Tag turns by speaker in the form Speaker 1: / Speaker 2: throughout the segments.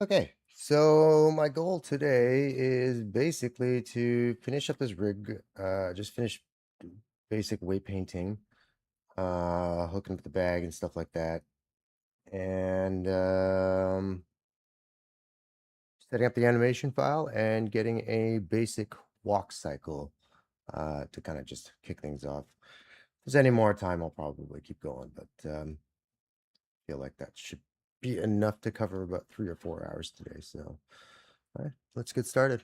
Speaker 1: Okay, so my goal today is basically to finish up this rig, just finish basic weight painting, hooking up the bag and stuff like that, and setting up the animation file and getting a basic walk cycle to kind of just kick things off. If there's any more time, I'll probably keep going, but feel like that should be enough to cover about 3 or 4 hours today. So, all right, let's get started.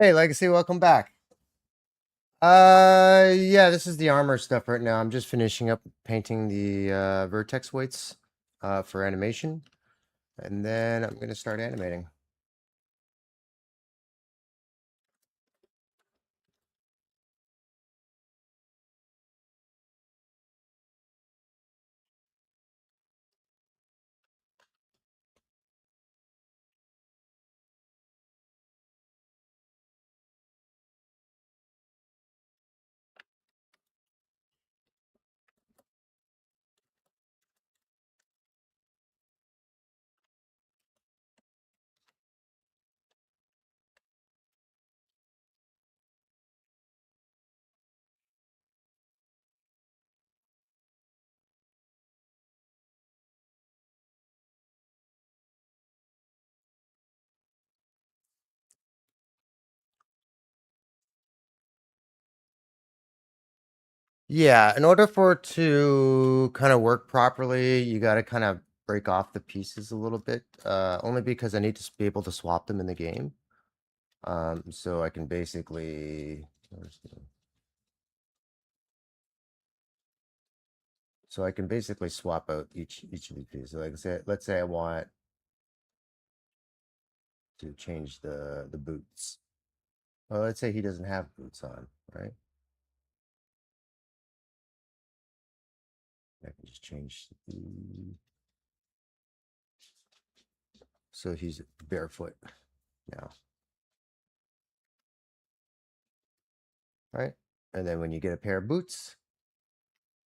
Speaker 1: Hey, Legacy, welcome back. Yeah, this is the armor stuff right now. I'm just finishing up painting the vertex weights for animation, and then I'm gonna start animating. Yeah, in order for it to kind of work properly, you got to kind of break off the pieces a little bit, only because I need to be able to swap them in the game. So I can basically, so I can basically swap out each of these pieces. So like I said, let's say I want to change the boots. Well, let's say he doesn't have boots on, right? I can just change the, so he's barefoot now, right? And then when you get a pair of boots,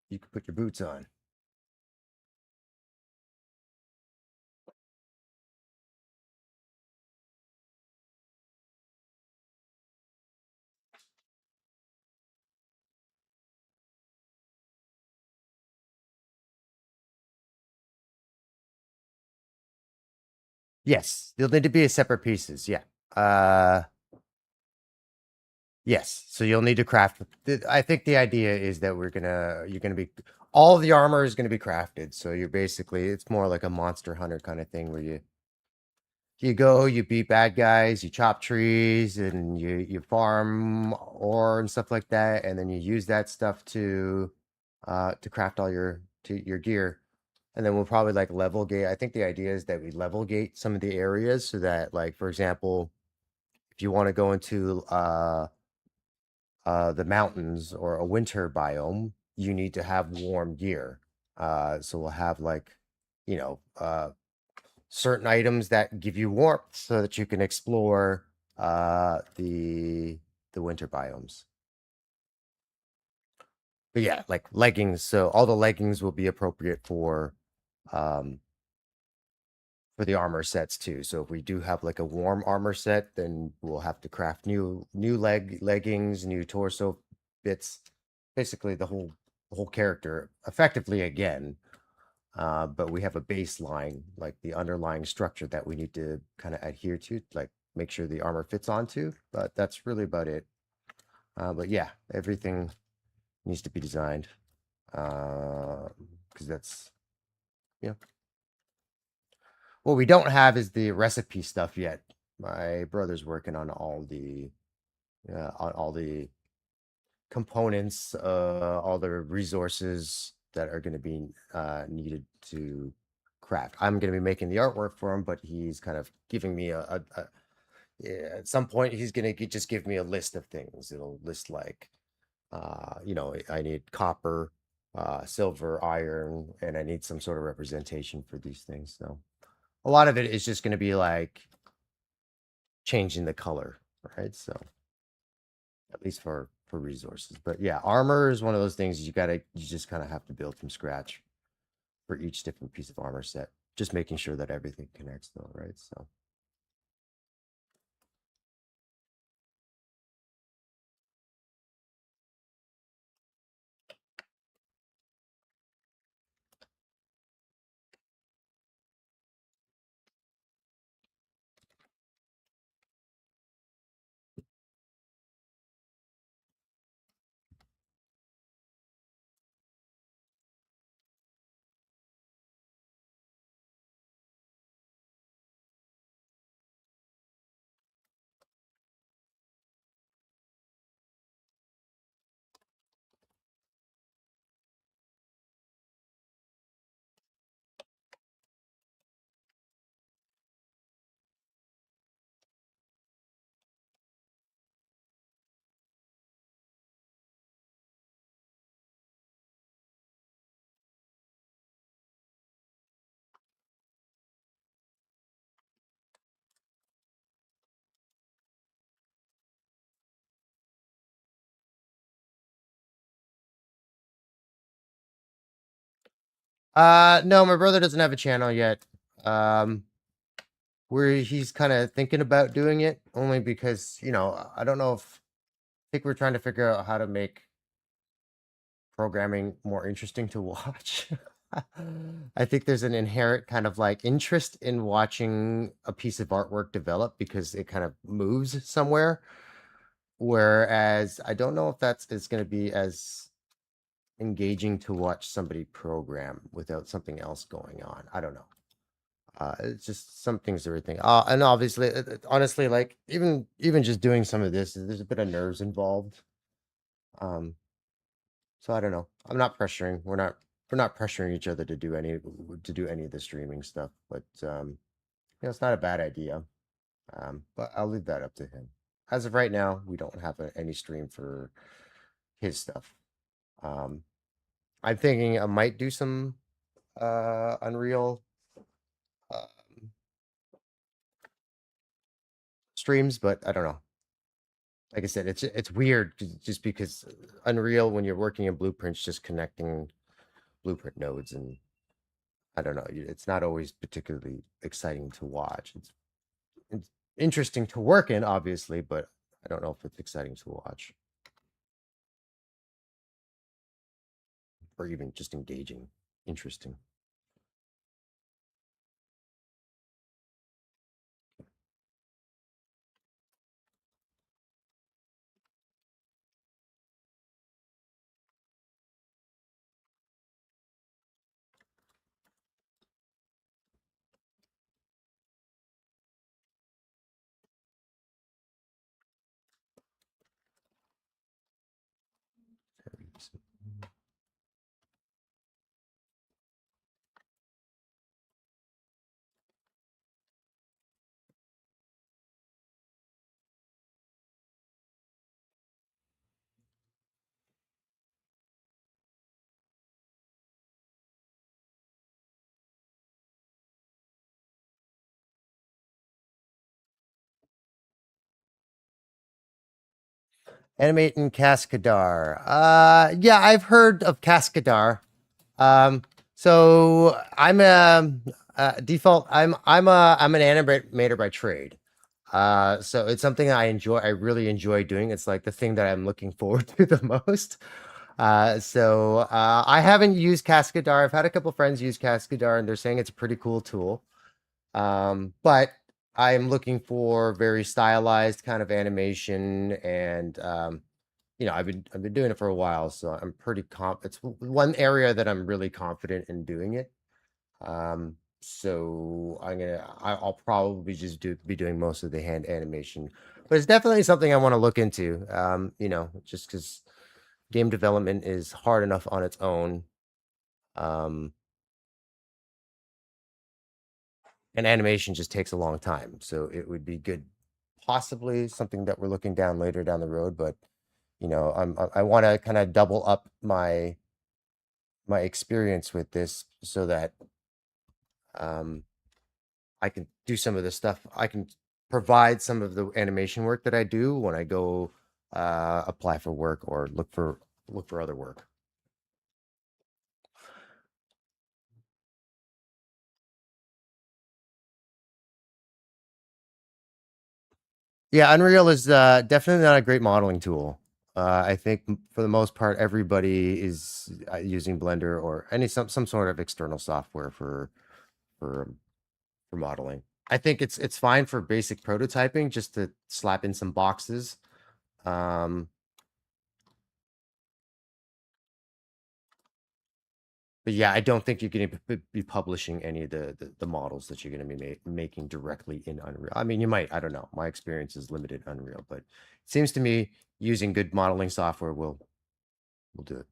Speaker 1: you can put your boots on. Yes, they'll need to be separate pieces. Yeah. Uh, yes. So you'll need to craft. I think the idea is that you're gonna be, all the armor is gonna be crafted. So you're basically, it's more like a Monster Hunter kind of thing where you go, you beat bad guys, you chop trees, and you farm ore and stuff like that, and then you use that stuff to craft all your gear. And then we'll probably like level gate. I think the idea is that we level gate some of the areas so that, like, for example, if you want to go into the mountains or a winter biome, you need to have warm gear. So we'll have like, you know, certain items that give you warmth so that you can explore the winter biomes. But yeah, like leggings. So all the leggings will be appropriate um for the armor sets too. So if we do have like a warm armor set, then we'll have to craft new leggings, new torso bits, basically the whole character effectively again. But we have a baseline, like the underlying structure that we need to kind of adhere to, like make sure the armor fits onto. But that's really about it. But yeah, everything needs to be designed because that's, yeah. What we don't have is the recipe stuff yet. My brother's working on all the components, all the resources that are going to be needed to craft. I'm going to be making the artwork for him, but he's kind of giving me yeah, at some point he's going to just give me a list of things. It'll list like, I need copper, silver, iron, and I need some sort of representation for these things. So a lot of it is just going to be like changing the color, right? So at least for resources. But yeah, armor is one of those things you just kind of have to build from scratch for each different piece of armor set. Just making sure that everything connects though, right? So No, my brother doesn't have a channel yet. Um, where he's kind of thinking about doing it only because, I don't know if I think we're trying to figure out how to make programming more interesting to watch. I think there's an inherent kind of like interest in watching a piece of artwork develop because it kind of moves somewhere. Whereas I don't know if that's is going to be as engaging to watch somebody program without something else going on. I don't know. It's just some things are a thing. And obviously, honestly, like even just doing some of this, there's a bit of nerves involved. Um, so I don't know. I'm not pressuring. We're not pressuring each other to do any of the streaming stuff. But it's not a bad idea. But I'll leave that up to him. As of right now, we don't have any stream for his stuff. Um, I'm thinking I might do some Unreal uh, streams, but I don't know. Like I said, it's weird just because Unreal when you're working in blueprints, just connecting blueprint nodes, and I don't know, it's not always particularly exciting to watch. It's interesting to work in, obviously, but I don't know if it's exciting to watch or even just engaging, interesting. Animating Cascadar. Yeah, I've heard of Cascadar. Um, so I'm a, default. I'm an animator by trade. So it's something I enjoy. I really enjoy doing. It's like the thing that I'm looking forward to the most. I haven't used Cascadar. I've had a couple friends use Cascadar, and they're saying it's a pretty cool tool. But I'm looking for very stylized kind of animation, and I've been doing it for a while, so I'm pretty it's one area that I'm really confident in doing it. So I'll probably just be doing most of the hand animation, but it's definitely something I want to look into. Just because game development is hard enough on its own. Um, and animation just takes a long time, so it would be good, possibly something that we're looking down later down the road. But I want to kind of double up my experience with this so that um I can do some of the stuff. I can provide some of the animation work that I do when I go apply for work or look for other work. Yeah, Unreal is definitely not a great modeling tool. I think for the most part, everybody is using Blender or some sort of external software for for modeling. I think it's fine for basic prototyping, just to slap in some boxes. Um, but yeah, I don't think you're going to be publishing any of the models that you're going to be making directly in Unreal. I mean, you might. I don't know. My experience is limited in Unreal, but it seems to me using good modeling software will do it.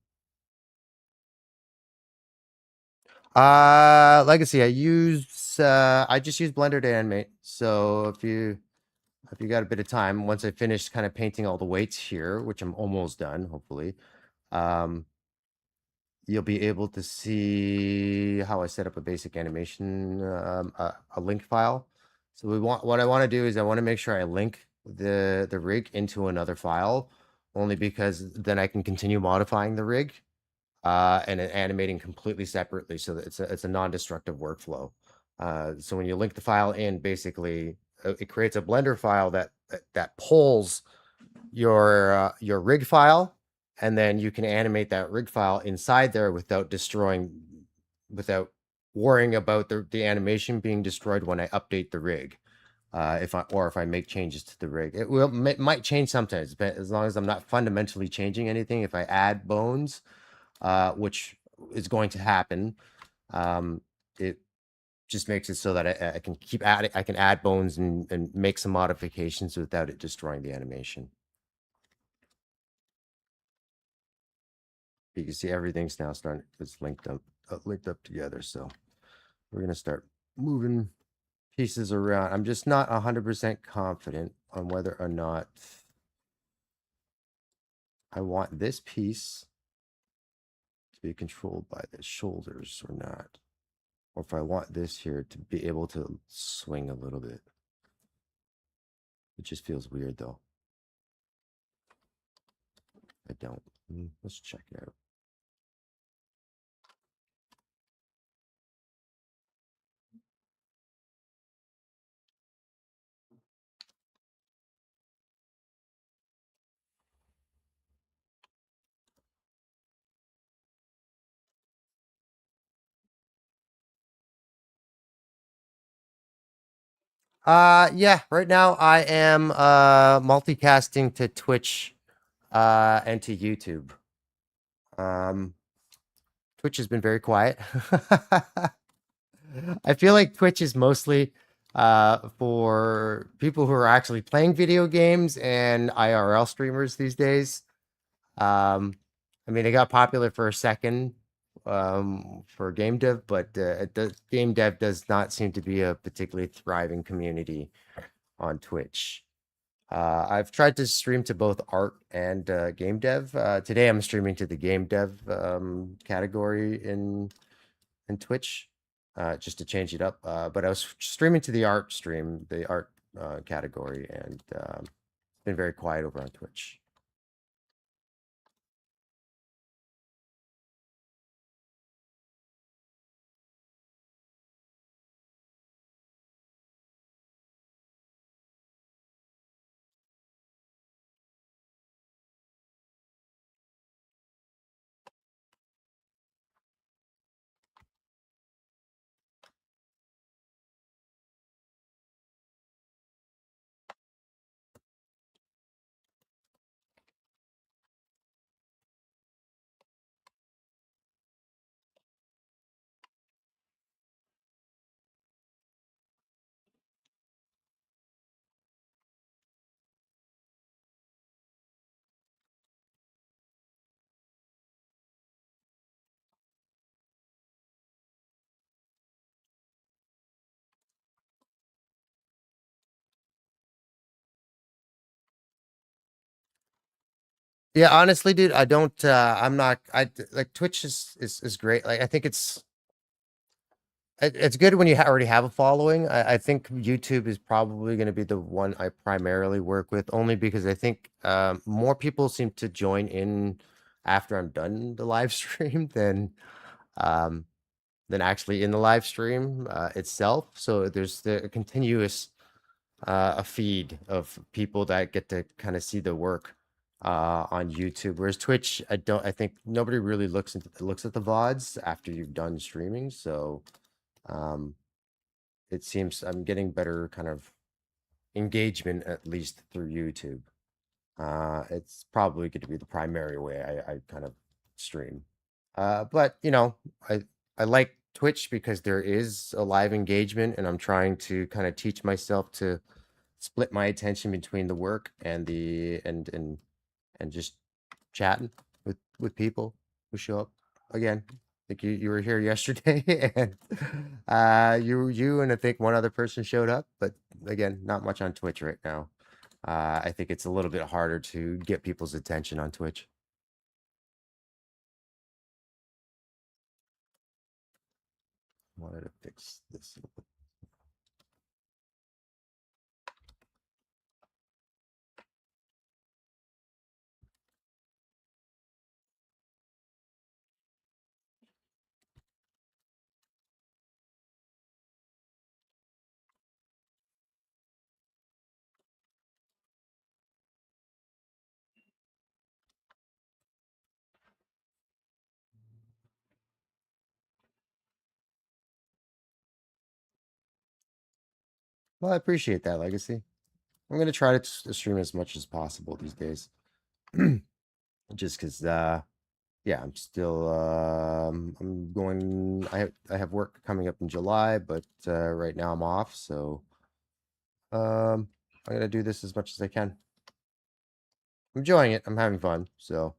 Speaker 1: Legacy. I just use Blender to animate. So if you got a bit of time, once I finish kind of painting all the weights here, which I'm almost done, hopefully, um, you'll be able to see how I set up a basic animation, a link file. So what I want to do is I want to make sure I link the rig into another file, only because then I can continue modifying the rig. and then animating completely separately, so that it's a non-destructive workflow. So when you link the file in, basically, it creates a Blender file that pulls your rig file, and then you can animate that rig file inside there without worrying about the animation being destroyed when I update the rig. If I make changes to the rig, it might change sometimes, but as long as I'm not fundamentally changing anything. If I add bones, which is going to happen, it just makes it so that I can keep adding, I can add bones and make some modifications without it destroying the animation. You can see everything's now starting, it's linked up together. So we're gonna start moving pieces around. I'm just not 100% confident on whether or not I want this piece to be controlled by the shoulders or not, or if I want this here to be able to swing a little bit. It just feels weird though. I don't. Let's check it out. Yeah, right now I am multicasting to Twitch and to YouTube. Um Twitch has been very quiet. I feel like Twitch is mostly for people who are actually playing video games and IRL streamers these days. I mean, it got popular for a second for game dev, but game dev does not seem to be a particularly thriving community on Twitch. I've tried to stream to both art and game dev. Today, I'm streaming to the game dev category in Twitch, just to change it up. But I was streaming to the art category, and been very quiet over on Twitch. Yeah, honestly, dude, I don't. I'm not. Like Twitch is great. Like I think it's good when you already have a following. I think YouTube is probably going to be the one I primarily work with, only because I think more people seem to join in after I'm done the live stream um, than actually in the live stream itself. So there's the continuous a feed of people that get to kind of see the work on YouTube. Whereas Twitch, I think nobody really looks at the VODs after you've done streaming. So um, it seems I'm getting better kind of engagement, at least through YouTube. It's probably going to be the primary way I kind of stream. But I like Twitch because there is a live engagement, and I'm trying to kind of teach myself to split my attention between the work and and just chatting with people who show up. Again, I think you were here yesterday, and you and I think one other person showed up, but again, not much on Twitch right now. I think it's a little bit harder to get people's attention on Twitch. Wanted to fix this. Well, I appreciate that, Legacy. I'm gonna try to stream as much as possible these days, just because. Yeah, I'm still. I'm going. I have work coming up in July, but right now I'm off, so I'm gonna do this as much as I can. I'm enjoying it. I'm having fun. So,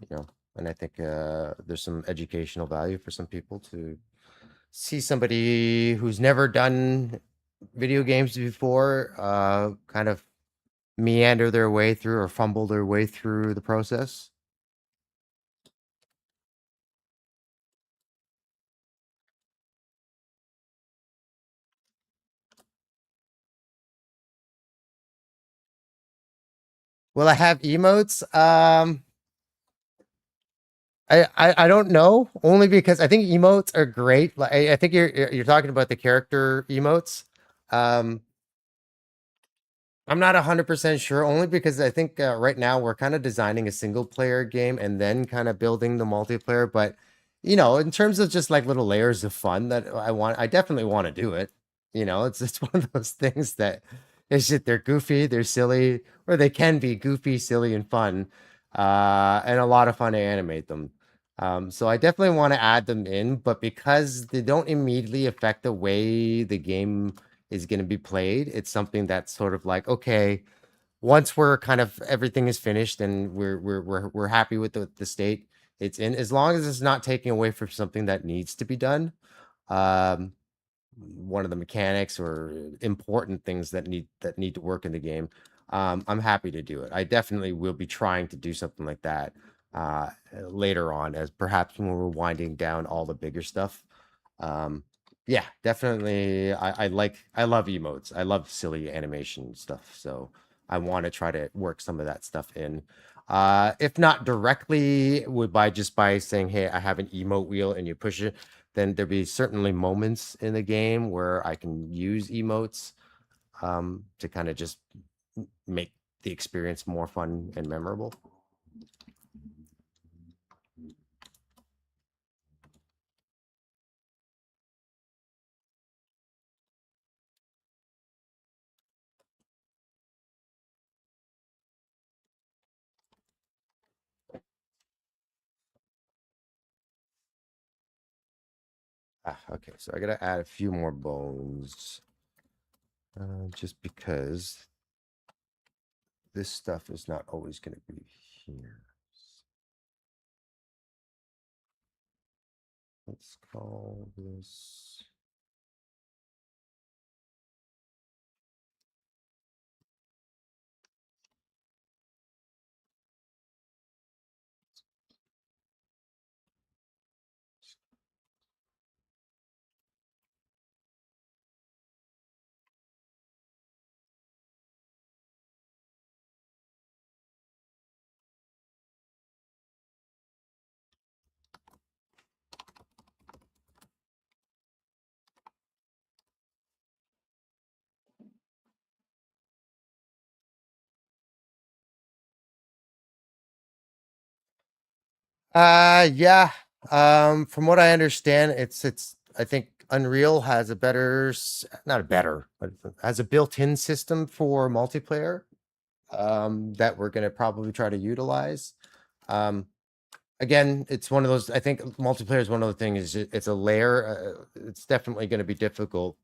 Speaker 1: you know, and I think there's some educational value for some people to see somebody who's never done video games before, kind of meander their way through or fumble their way through the process. Will I have emotes? I don't know, only because I think emotes are great. Like I think you're talking about the character emotes. Um, I'm not 100% sure, only because I think right now we're kind of designing a single player game and then kind of building the multiplayer. But in terms of just like little layers of fun that I definitely want to do it. It's one of those things that is just they're goofy, they're silly, or they can be goofy, silly, and fun, and a lot of fun to animate them. So I definitely want to add them in, but because they don't immediately affect the way the game is going to be played. It's something that's sort of like, okay, once we're kind of everything is finished and we're happy with the state it's in, as long as it's not taking away from something that needs to be done. Um, one of the mechanics or important things that need to work in the game. I'm happy to do it. I definitely will be trying to do something like that later on, as perhaps when we're winding down all the bigger stuff. Um, yeah, definitely. I love emotes. I love silly animation stuff. So I want to try to work some of that stuff in. If not directly, would by just by saying, "Hey, I have an emote wheel," and you push it, then there'd be certainly moments in the game where I can use emotes to kind of just make the experience more fun and memorable. Okay, so I gotta add a few more bones, just because this stuff is not always gonna be here. Let's call this. Yeah. From what I understand, it's I think Unreal has a better, not a better, but has a built-in system for multiplayer that we're gonna probably try to utilize. Um, Again, it's one of those. I think multiplayer is one of the things. It's a layer. It's definitely going to be difficult,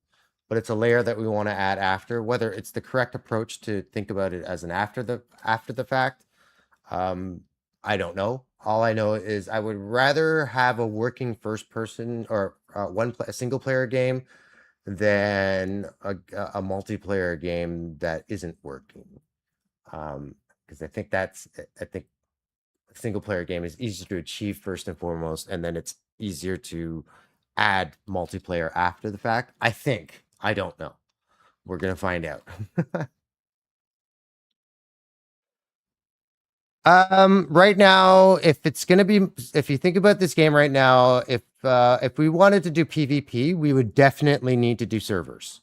Speaker 1: but it's a layer that we want to add after. Whether it's the correct approach to think about it as an after the fact, um, I don't know. All I know is I would rather have a working first person or a single player game than a multiplayer game that isn't working. Because I think single player game is easier to achieve first and foremost, and then it's easier to add multiplayer after the fact. I think. I don't know. We're gonna find out. Right now, if you think about this game right now, if we wanted to do PvP, we would definitely need to do servers,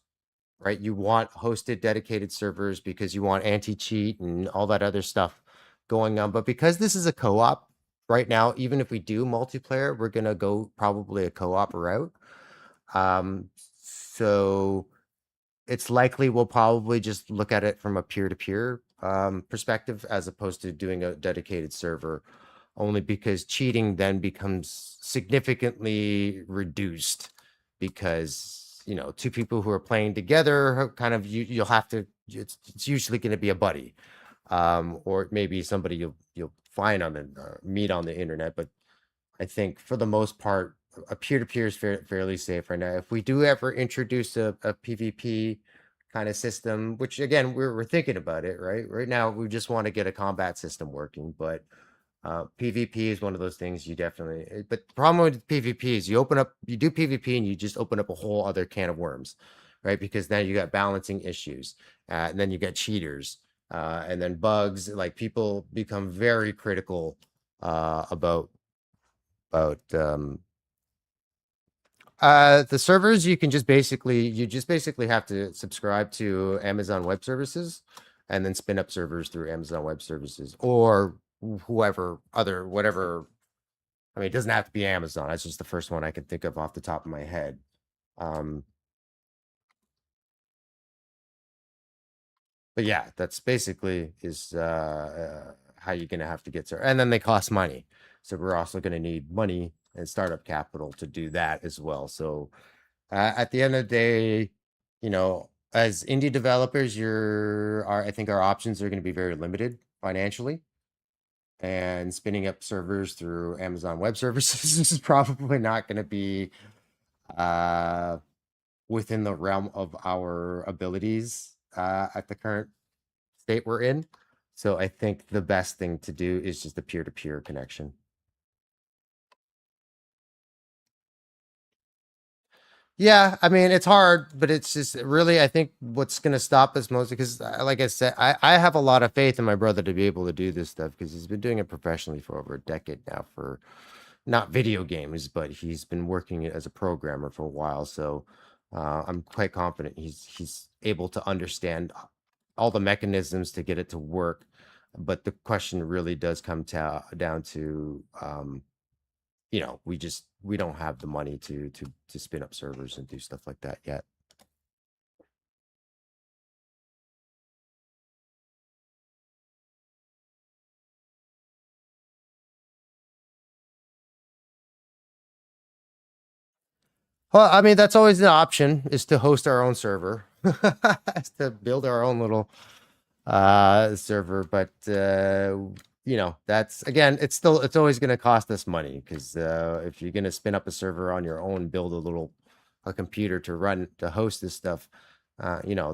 Speaker 1: right? You want hosted dedicated servers because you want anti-cheat and all that other stuff going on. But because this is a co-op right now, even if we do multiplayer, we're gonna go probably a co-op route. So it's likely we'll probably just look at it from a peer-to-peer perspective as opposed to doing a dedicated server, only because cheating then becomes significantly reduced because two people who are playing together kind of you'll have to it's usually going to be a buddy, or maybe somebody you'll find on the meet on the internet. But I think for the most part, a peer-to-peer is fairly safe right now. If we do ever introduce a PvP kind of system, which again, we're thinking about it, right? Right now, we just want to get a combat system working, but PvP is one of those things you definitely, but the problem with PvP is you do PvP and you just open up a whole other can of worms, right? Because now you got balancing issues, and then you got cheaters, and then bugs. Like people become very critical about the servers. You just basically have to subscribe to Amazon Web Services and then spin up servers through Amazon Web Services or whoever other whatever. I mean, it doesn't have to be Amazon. That's just the first one I can think of off the top of my head. Um, but yeah, that's basically is how you're gonna have to get started. And then they cost money. So we're also gonna need money and startup capital to do that as well. So at the end of the day, as indie developers, I think our options are going to be very limited financially, and spinning up servers through Amazon Web Services is probably not going to be uh, within the realm of our abilities at the current state we're in. So I think the best thing to do is just a peer-to-peer connection. Yeah, I mean it's hard, but it's just really I think what's going to stop us mostly because, like I said, I have a lot of faith in my brother to be able to do this stuff because he's been doing it professionally for over a decade now for not video games, but he's been working as a programmer for a while. So I'm quite confident he's able to understand all the mechanisms to get it to work. But the question really does come down to we don't have the money to spin up servers and do stuff like that yet. Well, I mean, that's always an option is to host our own server, is to build our own little server. But that's again, it's always going to cost us money because if you're going to spin up a server on your own, build a computer to host this stuff,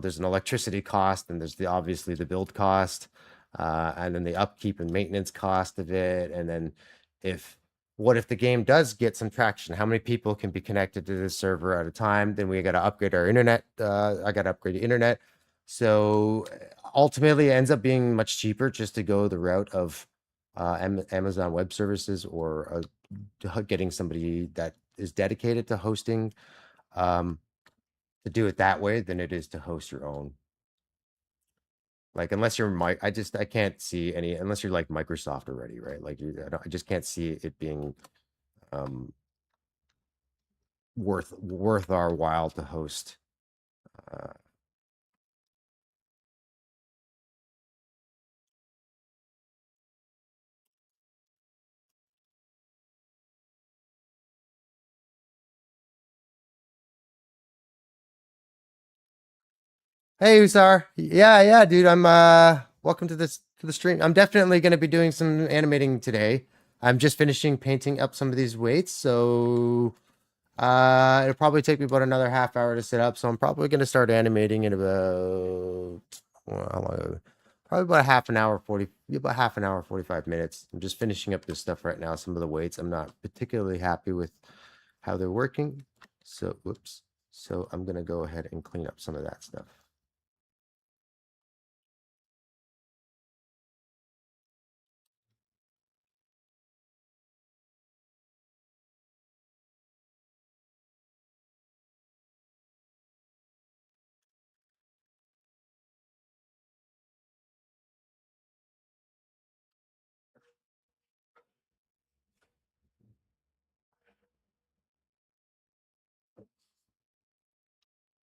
Speaker 1: there's an electricity cost and there's obviously the build cost, and then the upkeep and maintenance cost of it, and then if what if the game does get some traction? How many people can be connected to this server at a time? Then we got to upgrade our internet. I got to upgrade the internet. So ultimately, it ends up being much cheaper just to go the route of Amazon Web Services or getting somebody that is dedicated to hosting, um, to do it that way than it is to host your own. Like unless you're I can't see any unless you're like Microsoft already, right? Like I just can't see it being um worth our while to host. Uh, hey Usar, yeah, yeah, dude. I'm welcome to the stream. I'm definitely gonna be doing some animating today. I'm just finishing painting up some of these weights, so it'll probably take me about another half hour to set up. So I'm probably gonna start animating in about well, how long? Probably about half an hour, about half an hour, 45 minutes. I'm just finishing up this stuff right now. Some of the weights I'm not particularly happy with how they're working. So, whoops. So I'm gonna go ahead and clean up some of that stuff.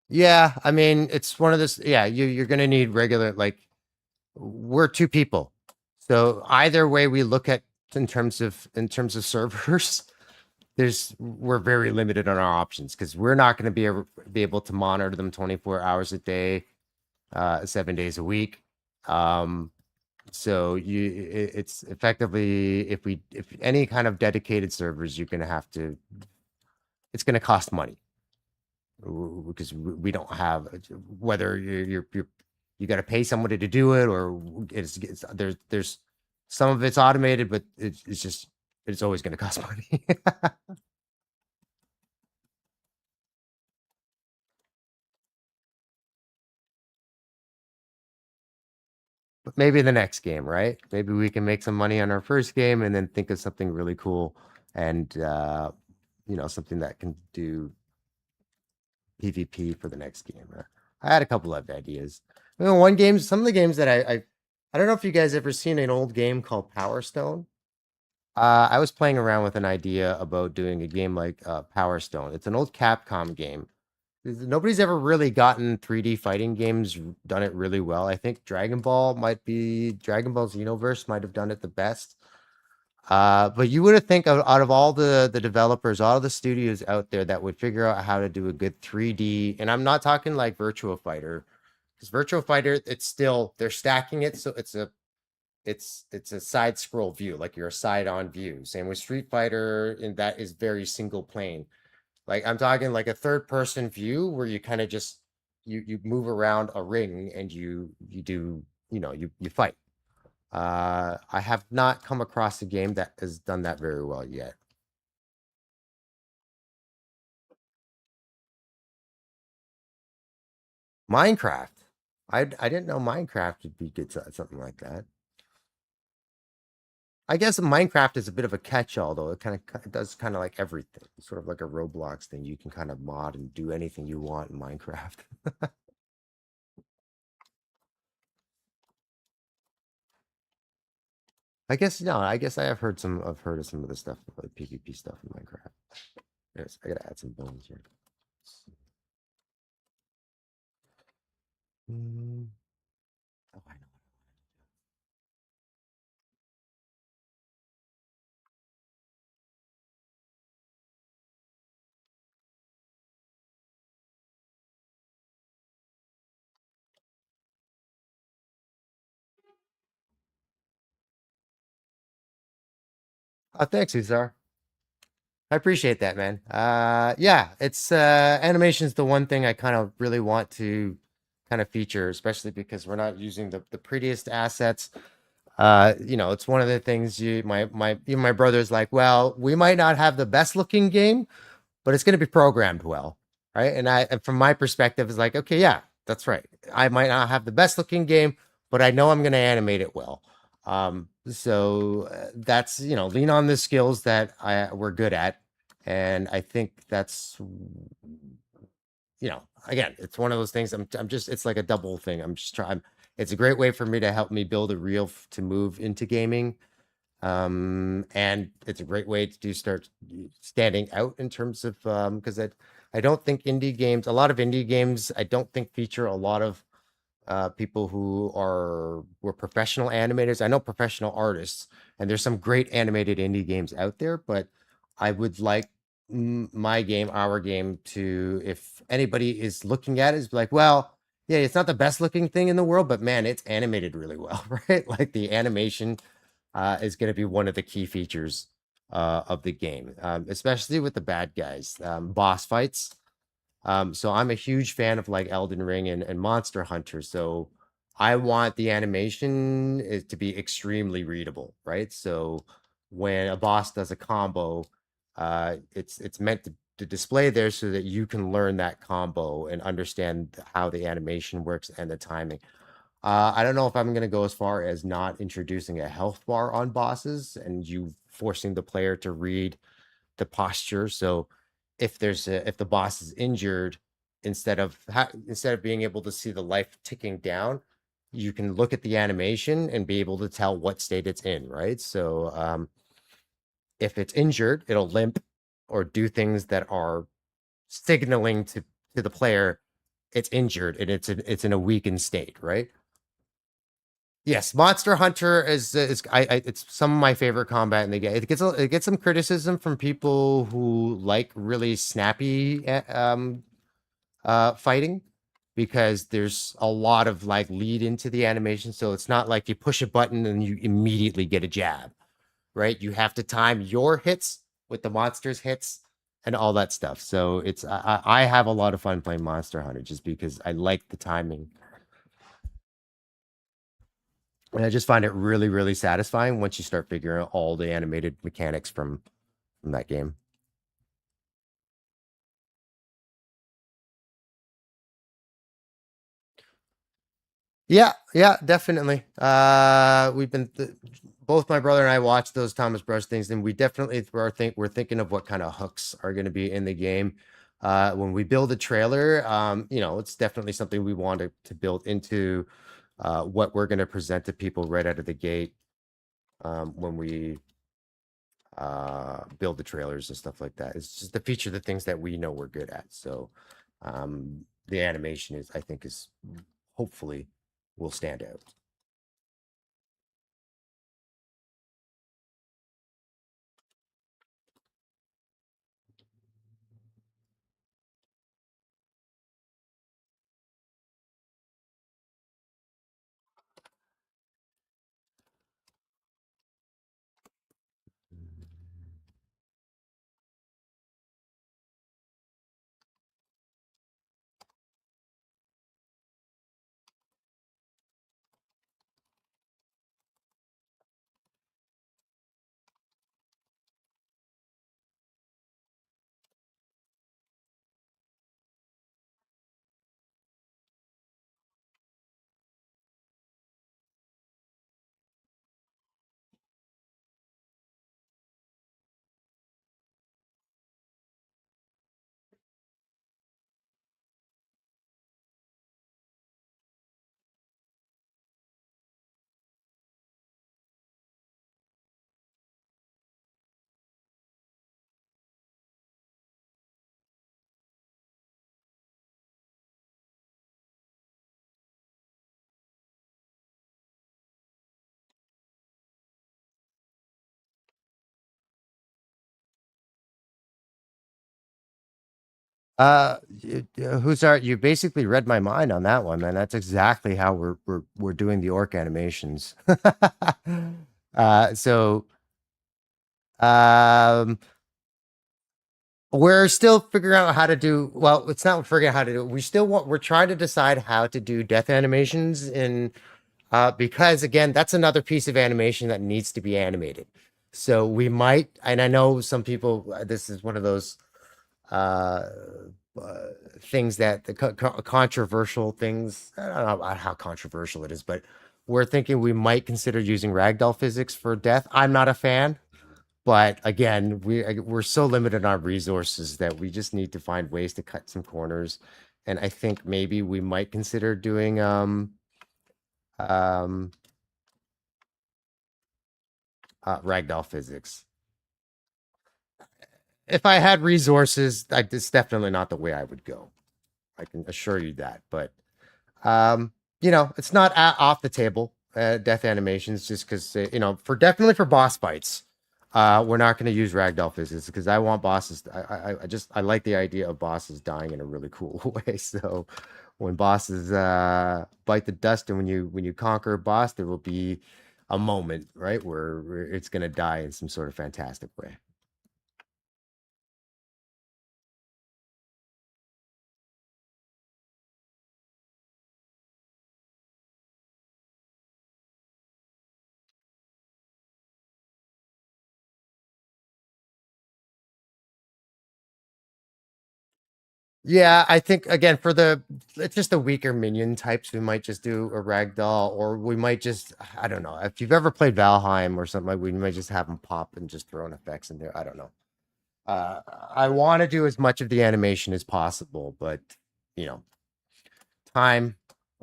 Speaker 1: Yeah, I mean, it's one of this. Yeah, you're gonna need regular. Like, we're two people, so either way we look at in terms of servers, we're very limited on our options because we're not going to be able to monitor them 24 hours a day, 7 days a week. Um, so it's effectively, if any kind of dedicated servers, you're going to have to. It's going to cost money because we don't have, whether you got to pay somebody to do it, or there's some of it's automated, but it's just it's always going to cost money. But maybe the next game, right? Maybe we can make some money on our first game and then think of something really cool, and something that can do PvP for the next game. I had a couple of ideas. Some of the games that I don't know if you guys ever seen an old game called Power Stone. I was playing around with an idea about doing a game like Power Stone. It's an old Capcom game. Nobody's ever really gotten 3D fighting games done it really well. I think Dragon Ball Xenoverse might have done it the best. But you would have think out of all the developers, all the studios out there that would figure out how to do a good 3D, and I'm not talking like Virtua Fighter, because Virtua Fighter, it's still they're stacking it, so it's a side scroll view, like you're a side on view. Same with Street Fighter, and that is very single plane. Like I'm talking like a third person view where you kind of just you move around a ring and you do you fight. I have not come across a game that has done that very well yet. Minecraft. I didn't know Minecraft would be good at something like that. I guess Minecraft is a bit of a catch-all though. It does kind of like everything. It's sort of like a Roblox thing. You can kind of mod and do anything you want in Minecraft. I guess no. I guess I've heard of some of the stuff, like PvP stuff in Minecraft. Yes, I gotta add some bones here. Mm, oh, I know. Thanks, Uzar. I appreciate that, man. Yeah, it's animation's the one thing I kind of really want to kind of feature, especially because we're not using the prettiest assets. It's one of the things even my brother's like, well, we might not have the best looking game, but it's going to be programmed well, right? And from my perspective, it's like, okay, yeah, that's right. I might not have the best looking game, but I know I'm going to animate it well. So that's lean on the skills that we're good at, and I think that's again, it's one of those things. I'm just it's like a double thing. I'm just trying. It's a great way for me to help me build a reel to move into gaming, and it's a great way to start standing out in terms of because I don't think a lot of indie games, I don't think feature a lot of people were professional animators. I know professional artists, and there's some great animated indie games out there, but I would like our game to, if anybody is looking at it, is like, well, yeah, it's not the best looking thing in the world, but man, it's animated really well, right? Like the animation is going to be one of the key features of the game, especially with the bad guys, boss fights. So I'm a huge fan of like Elden Ring and Monster Hunter. So I want the animation to be extremely readable, right? So when a boss does a combo, it's meant to display there so that you can learn that combo and understand how the animation works and the timing. I don't know if I'm going to go as far as not introducing a health bar on bosses and you forcing the player to read the posture. So if the boss is injured, instead of being able to see the life ticking down, you can look at the animation and be able to tell what state it's in, right? So if it's injured, it'll limp or do things that are signaling to the player, it's injured and it's in a weakened state, right? Yes, Monster Hunter is it's some of my favorite combat in the game. It gets some criticism from people who like really snappy fighting because there's a lot of like lead into the animation, so it's not like you push a button and you immediately get a jab, right? You have to time your hits with the monster's hits and all that stuff. So I have a lot of fun playing Monster Hunter just because I like the timing. And I just find it really, really satisfying once you start figuring out all the animated mechanics from that game. Yeah, yeah, definitely. Both my brother and I watched those Thomas Brush things, and we definitely we're thinking of what kind of hooks are going to be in the game. When we build a trailer, it's definitely something we want to build into what we're going to present to people right out of the gate when we build the trailers and stuff like that. It's just to feature the things that we know we're good at. So the animation is, I think, is hopefully will stand out. Who's our? You basically read my mind on that one, man. That's exactly how we're doing the orc animations. So um, we're still figuring out how to do. Well, it's not figuring out how to do. We're trying to decide how to do death animations in because again, that's another piece of animation that needs to be animated. So we might, and I know some people. This is one of those uh, uh things that the controversial things. I don't know about how controversial it is, but we're thinking we might consider using ragdoll physics for death. I'm not a fan, but again, we're so limited on resources that we just need to find ways to cut some corners. And I think maybe we might consider doing um ragdoll physics. If I had resources, it's definitely not the way I would go. I can assure you that. But it's not off the table. Death animations, just because for definitely for boss fights, we're not going to use ragdoll physics because I want bosses. I like the idea of bosses dying in a really cool way. So when bosses bite the dust, and when you conquer a boss, there will be a moment, right, where it's going to die in some sort of fantastic way. Yeah, I think again for it's just the weaker minion types, we might just do a ragdoll, or we might just I don't know. If you've ever played Valheim or something, like we might just have them pop and just throw in effects in there. I don't know. I want to do as much of the animation as possible, but you know, time.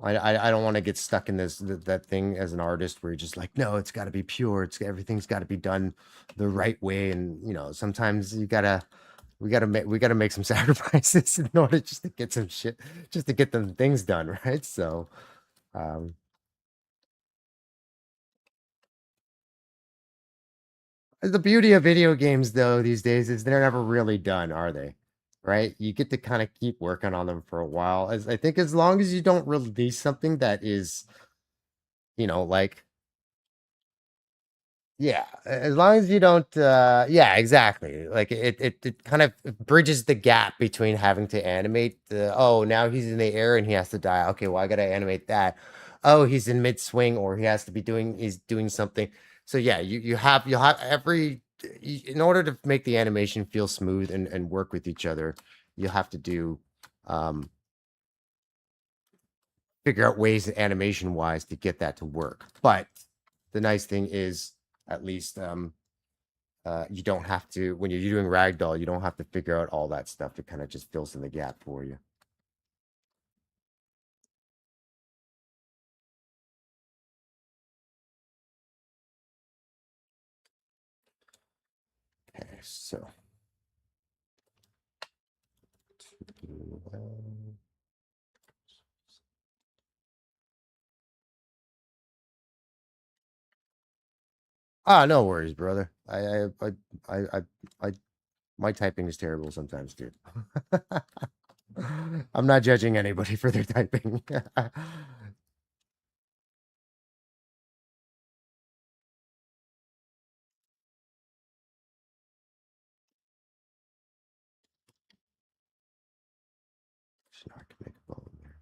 Speaker 1: I don't want to get stuck in that thing as an artist where you're just like, no, it's got to be pure. Everything's got to be done the right way, and sometimes you gotta we gotta make some sacrifices in order just to get some shit, just to get them things done, right? So, um, the beauty of video games though these days is they're never really done, are they? Right? You get to kind of keep working on them for a while. As I think as long as you don't release something that is, like yeah, as long as you don't yeah, exactly. Like it kind of bridges the gap between having to animate the oh, now he's in the air and he has to die. Okay, well I gotta animate that. Oh, he's in mid swing or he's doing something. So yeah, you'll have in order to make the animation feel smooth and work with each other, you'll have to do um figure out ways animation wise to get that to work. But the nice thing is at least you don't have to when you're doing ragdoll, you don't have to figure out all that stuff. It kind of just fills in the gap for you. Okay, so no worries, brother. I my typing is terrible sometimes too. I'm not judging anybody for their typing. Sure, I can make a bone there.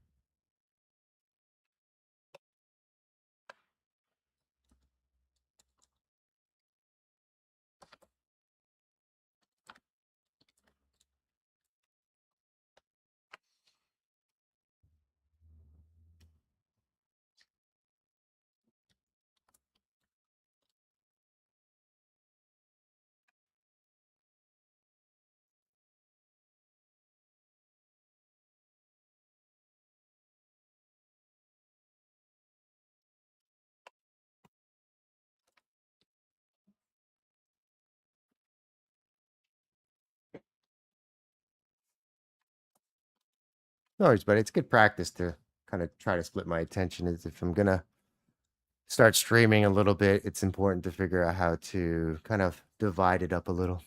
Speaker 1: No worries, but it's good practice to kind of try to split my attention. Is if I'm gonna start streaming a little bit, it's important to figure out how to kind of divide it up a little.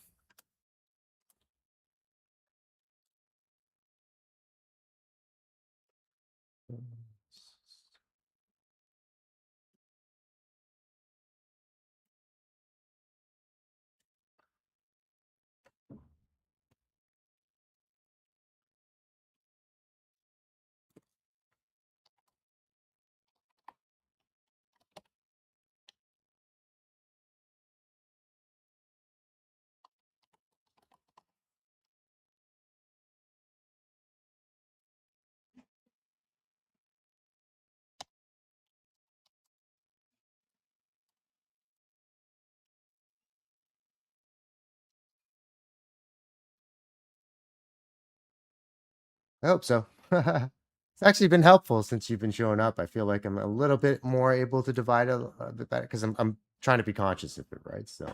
Speaker 1: I hope so. It's actually been helpful since you've been showing up. I feel like I'm a little bit more able to divide a bit better because I'm trying to be conscious of it, right? So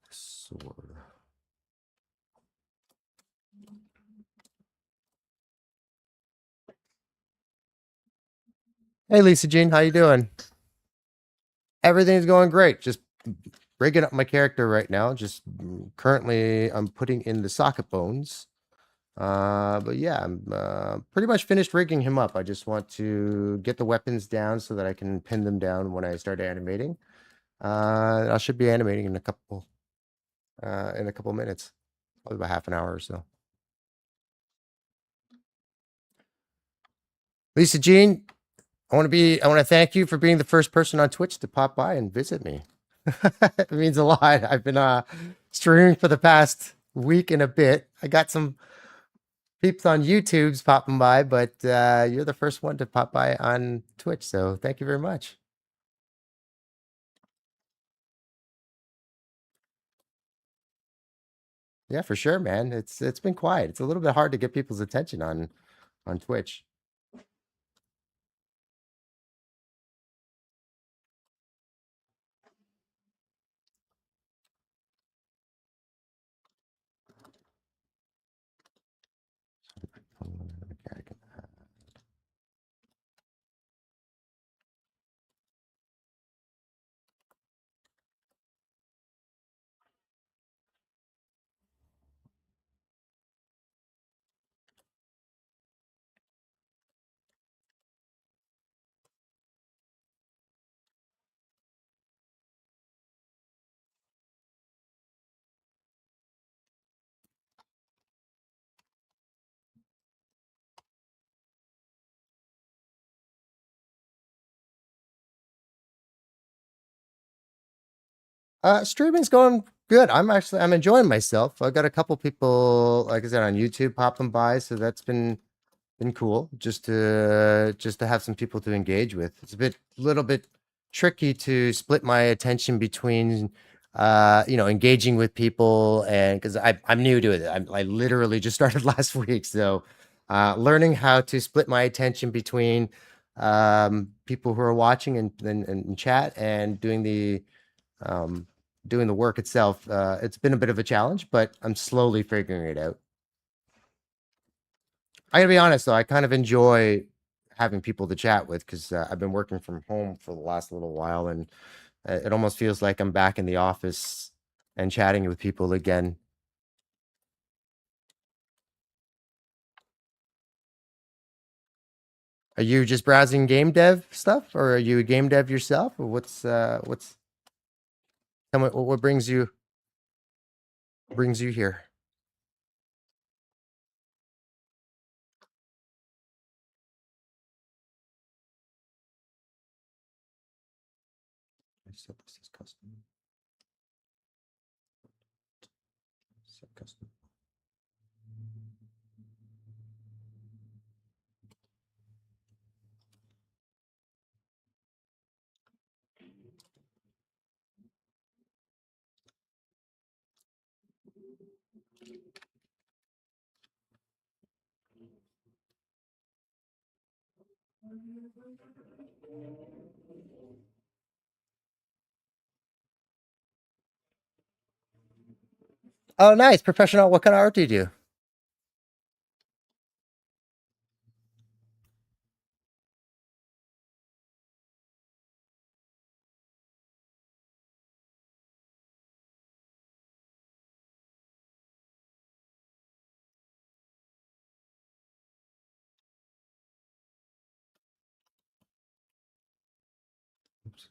Speaker 1: sword. Hey Lisa Jean, how you doing? Everything's going great. Just rigging up my character right now. Just currently I'm putting in the socket bones. But yeah, I'm pretty much finished rigging him up. I just want to get the weapons down so that I can pin them down when I start animating. I should be animating in a couple minutes, probably about half an hour or so. Lisa Jean, I want to thank you for being the first person on Twitch to pop by and visit me. It means a lot. I've been streaming for the past week and a bit. I got some peeps on YouTube's popping by, but you're the first one to pop by on Twitch. So thank you very much. Yeah, for sure, man. It's been quiet. It's a little bit hard to get people's attention on Twitch. Streaming's going good. I'm enjoying myself. I got a couple people, like I said, on YouTube popping by, so that's been cool just to have some people to engage with. It's a little bit tricky to split my attention between engaging with people, and because I'm new to it. I literally just started last week, so learning how to split my attention between people who are watching and chat and um doing the work itself. It's been a bit of a challenge, but I'm slowly figuring it out. I gotta be honest though, I kind of enjoy having people to chat with because I've been working from home for the last little while, and it almost feels like I'm back in the office and chatting with people again. Are you just browsing game dev stuff, or are you a game dev yourself, or what's tell me what brings you here? I set this as custom. Set custom. Oh, nice professional. What kind of art do you do? Oops.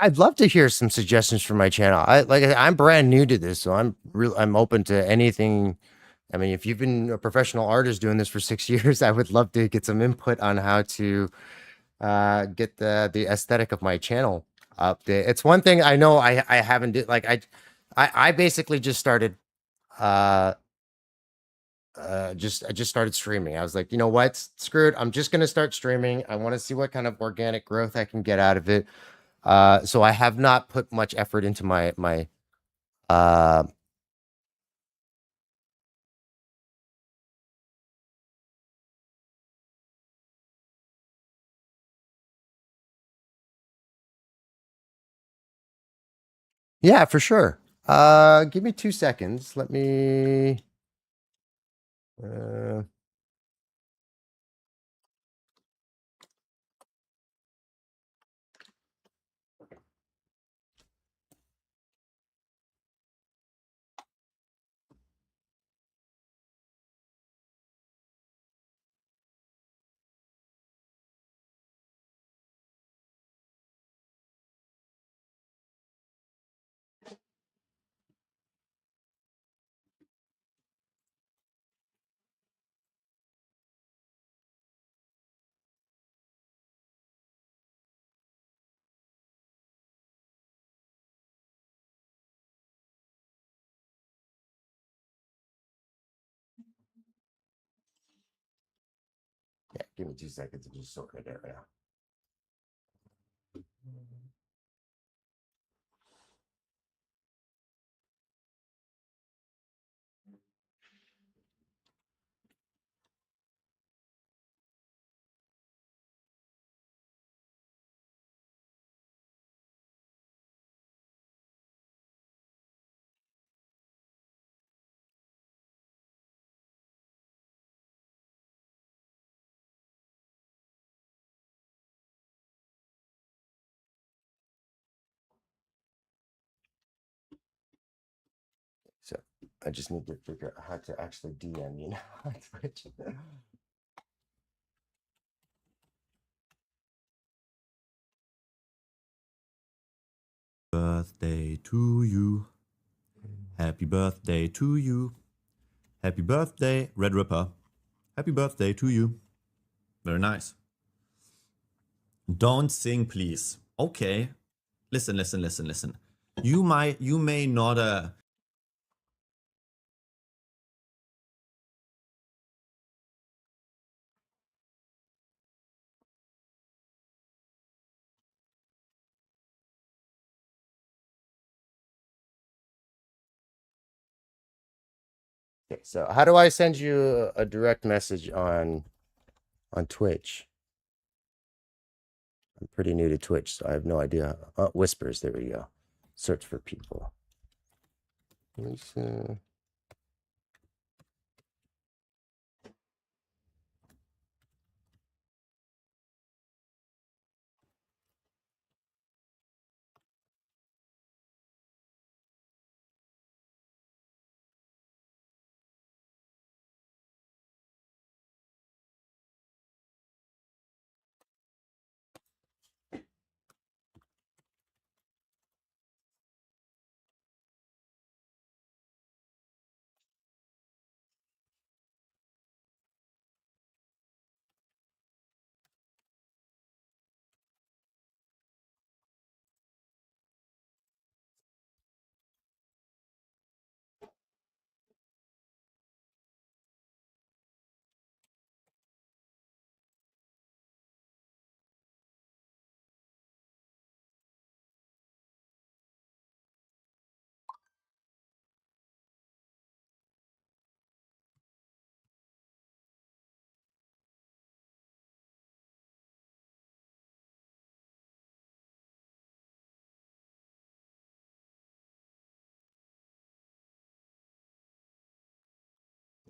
Speaker 1: I'd love to hear some suggestions for my channel. I'm brand new to this, so I'm open to anything. I mean, if you've been a professional artist doing this for 6 years, I would love to get some input on how to get the aesthetic of my channel up there. It's one thing I know I haven't did like I basically just started uh I just started streaming. I was like, you know what? Screw it. I'm just gonna start streaming. I want to see what kind of organic growth I can get out of it. So I have not put much effort into my uh yeah, for sure. Give me 2 seconds. Let me uh Give me 2 seconds to just sort it out now. So I just need to figure out how to actually DM you now on Twitch.
Speaker 2: Birthday to you. Happy birthday to you. Happy birthday, Red Ripper. Happy birthday to you. Very nice. Don't sing, please. Okay. Listen. You may not
Speaker 1: Okay, so how do I send you a direct message on Twitch? I'm pretty new to Twitch, so I have no idea. Whispers, there we go. Search for people. Lisa.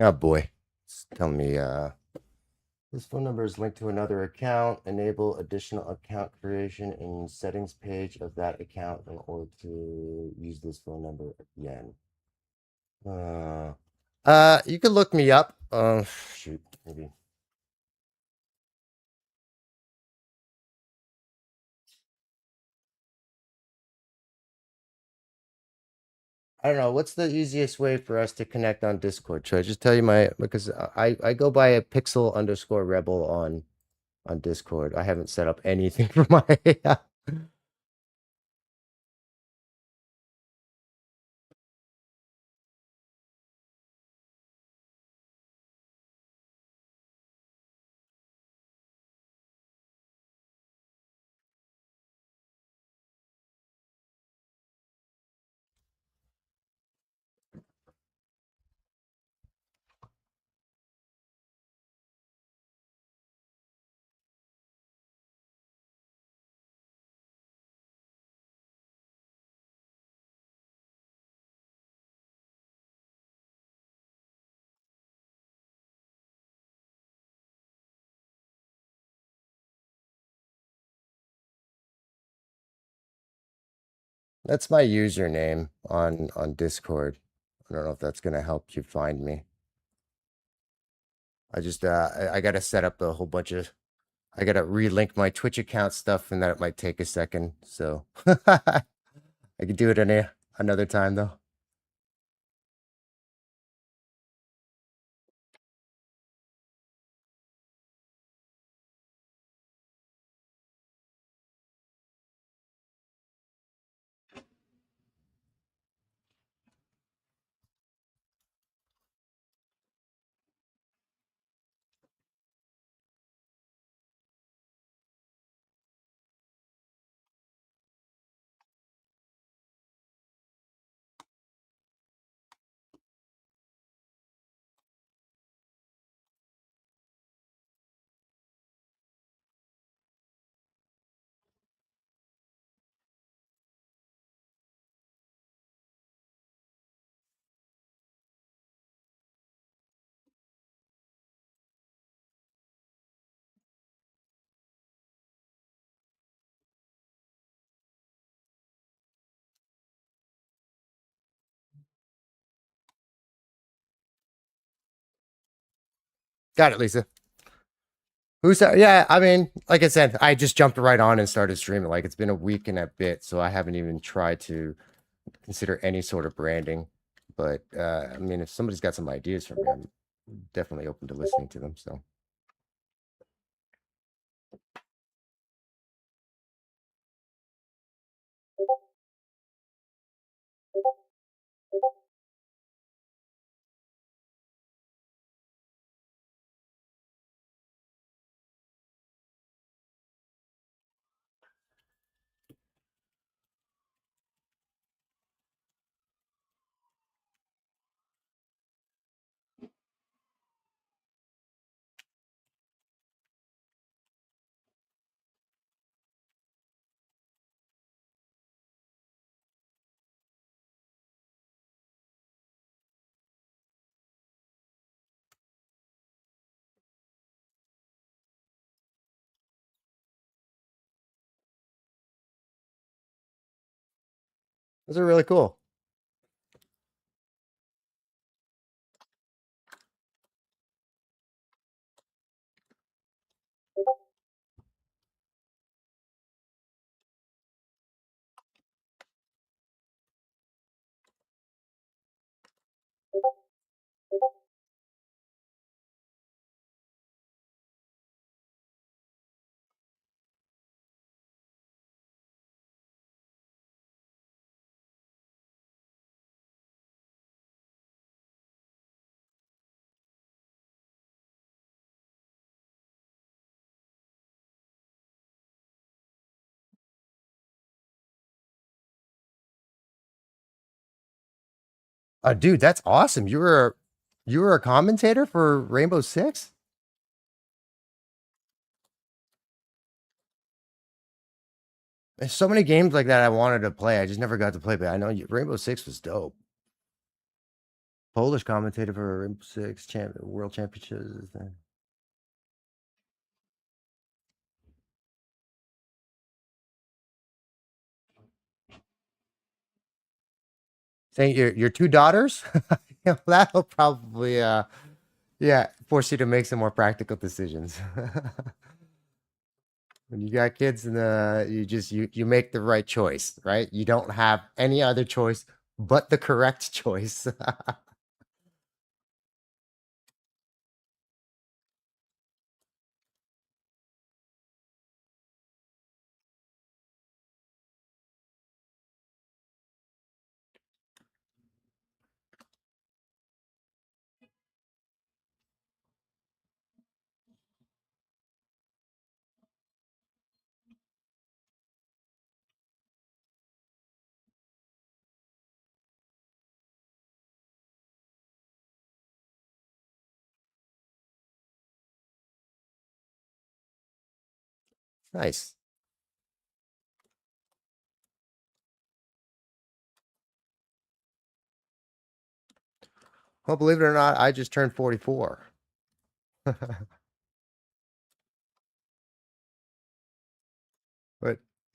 Speaker 1: Oh boy. It's telling me this phone number is linked to another account. Enable additional account creation in settings page of that account in order to use this phone number again. You can look me up. Shoot, maybe. I don't know. What's the easiest way for us to connect on Discord? Should I just tell you because I go by a pixel underscore rebel on Discord. I haven't set up anything for my That's my username on Discord. I don't know if that's gonna help you find me. I just I gotta set up a whole bunch of I gotta relink my Twitch account stuff, and that might take a second. So I could do it another time though. Got it, Lisa. Who's that? Yeah, I mean, like I said, I just jumped right on and started streaming. Like it's been a week and a bit, so I haven't even tried to consider any sort of branding. But I mean, if somebody's got some ideas for me, I'm definitely open to listening to them. So those are really cool. Dude, that's awesome. You were a commentator for Rainbow Six? There's so many games like that I wanted to play. I just never got to play, but I know Rainbow Six was dope. Polish commentator for Rainbow Six World Championships. Saying your two daughters? Yeah, that'll probably yeah, force you to make some more practical decisions. When you got kids and you make the right choice, right? You don't have any other choice but the correct choice. Nice. Well, believe it or not, I just turned 44. But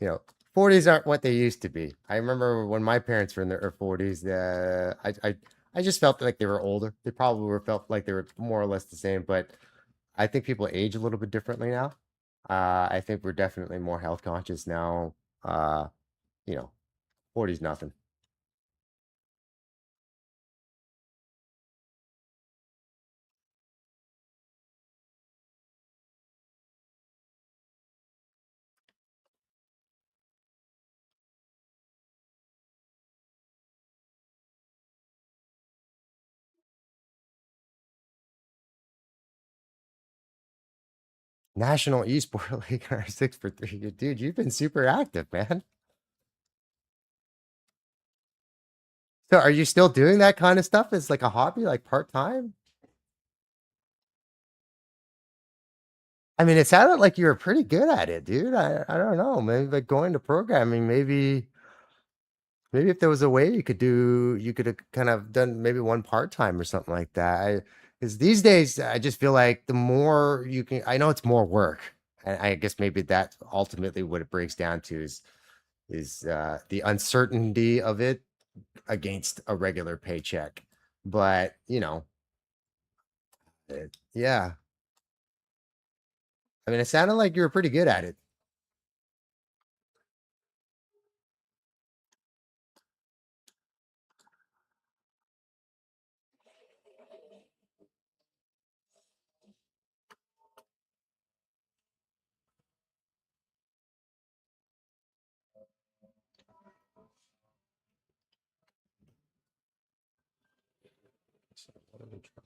Speaker 1: you know, 40s aren't what they used to be. I remember when my parents were in their 40s, I just felt like they were older. They probably were felt like they were more or less the same, but I think people age a little bit differently now. I think we're definitely more health conscious now. Uh, you know, 40's nothing. National Esport League or 6 for 3. Dude, you've been super active, man. So are you still doing that kind of stuff as like a hobby, like part-time? I mean, it sounded like you were pretty good at it, dude. I don't know. Maybe like going to programming, maybe if there was a way you could have kind of done maybe one part-time or something like that. Because these days I just feel like the more you can, I know it's more work. And I guess maybe that's ultimately what it breaks down to is the uncertainty of it against a regular paycheck. But, yeah. I mean, it sounded like you were pretty good at it. So what are we trying-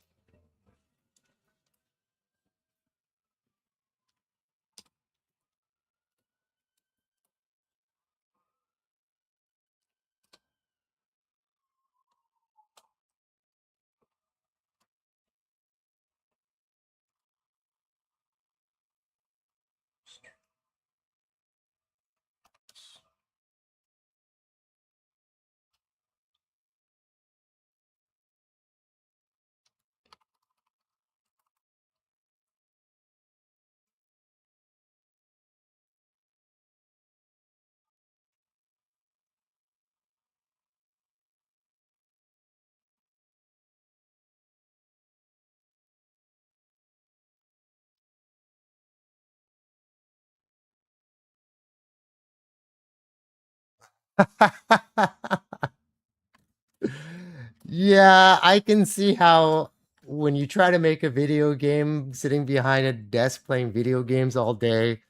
Speaker 1: Yeah, I can see how when you try to make a video game sitting behind a desk playing video games all day,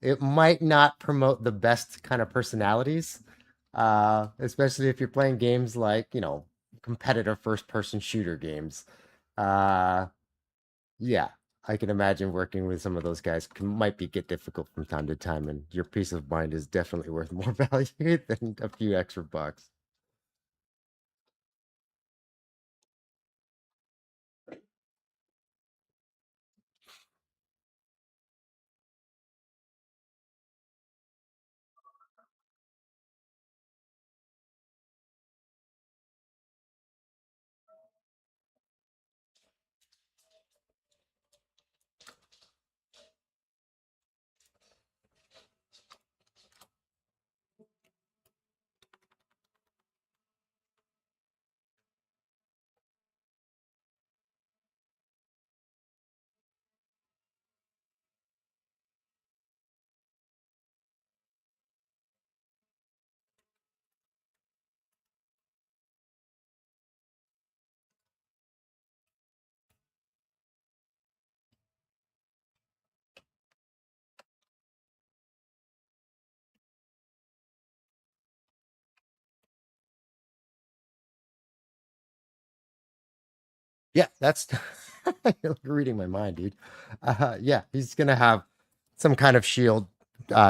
Speaker 1: it might not promote the best kind of personalities. Especially if you're playing games like, competitive first person shooter games. Uh, yeah, I can imagine working with some of those guys might be get difficult from time to time, and your peace of mind is definitely worth more value than a few extra bucks. Yeah, that's you're reading my mind, dude. Yeah, he's gonna have some kind of shield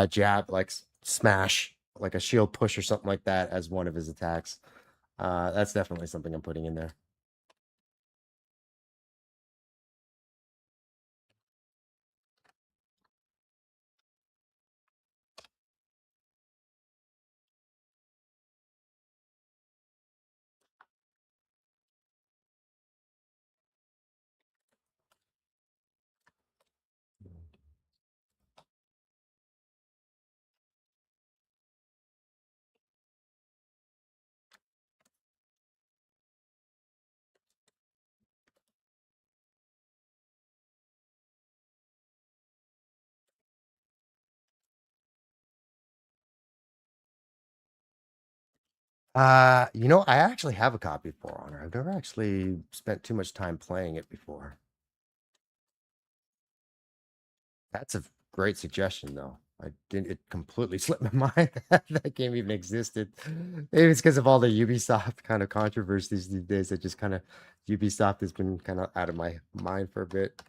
Speaker 1: jab, like smash, like a shield push or something like that as one of his attacks. That's definitely something I'm putting in there. I actually have a copy of For Honor. I've never actually spent too much time playing it before. That's a great suggestion, though. I didn't. It completely slipped my mind that that game even existed. Maybe it's because of all the Ubisoft kind of controversies these days. That just kind of Ubisoft has been kind of out of my mind for a bit.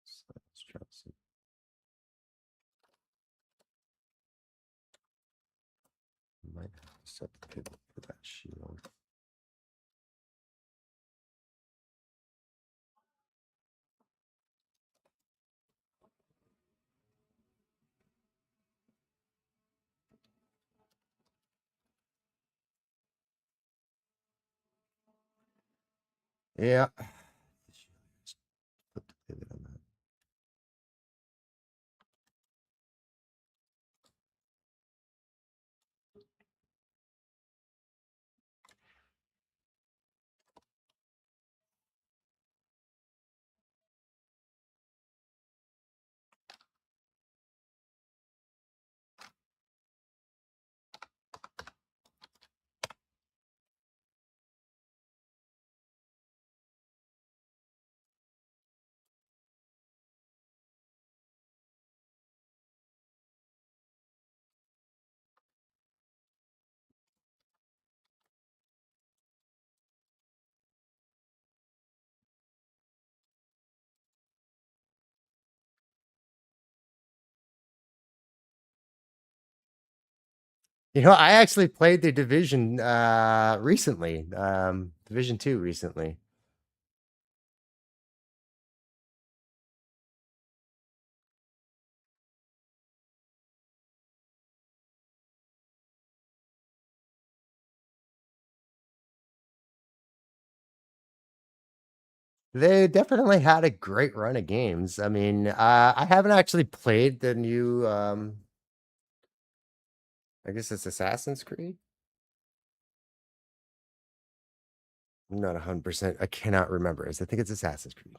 Speaker 1: So let's try to see. Might have to set the pivot for that shield. Yeah. Put the pivot on that. I actually played the Division recently. Division 2 recently. They definitely had a great run of games. I mean, I haven't actually played the new I guess it's Assassin's Creed. I'm not 100%. I cannot remember. I think it's Assassin's Creed.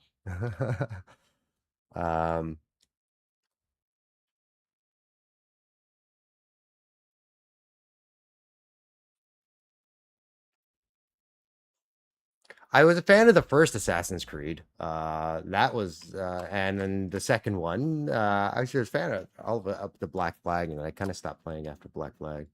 Speaker 1: um I was a fan of the first Assassin's Creed. That was, and then the second one, I was just a fan of all of up the Black Flag, and I kind of stopped playing after Black Flag.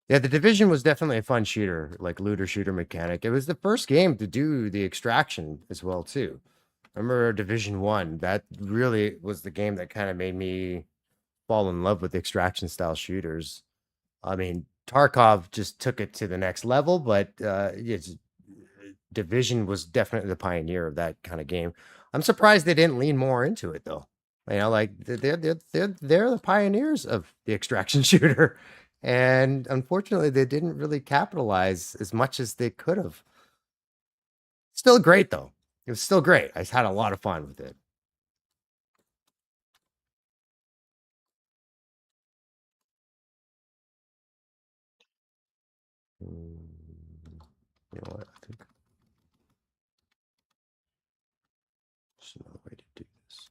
Speaker 1: Yeah, the Division was definitely a fun shooter, like looter shooter mechanic. It was the first game to do the extraction as well too. I remember Division 1. That really was the game that kind of made me fall in love with extraction style shooters. I mean, Tarkov just took it to the next level, but Division was definitely the pioneer of that kind of game. I'm surprised they didn't lean more into it though. Like they're the pioneers of the extraction shooter, and unfortunately, they didn't really capitalize as much as they could have. Still great though. It was still great. I had a lot of fun with it. You know what? I think there's another way to do this.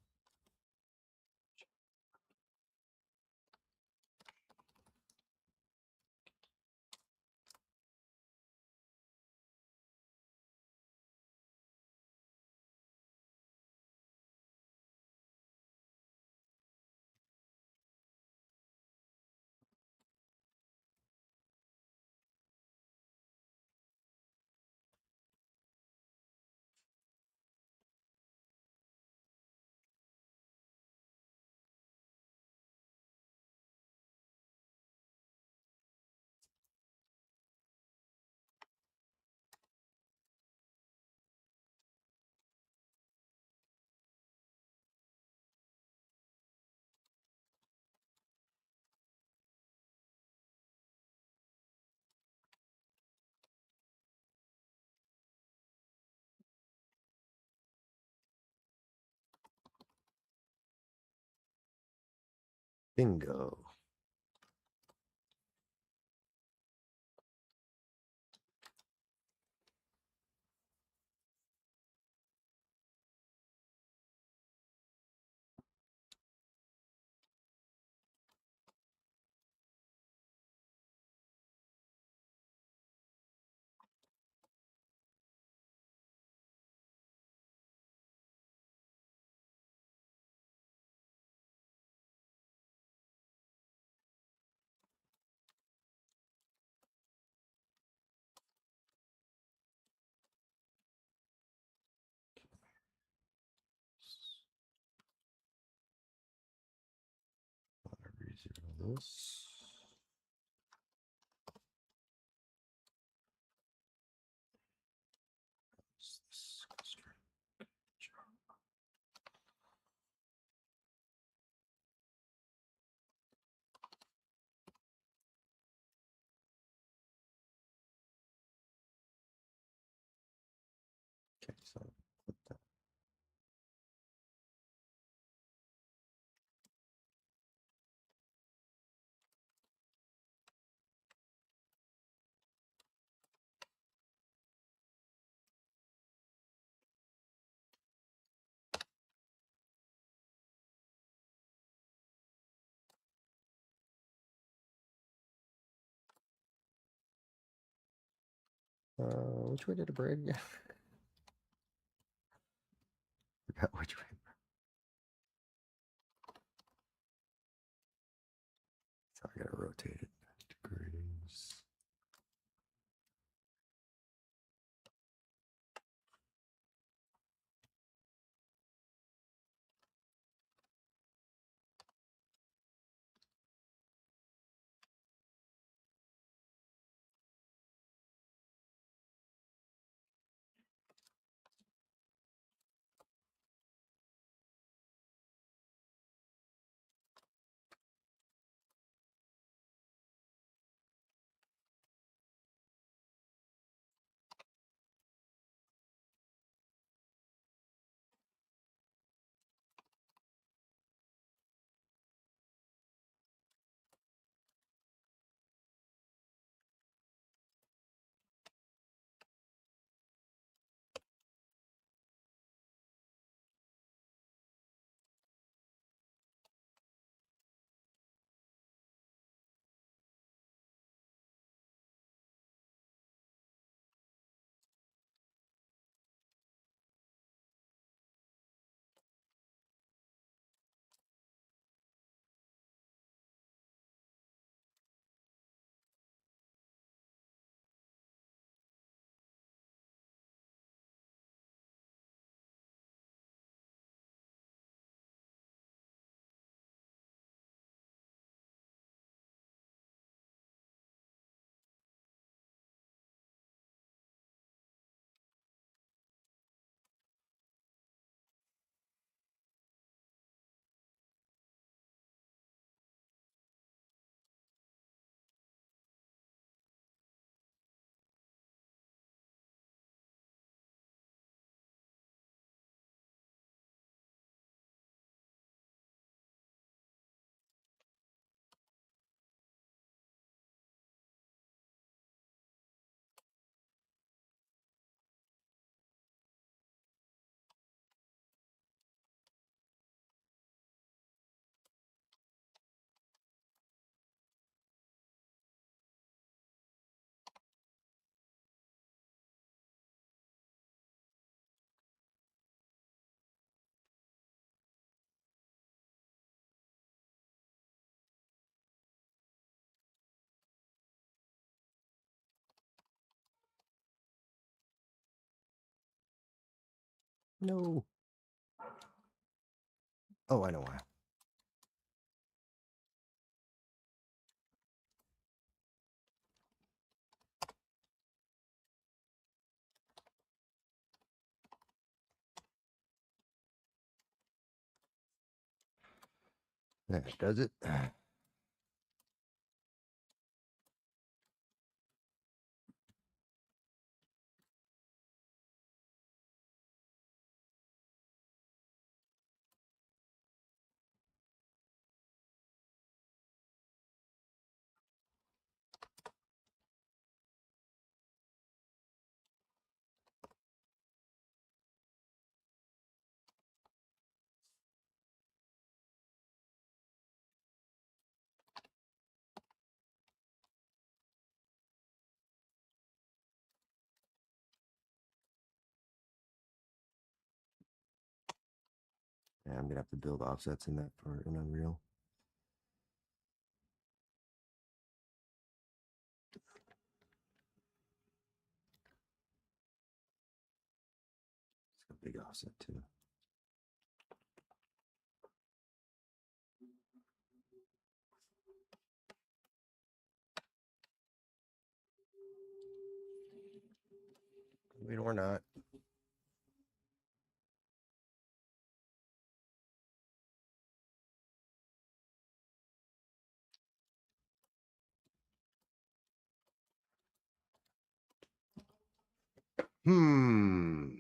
Speaker 1: Bingo. Rezero this. This constraint. Okay, so put that. Which way did it break? Forgot which way. So I gotta rotate it 90 degrees. No. Oh, I know why. That does it. Yeah, I'm gonna have to build offsets in that for in Unreal. It's a big offset too. Wait or not. Hmm.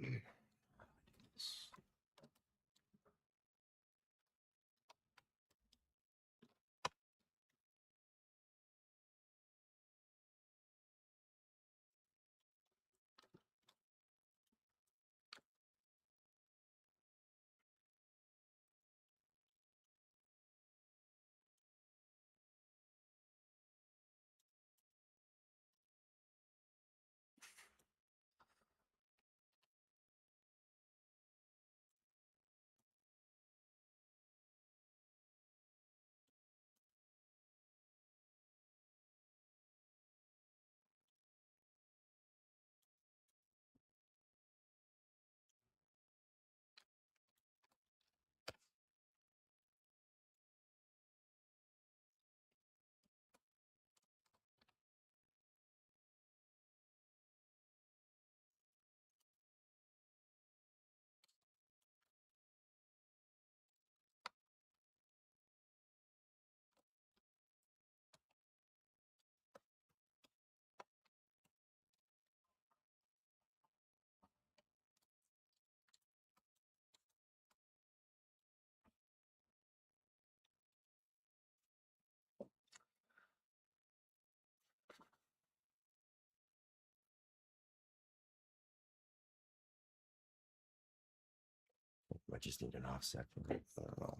Speaker 1: I just need an offset for it. I don't know.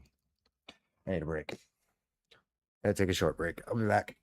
Speaker 1: I need a break. I gotta take a short break. I'll be back.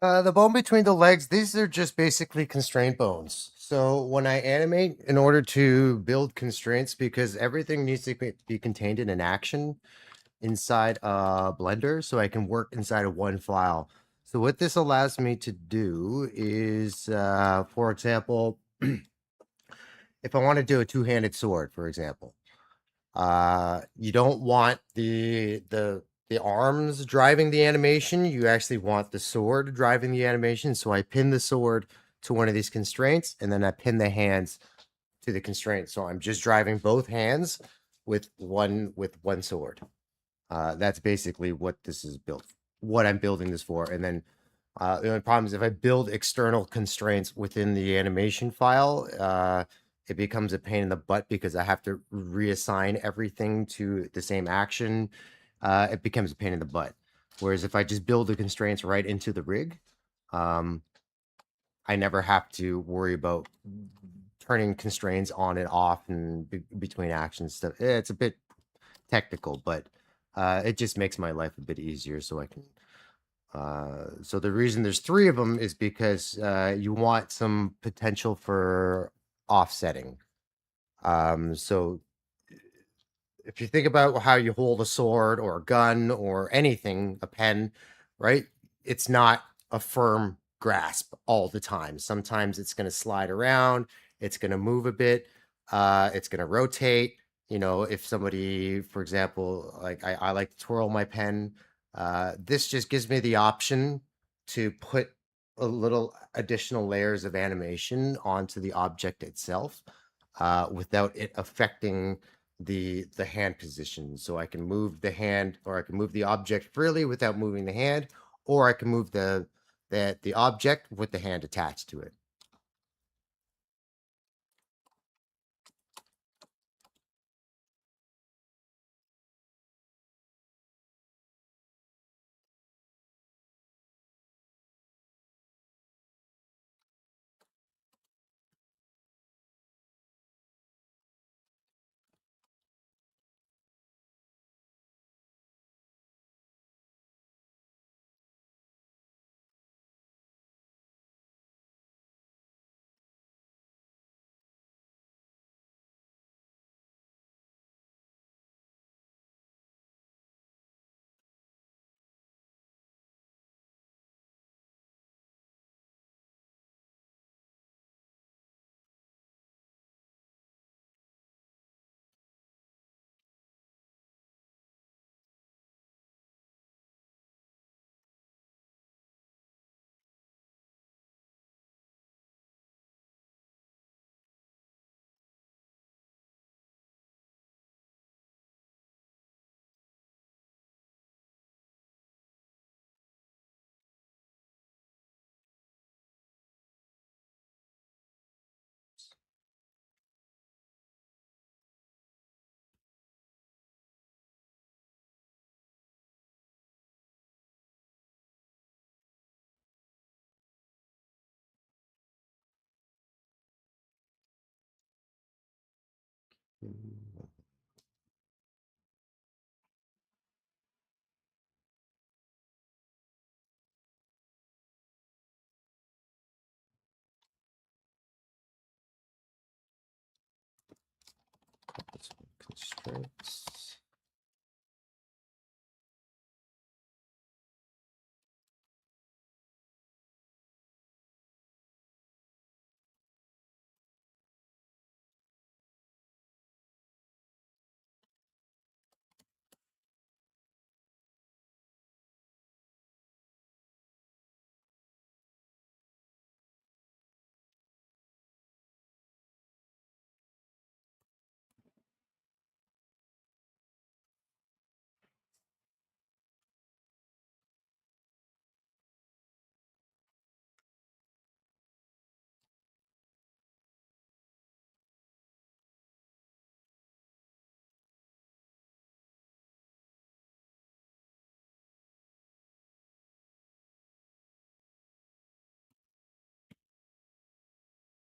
Speaker 1: The bone between the legs, these are just basically constraint bones. So when I animate, in order to build constraints, because everything needs to be contained in an action, inside a Blender, so I can work inside of one file. So what this allows me to do is, for example, if I want to do a two-handed sword, for example, you don't want the arms driving the animation. You actually want the sword driving the animation. So I pin the sword to one of these constraints, and then I pin the hands to the constraint. So I'm just driving both hands with one sword. That's basically what this is built, what I'm building this for. And then the only problem is if I build external constraints within the animation file, it becomes a pain in the butt because I have to reassign everything to the same action. It becomes a pain in the butt. Whereas if I just build the constraints right into the rig, um, I never have to worry about turning constraints on and off and between actions stuff. It's a bit technical, but it just makes my life a bit easier so I can so the reason there's three of them is because you want some potential for offsetting. So if you think about how you hold a sword or a gun or anything, a pen, right? It's not a firm grasp all the time. Sometimes it's going to slide around, it's going to move a bit, it's going to rotate. You know, if somebody, for example, like I like to twirl my pen, this just gives me the option to put a little additional layers of animation onto the object itself without it affecting the hand position. So I can move the hand or I can move the object freely without moving the hand, or I can move the object with the hand attached to it. Constraints.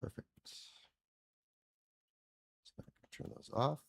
Speaker 1: Perfect. So I can turn those off.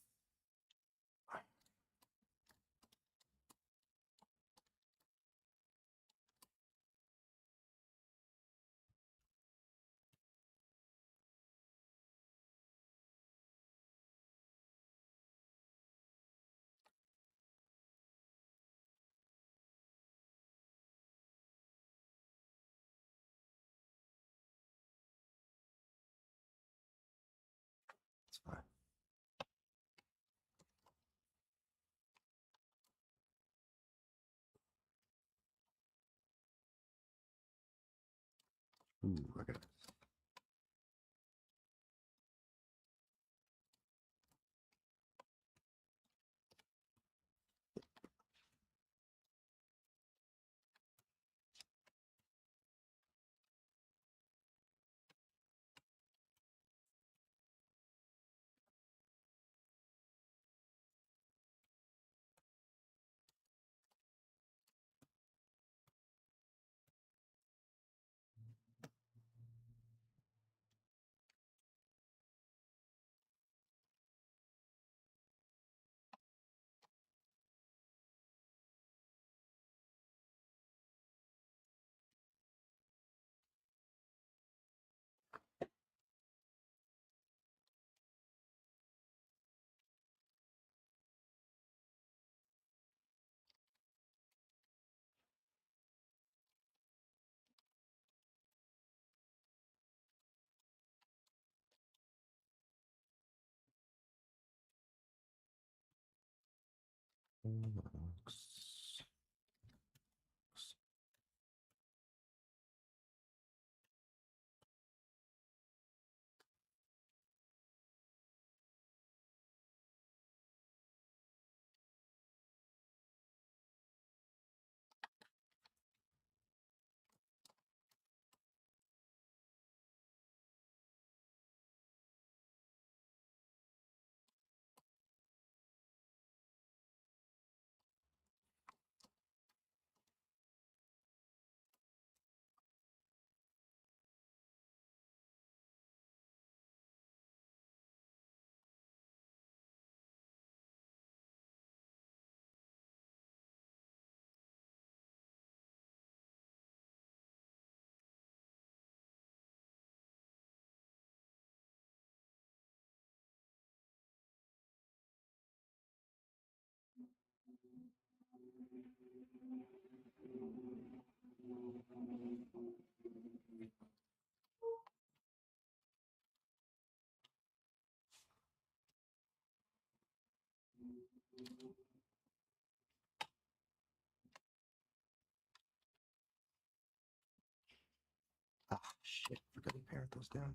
Speaker 1: Ooh, look at this. Ah, shit. Forgot to parent those down.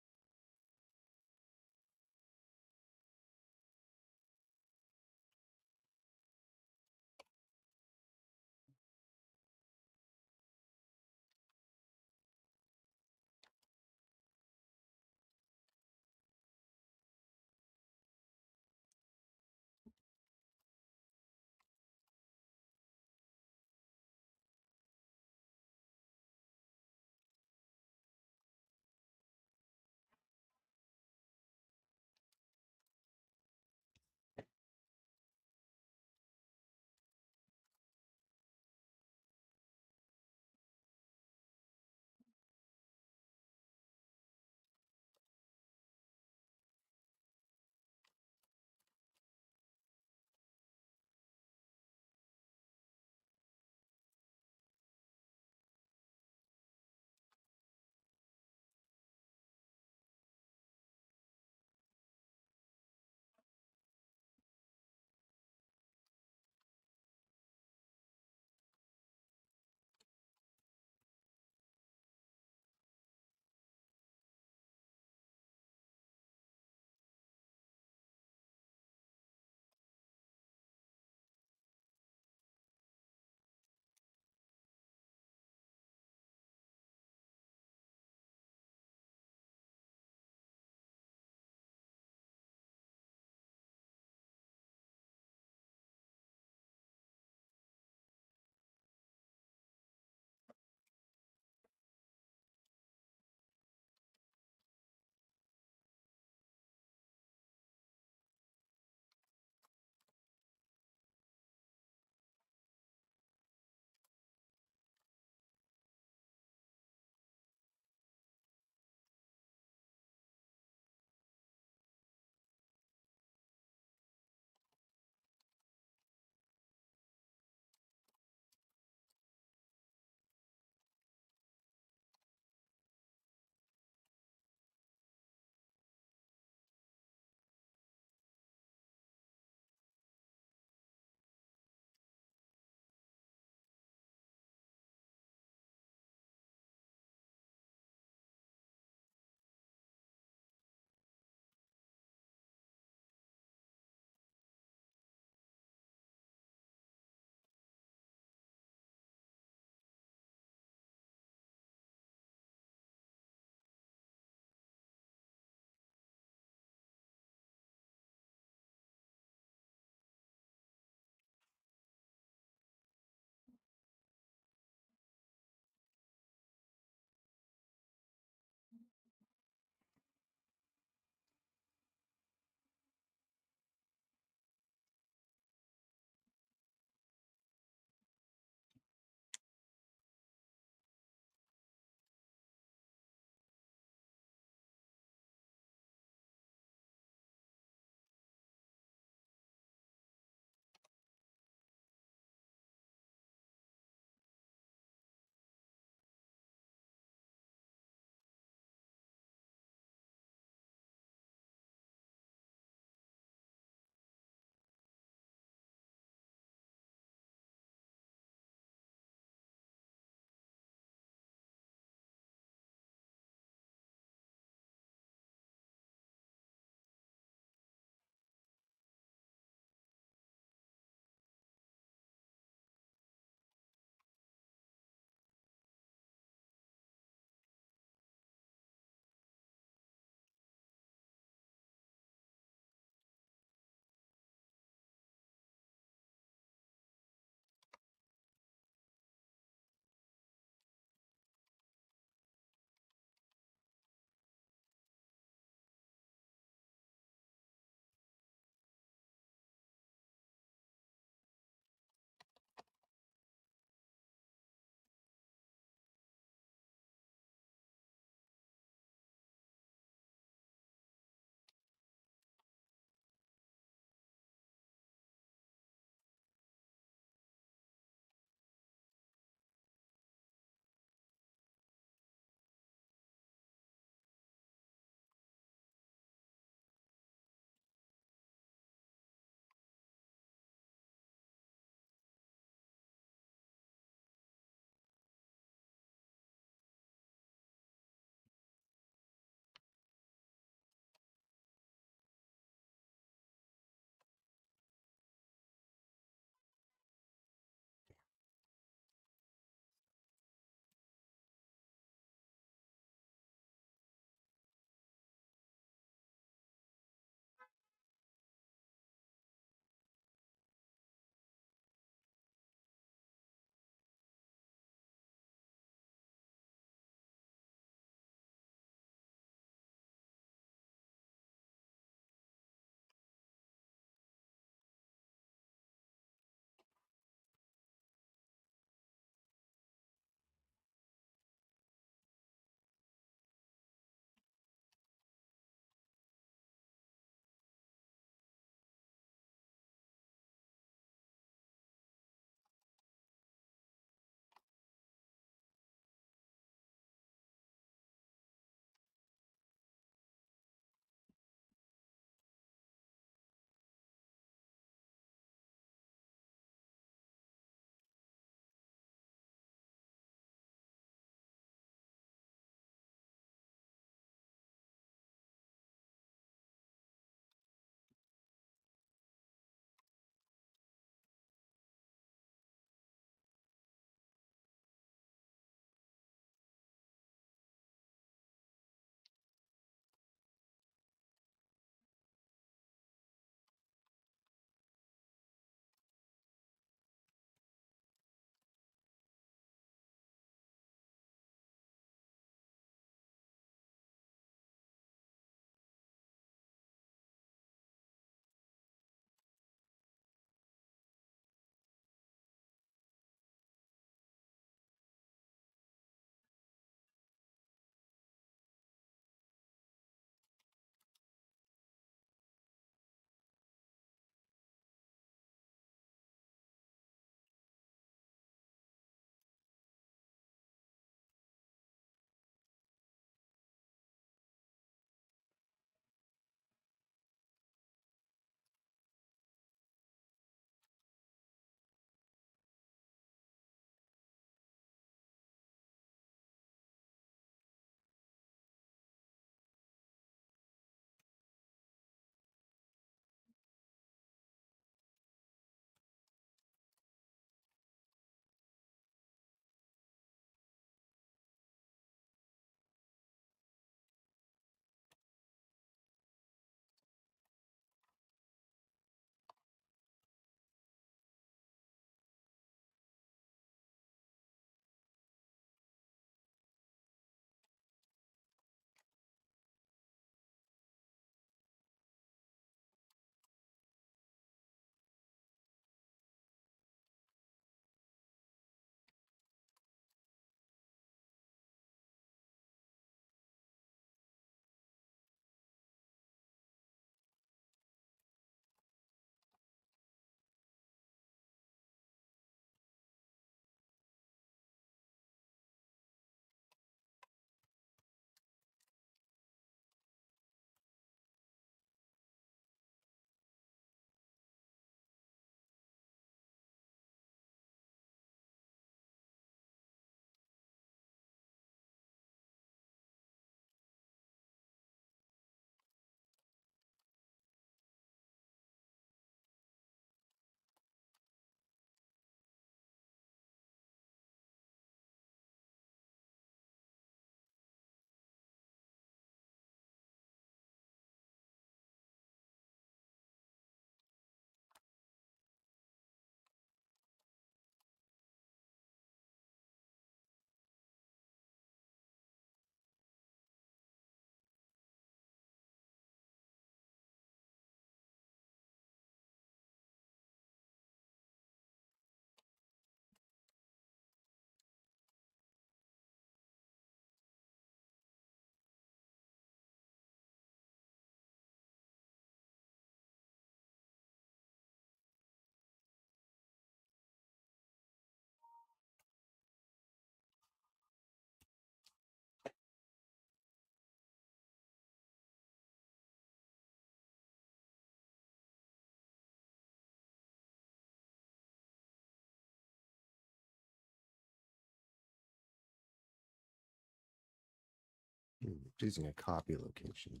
Speaker 1: using a copy location.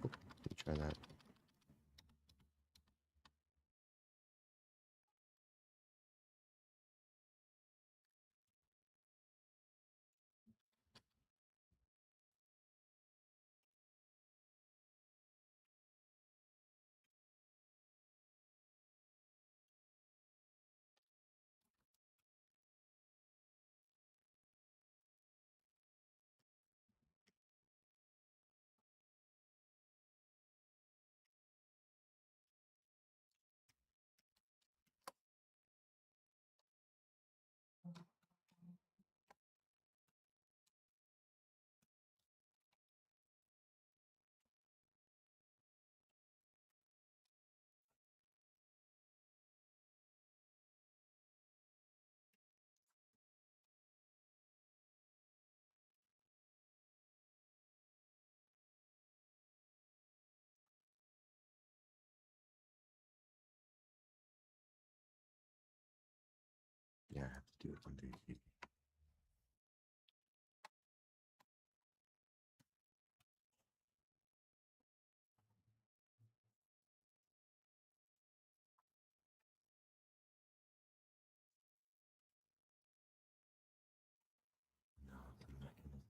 Speaker 1: Let me try that. Yeah, I have to do it under the no, the mechanism.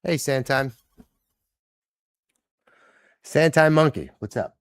Speaker 1: Hey, Sandtime. Sandtime Monkey, what's up?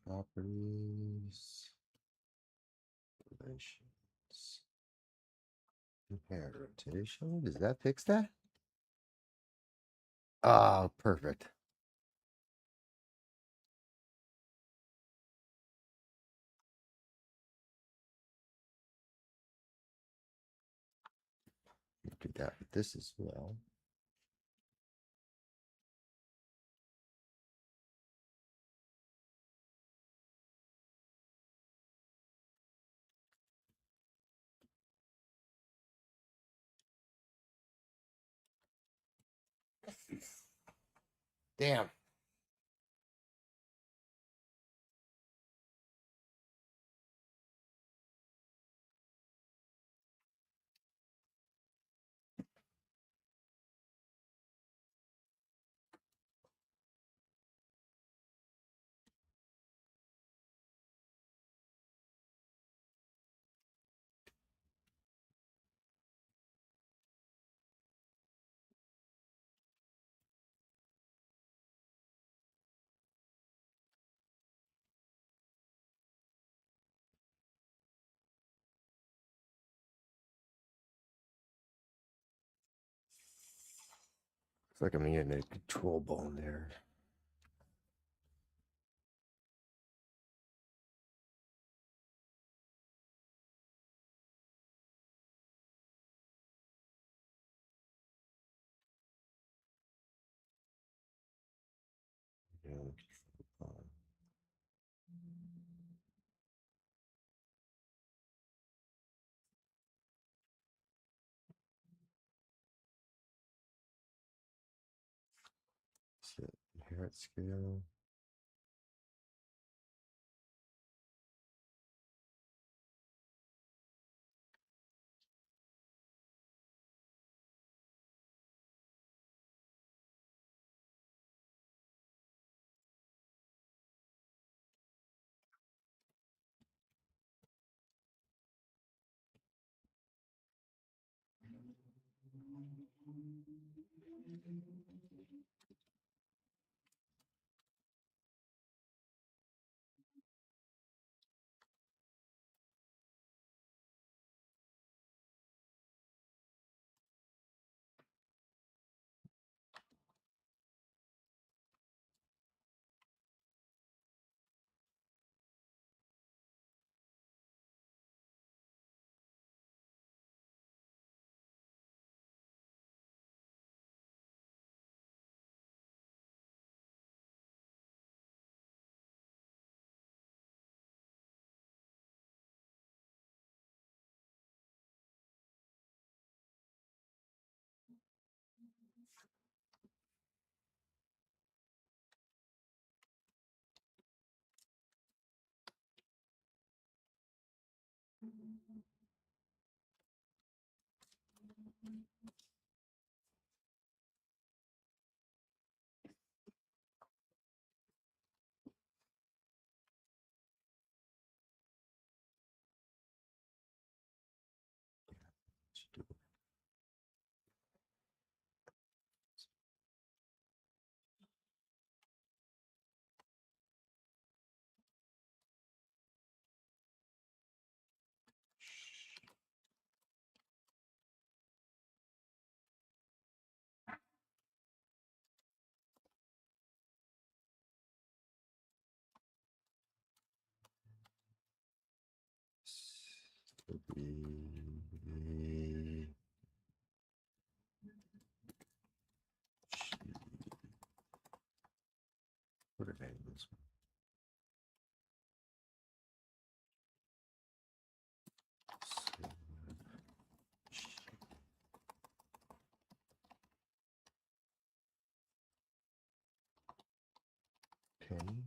Speaker 1: Properties, relations, compare rotation. Does that fix that? Ah, perfect. Do that with this as well. Damn. Looks like I'm getting a control bone there. Yeah, control bone. Set inherit scale. Should do would be what are names? Pin.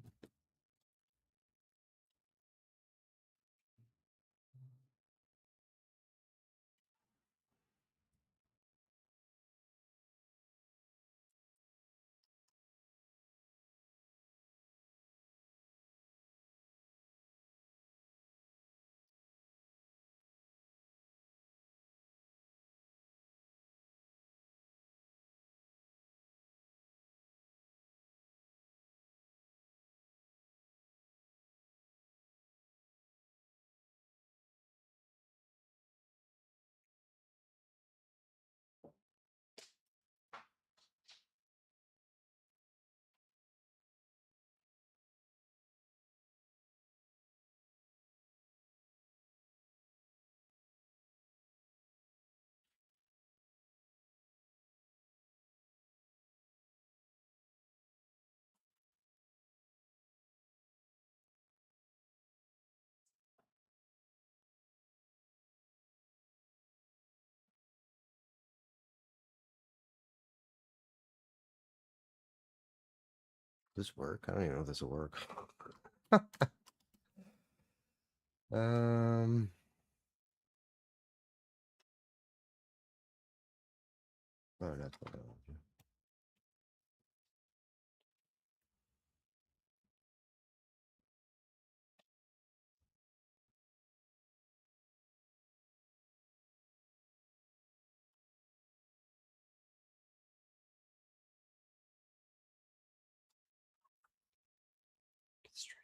Speaker 1: This work? I don't even know if this will work. um. Oh, that's what I want to do. Get straight.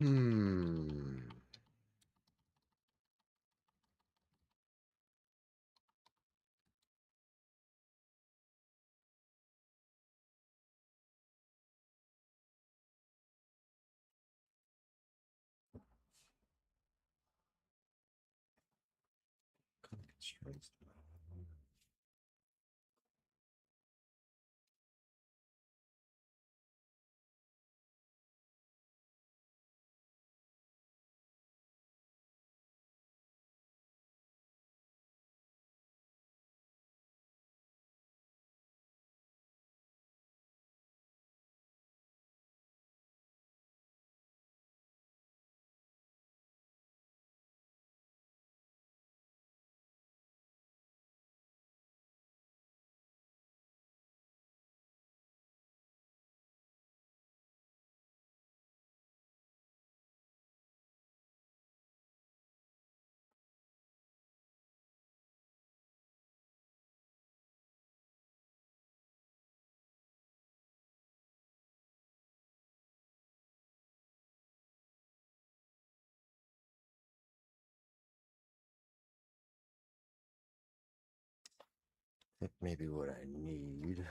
Speaker 1: Hmm. Constraints. I think maybe what I need.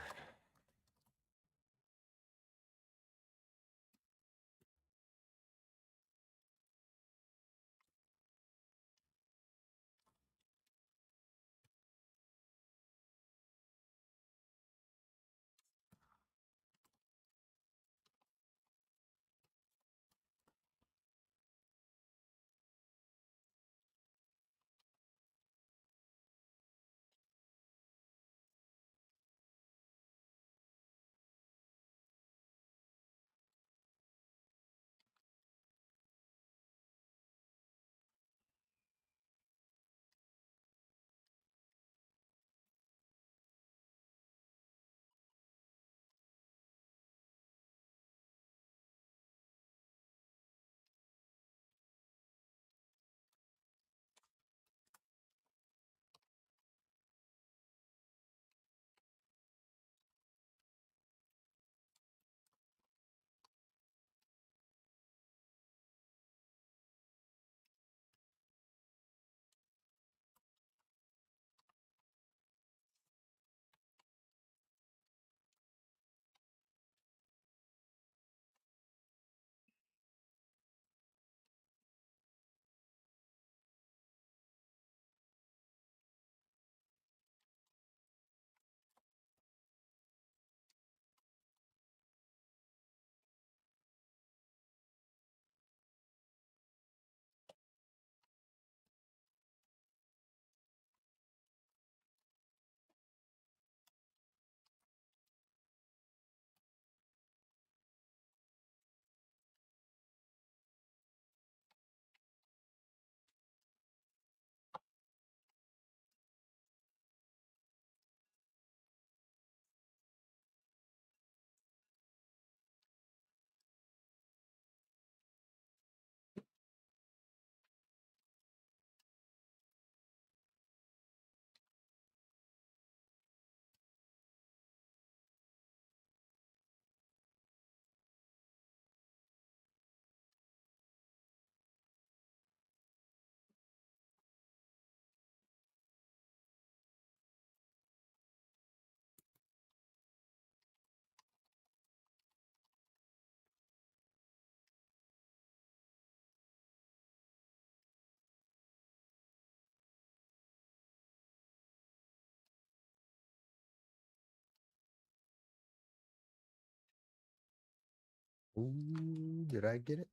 Speaker 1: Ooh, did I get it?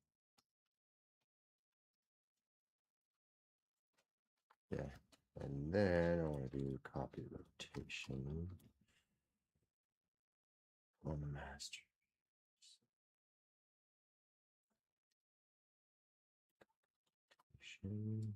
Speaker 1: Yeah. And then I want to do copy rotation on the master. Rotation.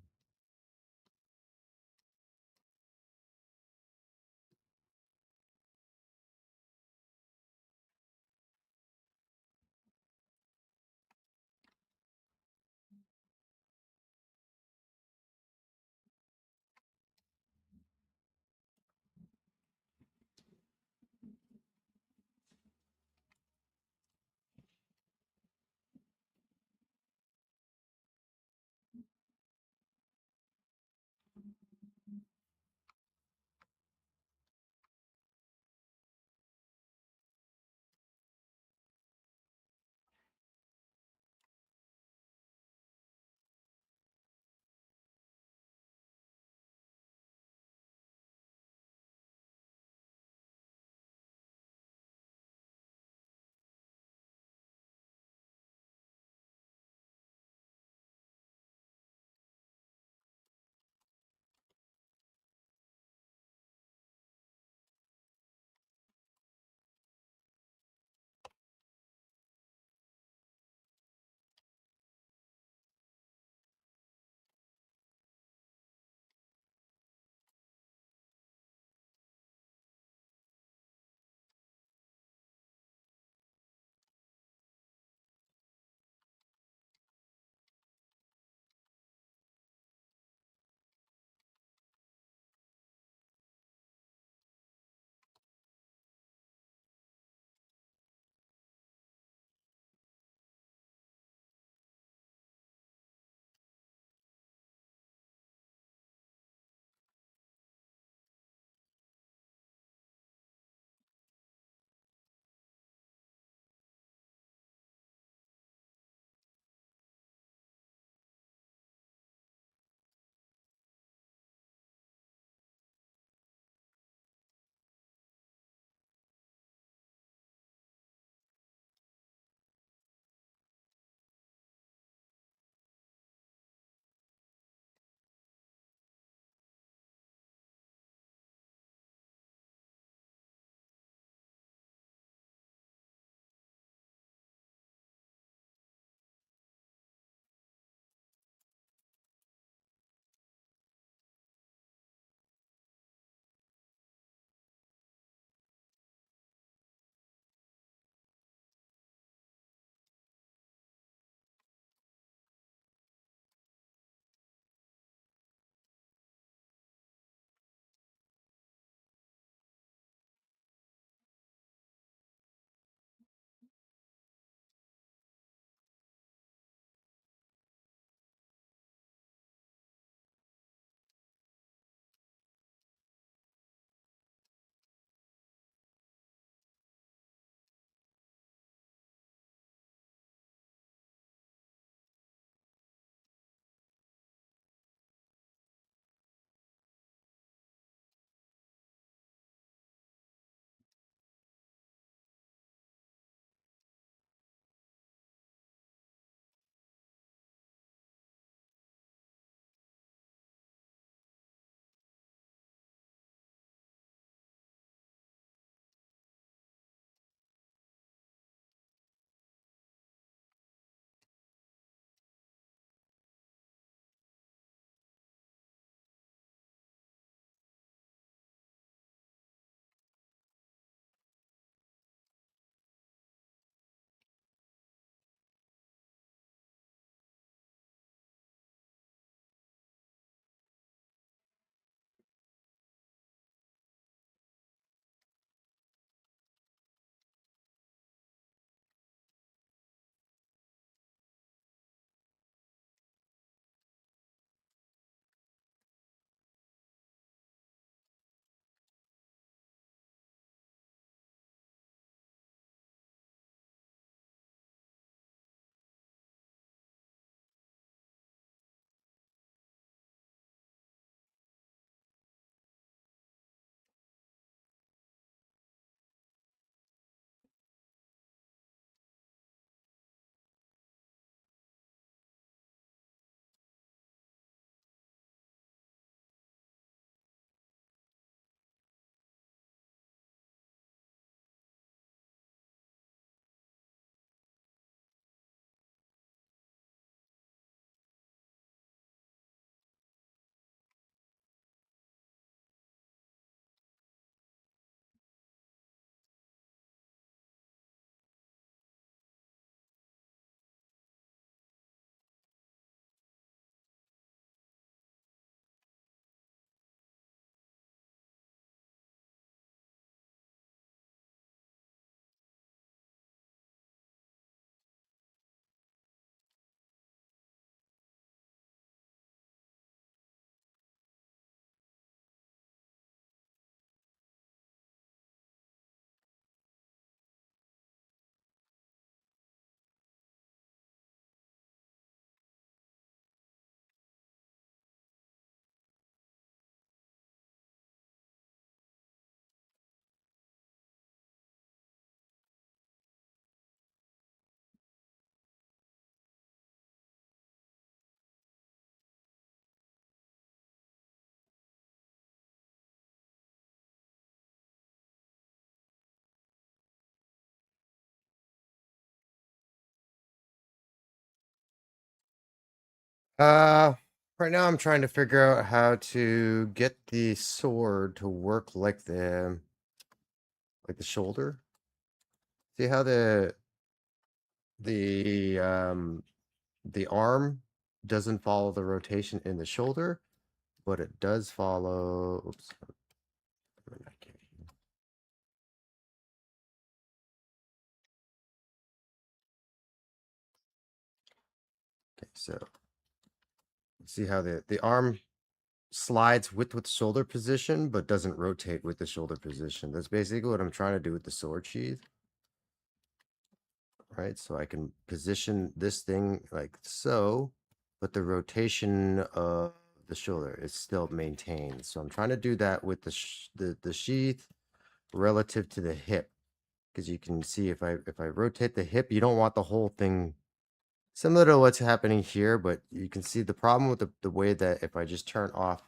Speaker 1: Uh, right now I'm trying to figure out how to get the sword to work like the shoulder. See how the um the arm doesn't follow the rotation in the shoulder, but it does follow. Oops. I can't- Okay, so see how the arm slides with shoulder position, but doesn't rotate with the shoulder position. That's basically what I'm trying to do with the sword sheath, right? So I can position this thing like so, but the rotation of the shoulder is still maintained. So I'm trying to do that with the sheath relative to the hip, because you can see if I rotate the hip, you don't want the whole thing similar to what's happening here, but you can see the problem with the way that if I just turn off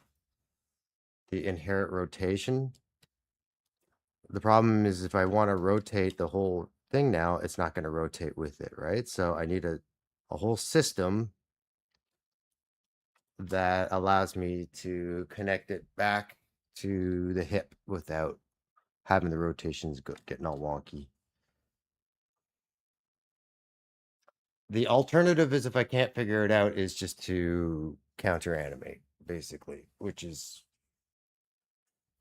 Speaker 1: the inherent rotation, the problem is if I want to rotate the whole thing now, it's not going to rotate with it, right? So I need a whole system that allows me to connect it back to the hip without having the rotations getting all wonky. The alternative is if I can't figure it out is just to counter animate, basically, which is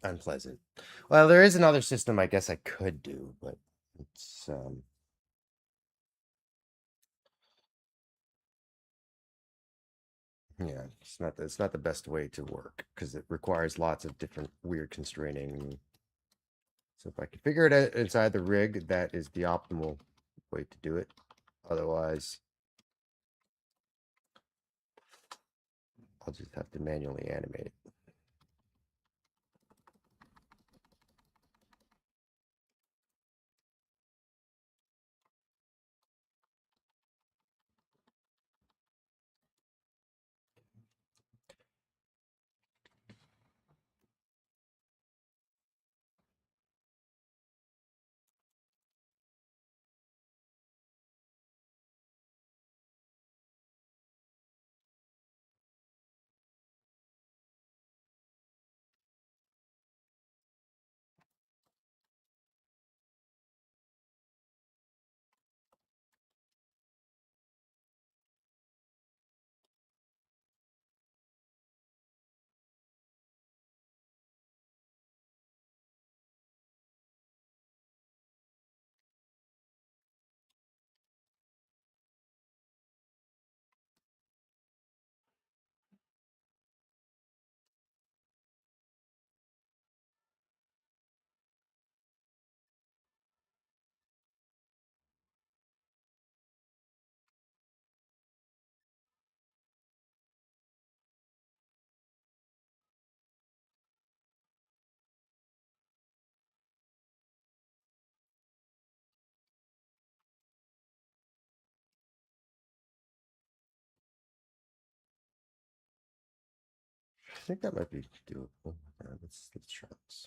Speaker 1: unpleasant. Well, there is another system I guess I could do, but it's yeah, it's not the best way to work because it requires lots of different weird constraining. So if I can figure it out inside the rig, that is the optimal way to do it. Otherwise, I'll just have to manually animate it. I think that might be doable. Let's try this.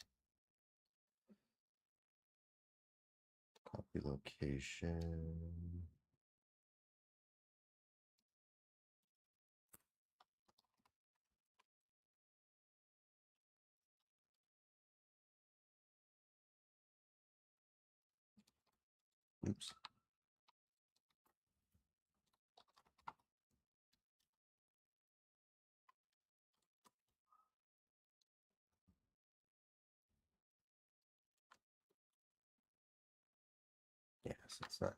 Speaker 1: Copy location. Oops. Yeah, so it's not.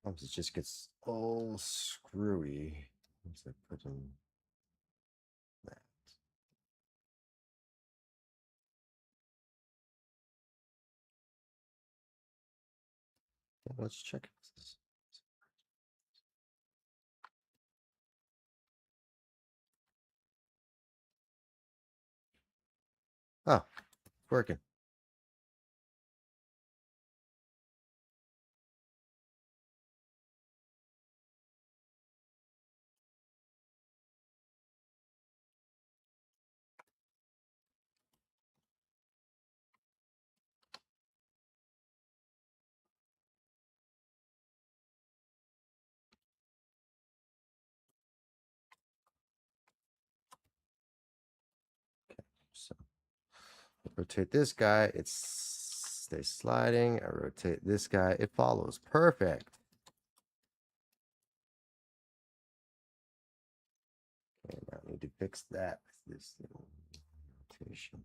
Speaker 1: Sometimes it just gets all screwy once I put in that. Well, let's check this. working. So rotate this guy, it stays sliding. I rotate this guy, it follows. Perfect. Okay, now I need to fix that with this rotation.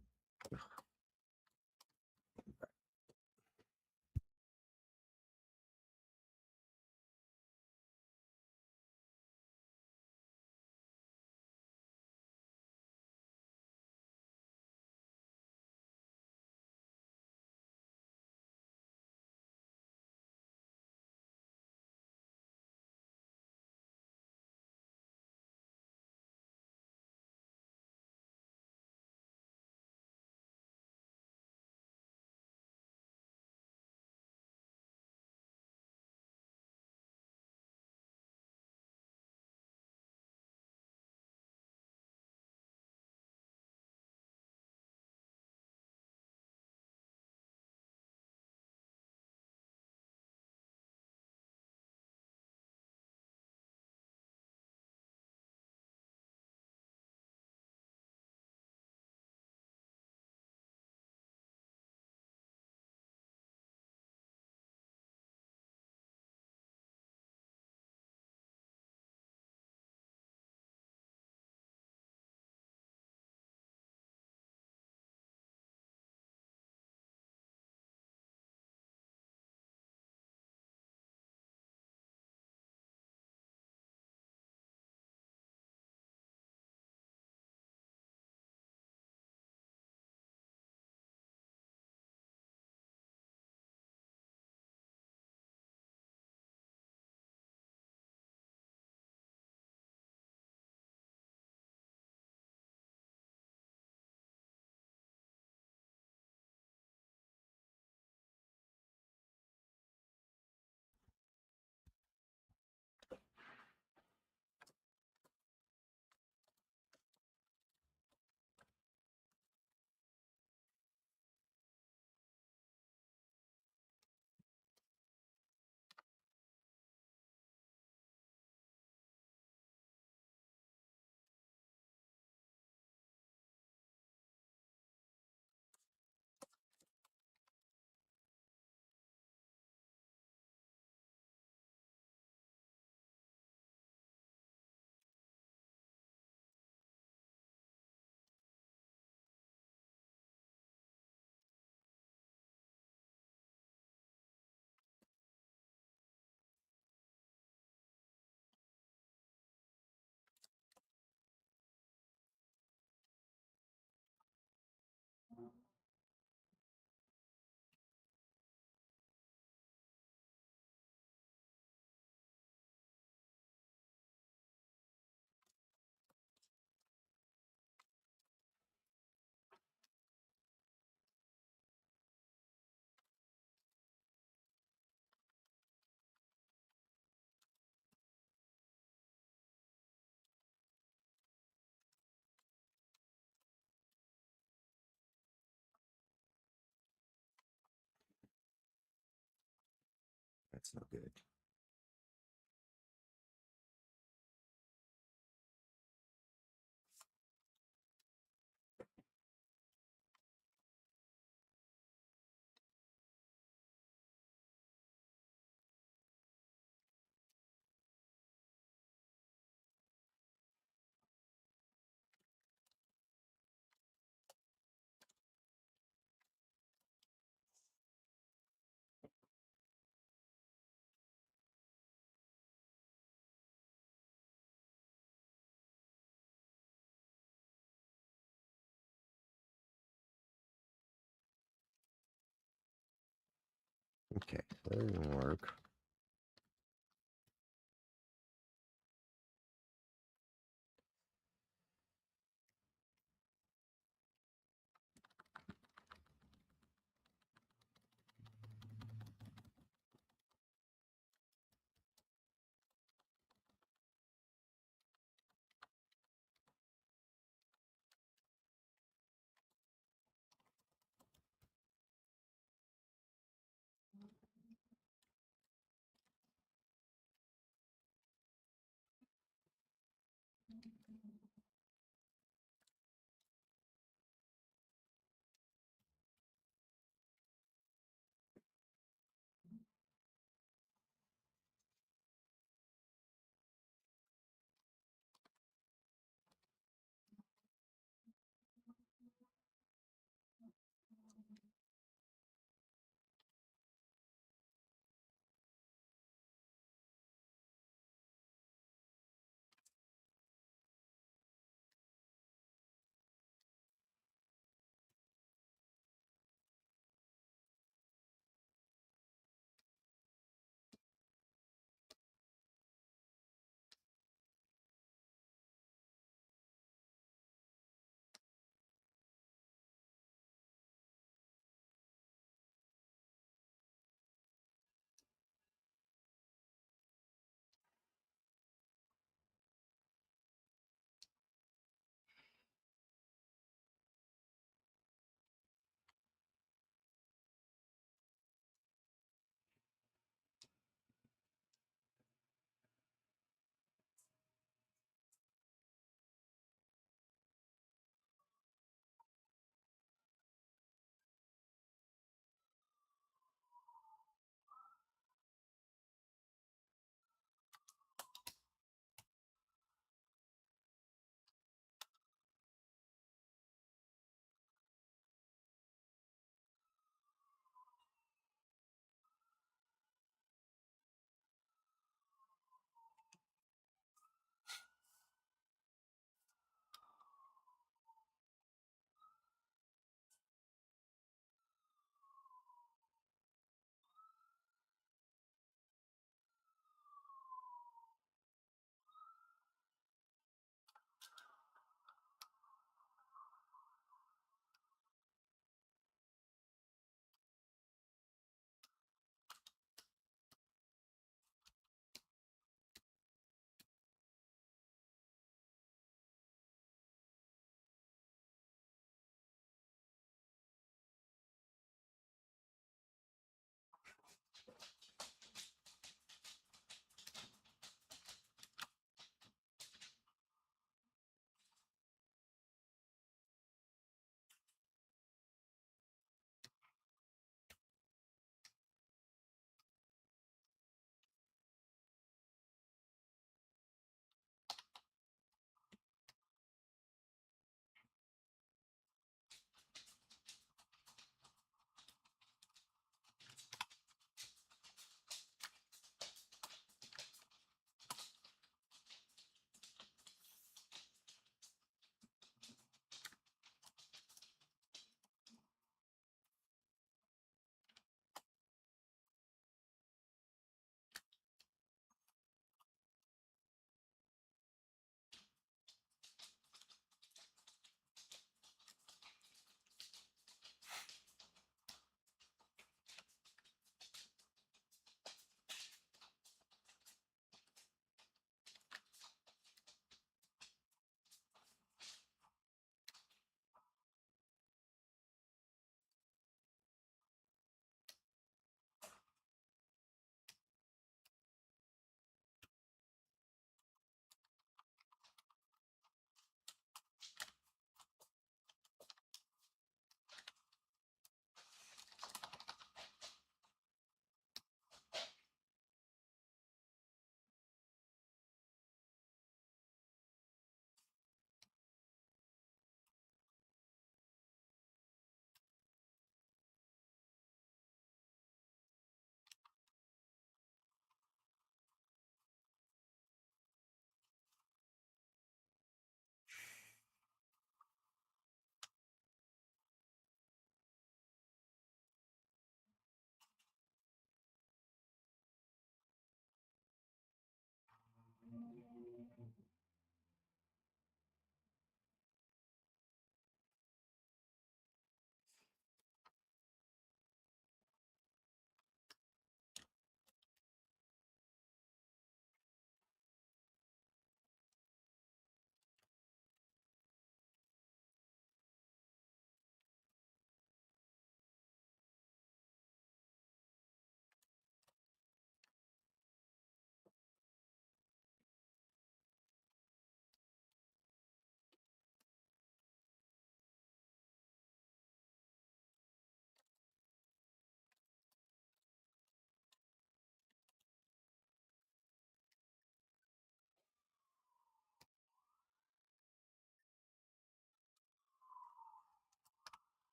Speaker 1: That's no good. Okay, that didn't work.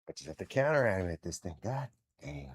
Speaker 1: I just have to counter animate this thing. God dang.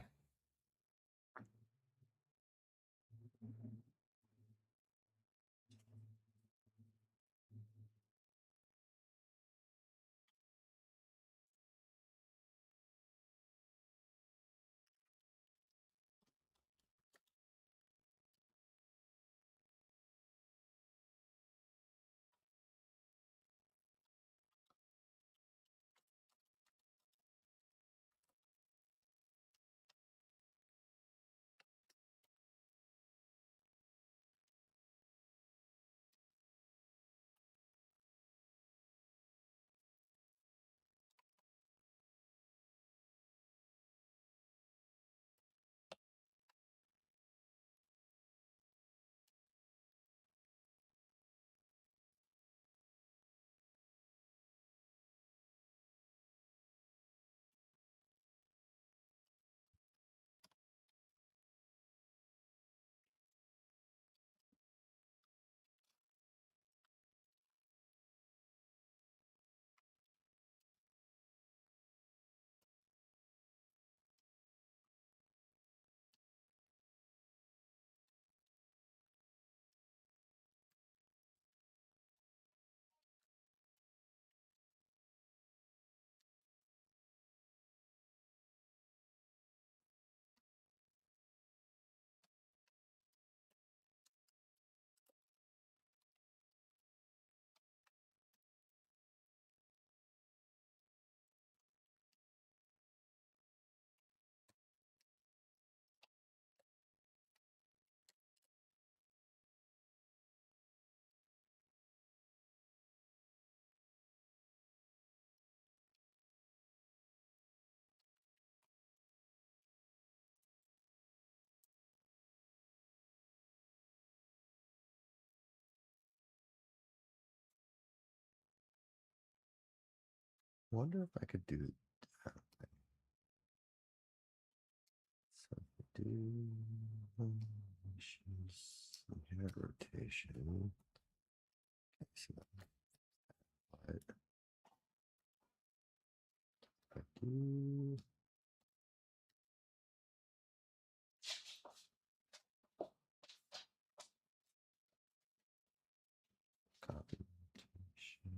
Speaker 1: Wonder if I could do that. So if we do head rotation. Can't see that. But if I do copy rotation.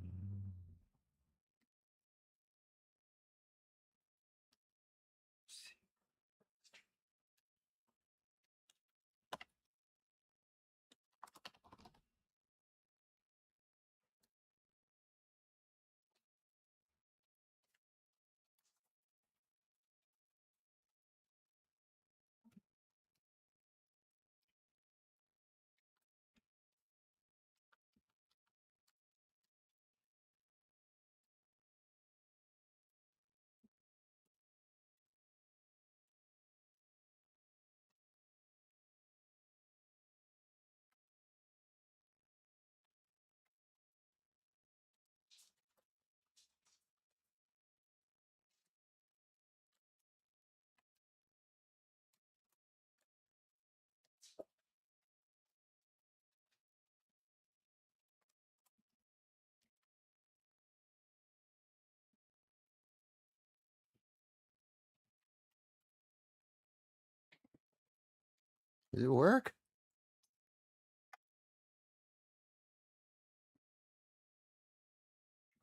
Speaker 1: Does it work?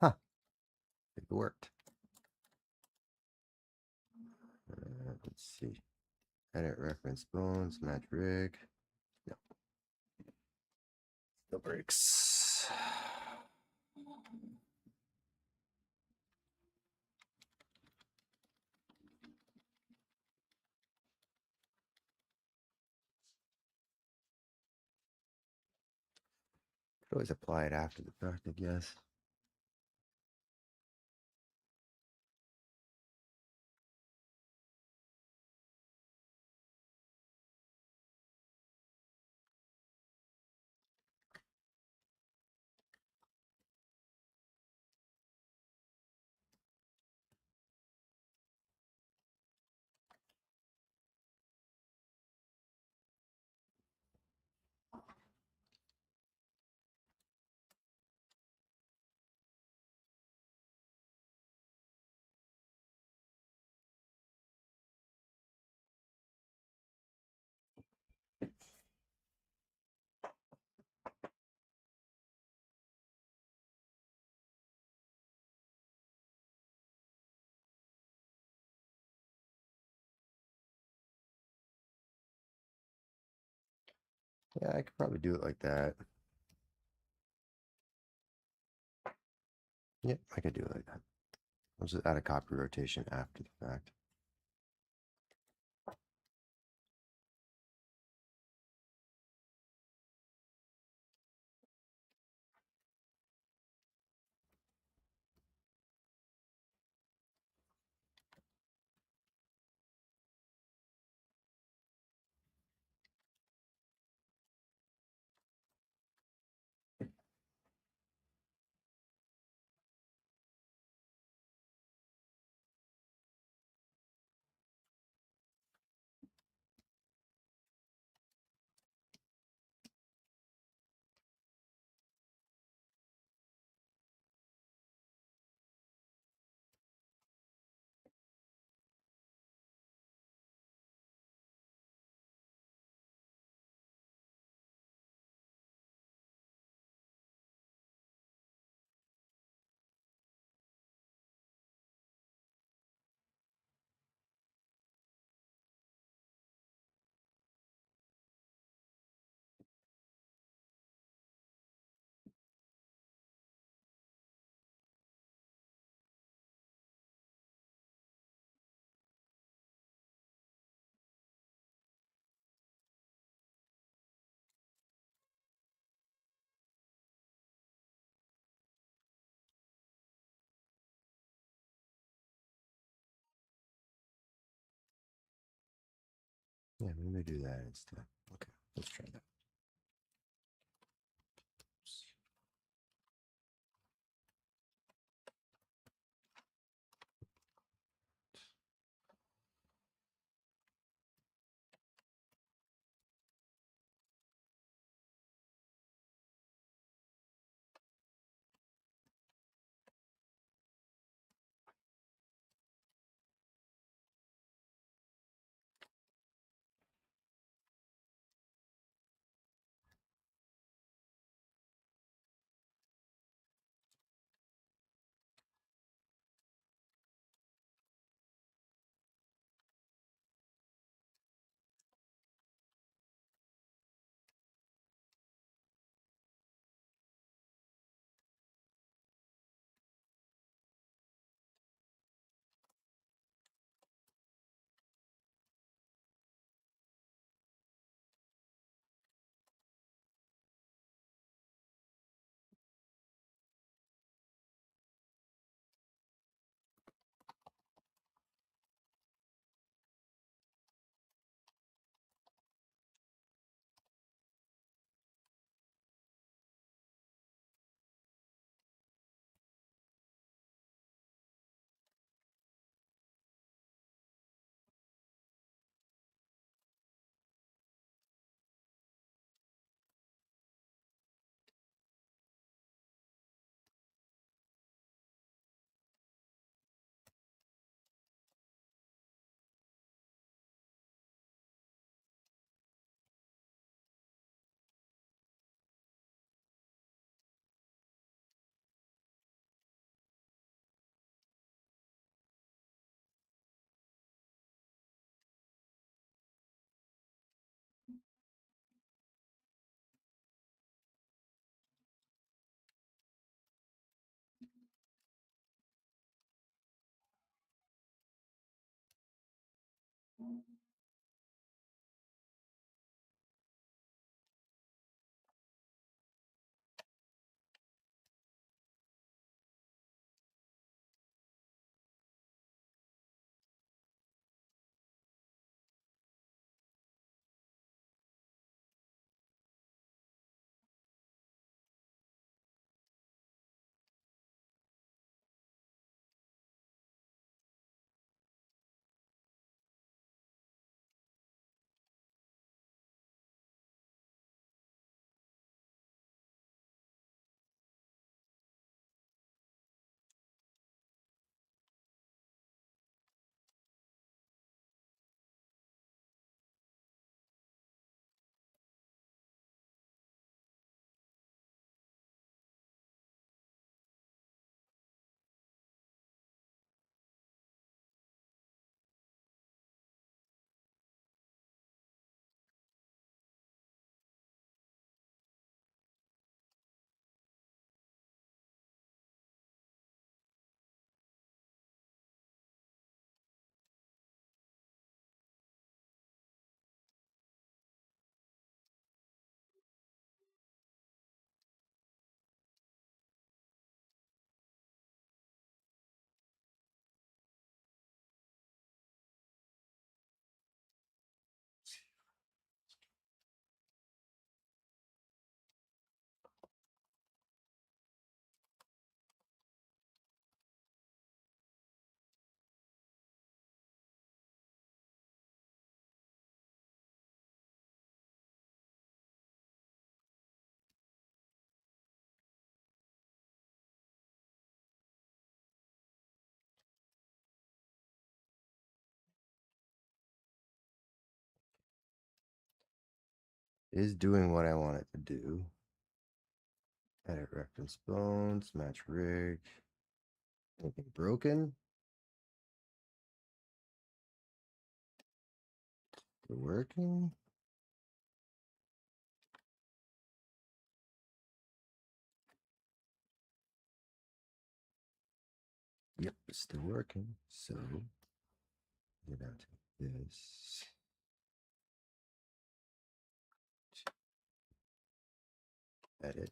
Speaker 1: Huh. It worked. Let's see. Edit reference bones, match rig. No. No breaks. Could always apply it after the fact, I guess. Yeah, I could probably do it like that. Yep, I could do it like that. I'll just add a copy rotation after the fact. Yeah, maybe do that instead. Okay, let's try that. is doing what I want it to do. Edit reference bones, match rig. Anything broken? Still working? Yep, it's still working. So get out to this. Edit.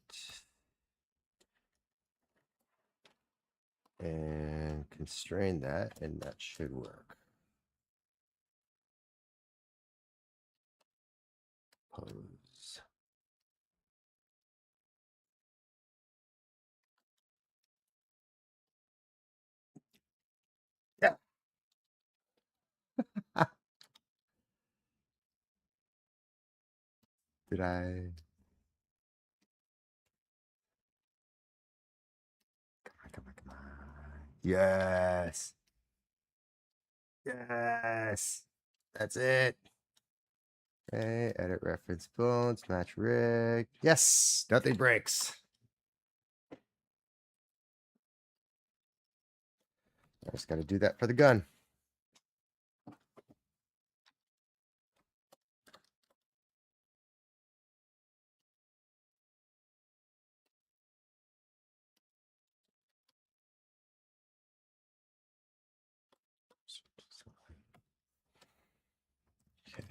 Speaker 1: And constrain that, and that should work. Pose. Yeah. Did I? Come on. Yes. Yes. That's it. Okay, edit reference bones, match rig. Yes, nothing breaks. I just got to do that for the gun. Okay.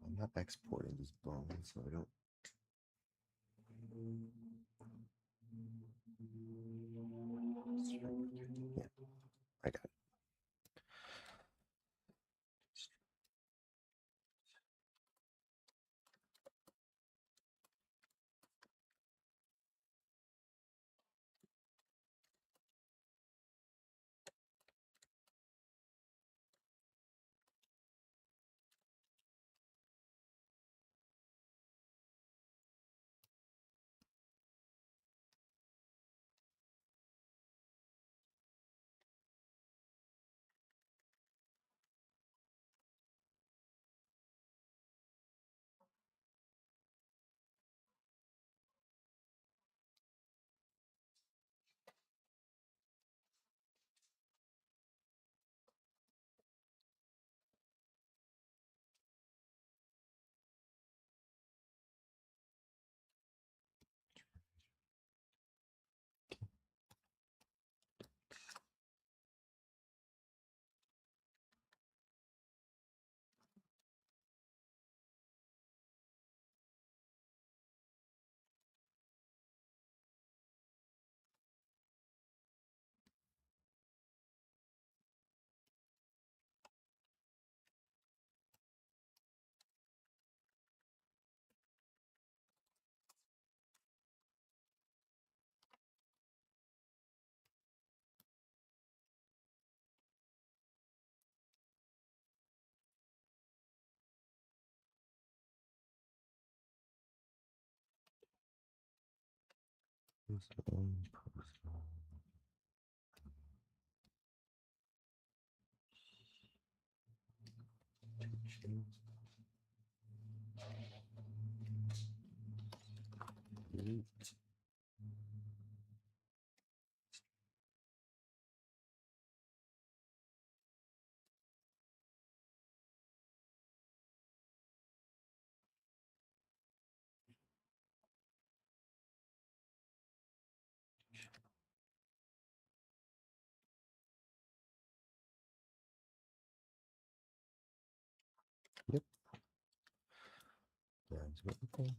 Speaker 1: I'm not exporting these bones, so I don't. Yeah, I got it. Yep. That's what we think.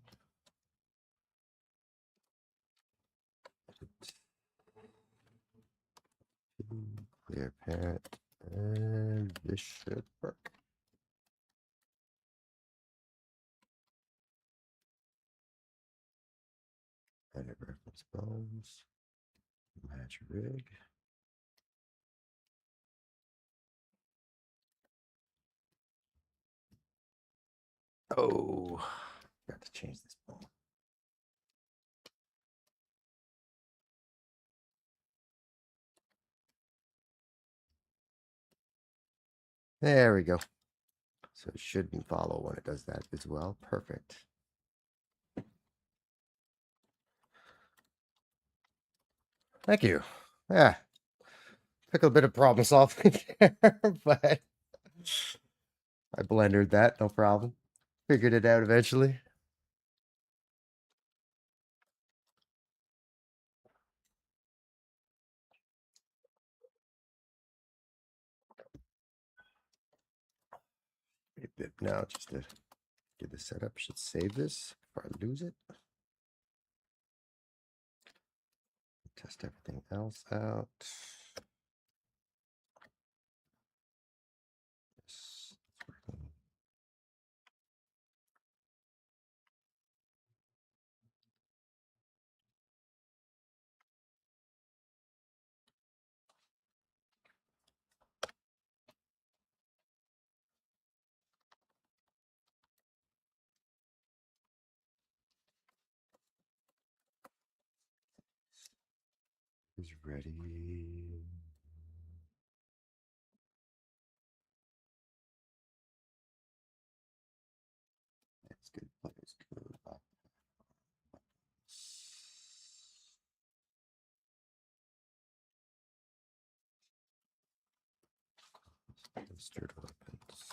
Speaker 1: Clear parent, and this should work. Edit reference bones, match rig. Oh, got to change this ball. There we go. So it shouldn't follow when it does that as well. Perfect. Thank you. Yeah, took a bit of problem solving there, but I blendered that, no problem. Figured it out eventually. A bit now, just to get the setup. Should save this before I lose it. Test everything else out. Yes, it's working. Is ready. That's good. Players good. Stirred weapons.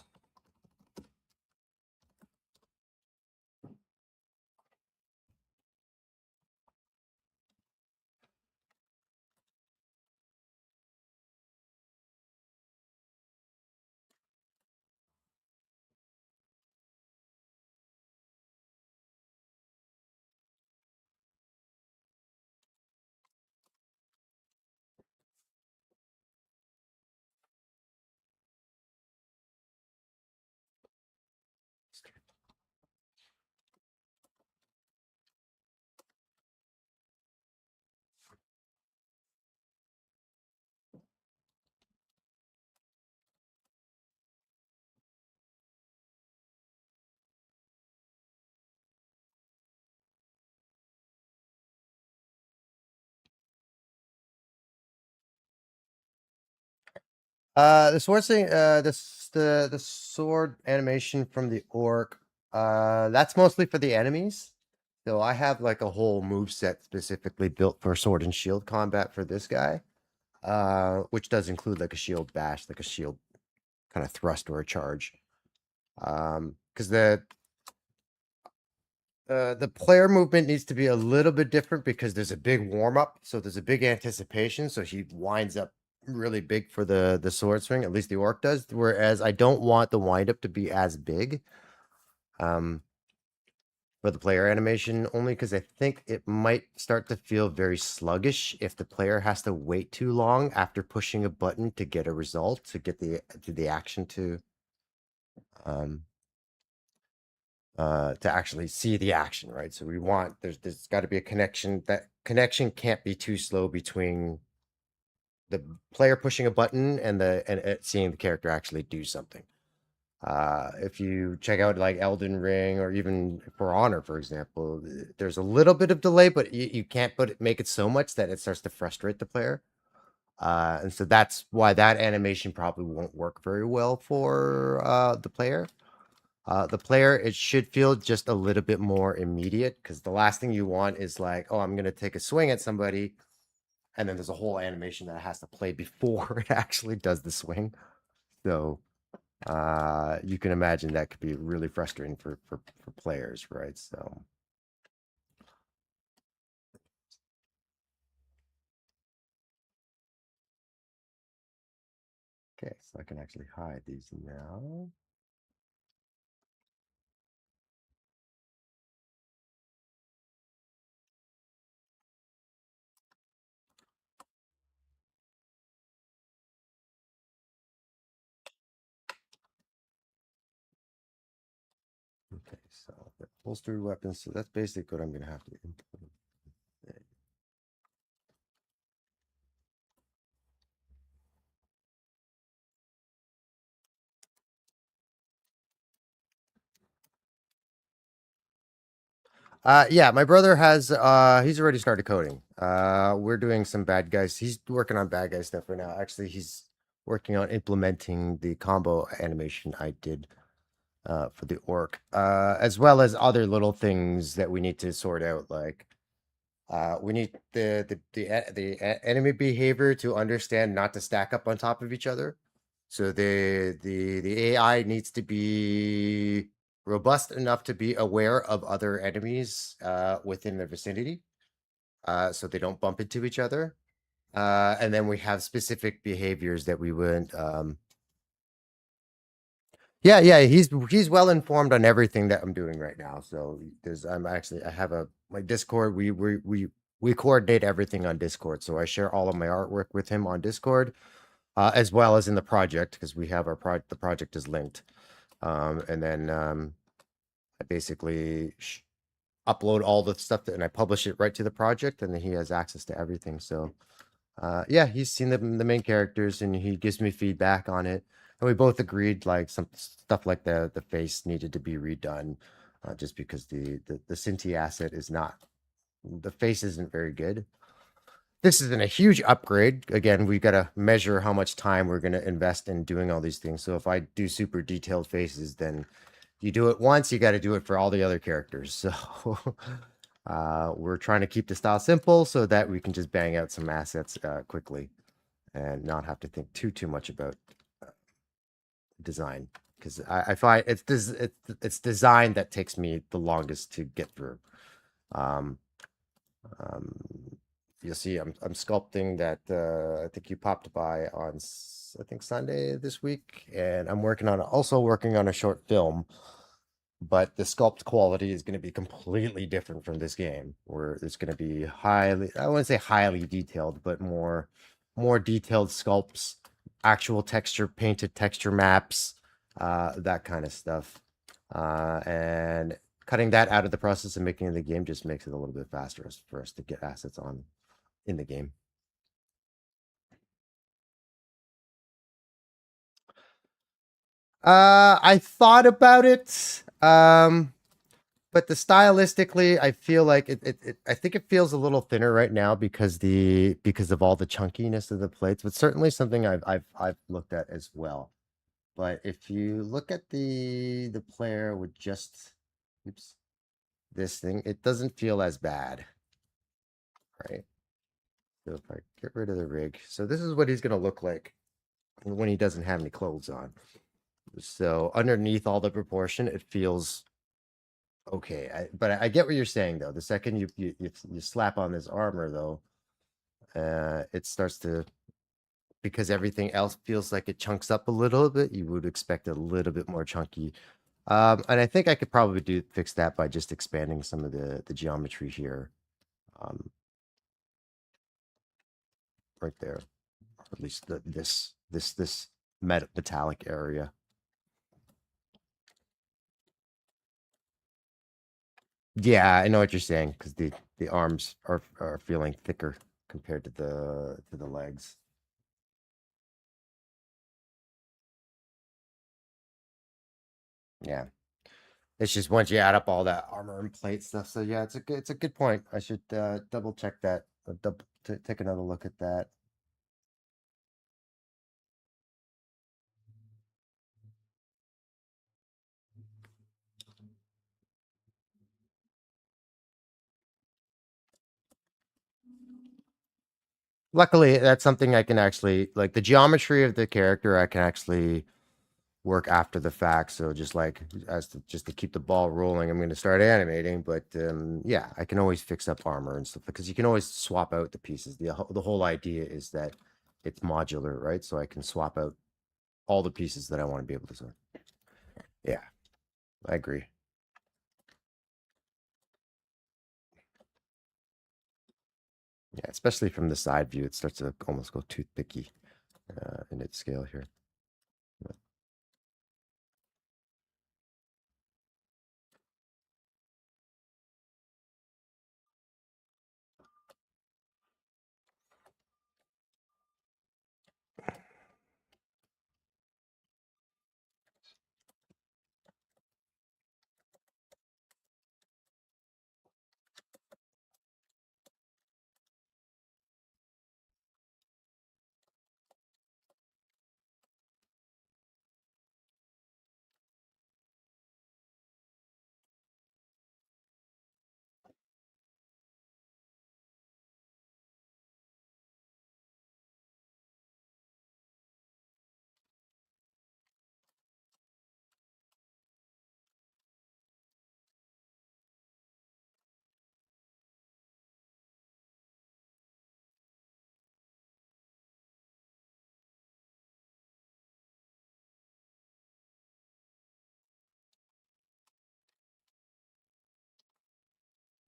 Speaker 1: The sword thing, the sword animation from the orc, that's mostly for the enemies. So I have like a whole move set specifically built for sword and shield combat for this guy. Which does include like a shield bash, like a shield kind of thrust or a charge. Because the player movement needs to be a little bit different because there's a big warm up, so there's a big anticipation. So he winds up really big for the sword swing. At least the orc does. Whereas I don't want the wind up to be as big. For the player animation, only because I think it might start to feel very sluggish if the player has to wait too long after pushing a button to get a result, to get the action um to actually see the action, right? So we want there's got to be a connection. That connection can't be too slow between the player pushing a button and seeing the character actually do something. If you check out like Elden Ring or even For Honor, for example, there's a little bit of delay, but you can't make it so much that it starts to frustrate the player. And so that's why that animation probably won't work very well for the player. The player, it should feel just a little bit more immediate because the last thing you want is like, oh, I'm going to take a swing at somebody. And then there's a whole animation that has to play before it actually does the swing. So you can imagine that could be really frustrating for players, right? So okay, so I can actually hide these now. Okay, so the holstered weapons. So that's basically what I'm gonna have to input. Yeah, my brother has he's already started coding. We're doing some bad guys. He's working on bad guy stuff right now. Actually, he's working on implementing the combo animation I did for the orc, as well as other little things that we need to sort out. Like we need the enemy behavior to understand not to stack up on top of each other. So the AI needs to be robust enough to be aware of other enemies within the vicinity, so they don't bump into each other. And then we have specific behaviors that we would yeah, yeah, he's well informed on everything that I'm doing right now. So there's I'm actually I have a my Discord. We coordinate everything on Discord. So I share all of my artwork with him on Discord, as well as in the project because we have the project is linked. And then I basically upload all the stuff and I publish it right to the project, and then he has access to everything. So yeah, he's seen the main characters and he gives me feedback on it. And we both agreed like some stuff like the face needed to be redone, just because the Cinti asset is not the face isn't very good. This isn't a huge upgrade. Again, we got to measure how much time we're going to invest in doing all these things. So if I do super detailed faces, then you do it once, you got to do it for all the other characters. So we're trying to keep the style simple so that we can just bang out some assets quickly and not have to think too much about design because I find it's design that takes me the longest to get through. Um, um, you'll see I'm sculpting that I think you popped by on I think Sunday this week, and I'm also working on a short film, but the sculpt quality is going to be completely different from this game, where it's going to be I wouldn't say highly detailed, but more detailed sculpts, actual texture, painted texture maps, that kind of stuff. And cutting that out of the process and making it in the game just makes it a little bit faster for us to get assets on in the game. I thought about it. But the stylistically, I feel like I think it feels a little thinner right now because of all the chunkiness of the plates, but certainly something I've looked at as well. But if you look at the player with just oops, this thing, it doesn't feel as bad, right? So if I get rid of the rig, so this is what he's gonna look like when he doesn't have any clothes on. So underneath all the proportion, it feels okay. But I get what you're saying though. The second you slap on this armor though, it starts to because everything else feels like it chunks up a little bit. You would expect a little bit more chunky. And I think I could probably fix that by just expanding some of the geometry here, right there, or at least this metallic area. Yeah, I know what you're saying because the arms are feeling thicker compared to the legs. Yeah. It's just once you add up all that armor and plate stuff. So yeah, it's a good point. I should double check that. Take another look at that. Luckily, that's something I can actually like the geometry of the character. I can actually work after the fact. So just like just to keep the ball rolling, I'm going to start animating. But yeah, I can always fix up armor and stuff because you can always swap out the pieces. The whole idea is that it's modular, right? So I can swap out all the pieces that I want to be able to. Yeah, I agree. Yeah, especially from the side view, it starts to almost go toothpicky in its scale here.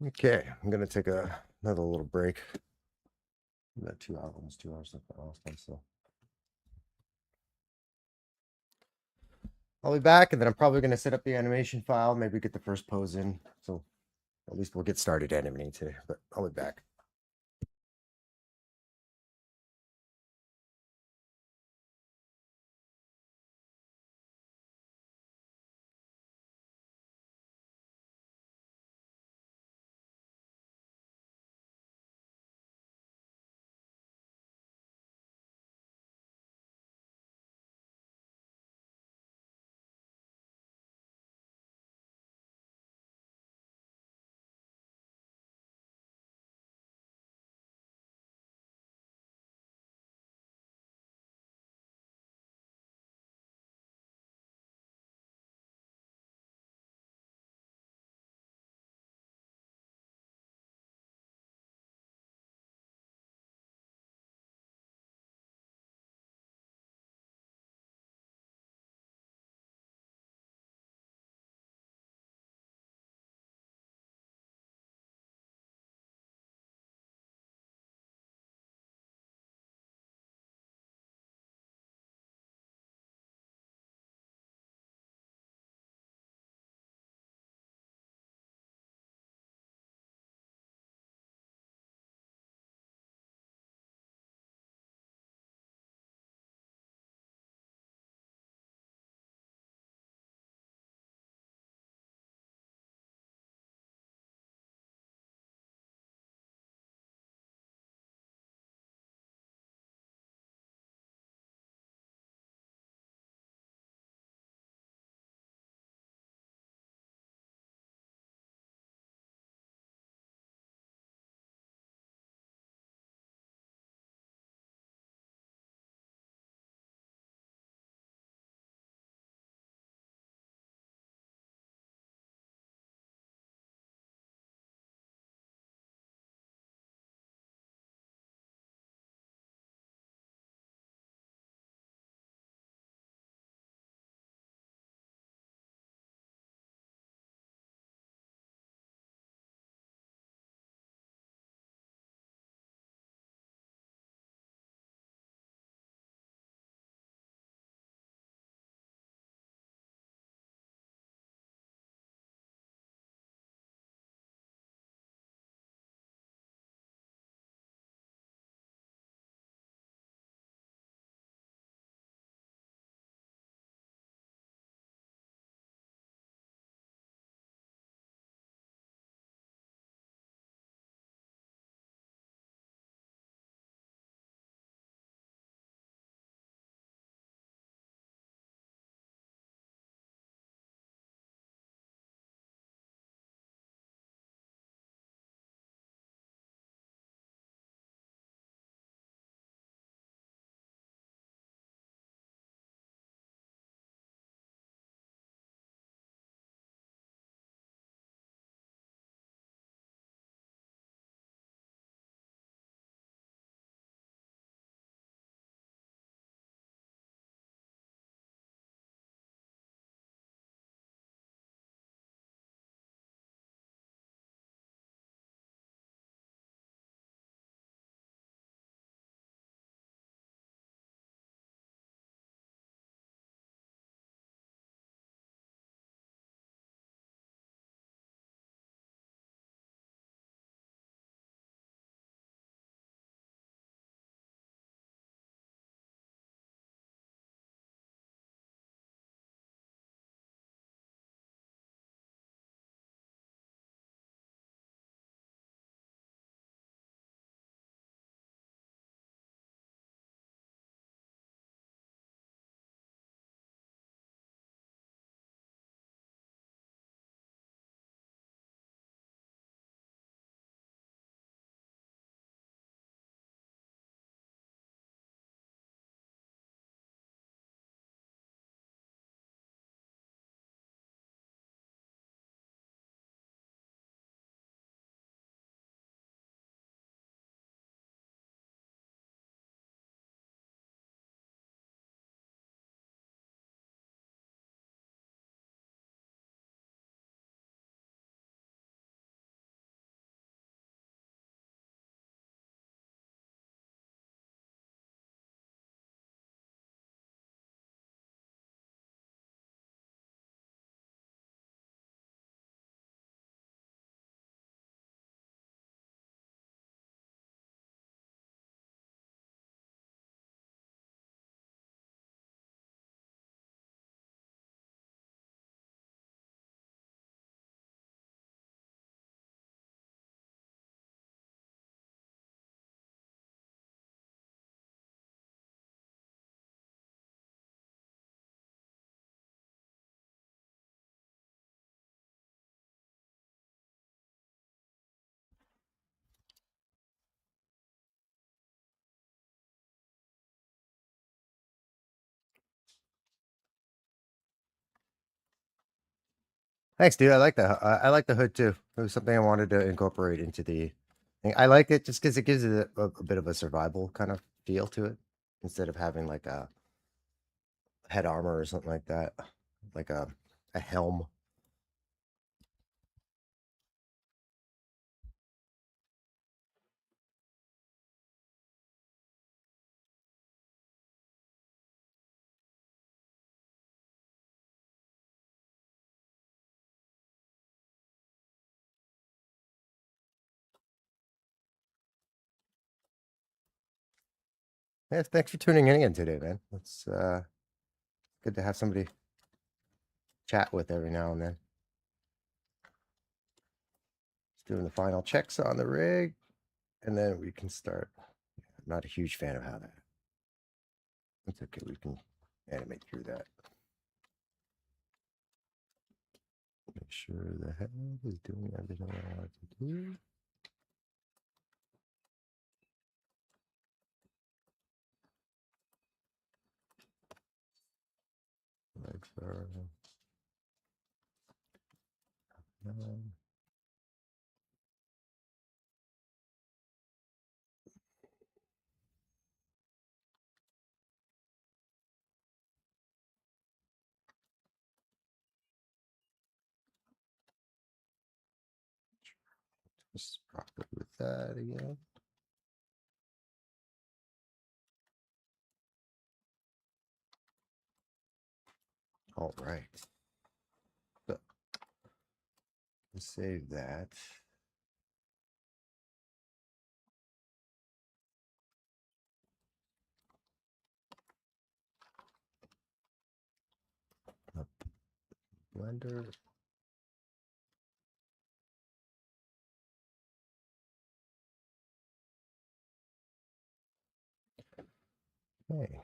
Speaker 1: Okay, I'm gonna take another little break. About 2 hours, almost 2 hours left last time, so I'll be back, and then I'm probably gonna set up the animation file, maybe get the first pose in, so at least we'll get started animating today. But I'll be back. Thanks, dude. I like the I like the hood too. It was something I wanted to incorporate into the thing. I like it just because it gives it a bit of a survival kind of feel to it, instead of having like a head armor or something like that, like a helm. Yeah, thanks for tuning in again today, man. It's good to have somebody chat with every now and then. Just doing the final checks on the rig, and then we can start. I'm not a huge fan of how that. It's okay. We can animate through that. Make sure the head is doing everything I want it to do. Legs are done. Just properly with that again. All right. So let's save that. Up Blender. Okay.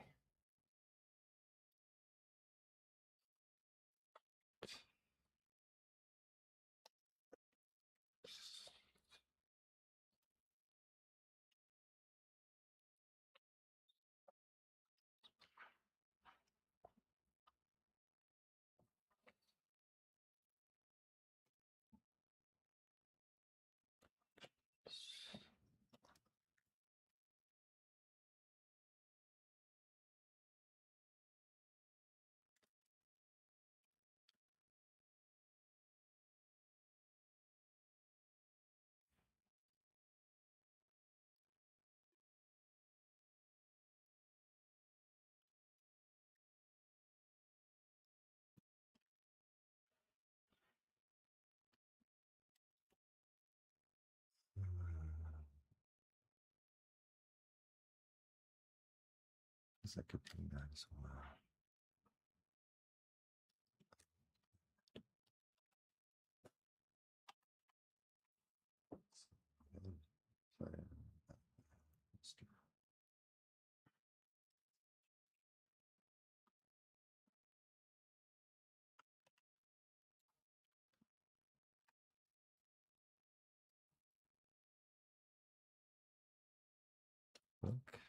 Speaker 1: Guess I could do that as well. Sorry. Okay.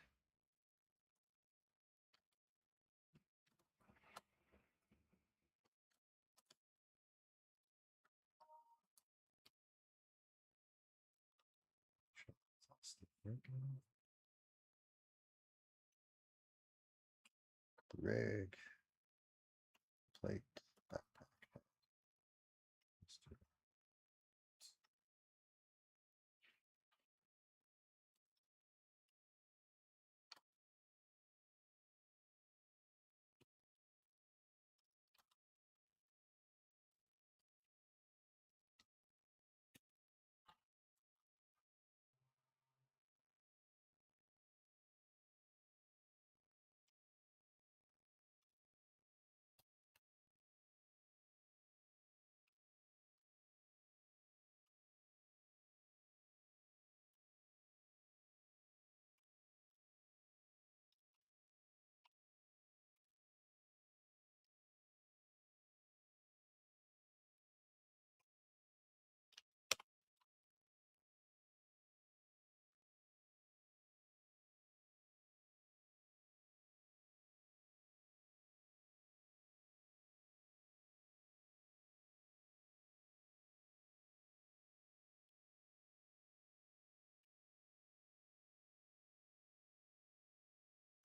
Speaker 1: Rig, plate, backpack. Let's do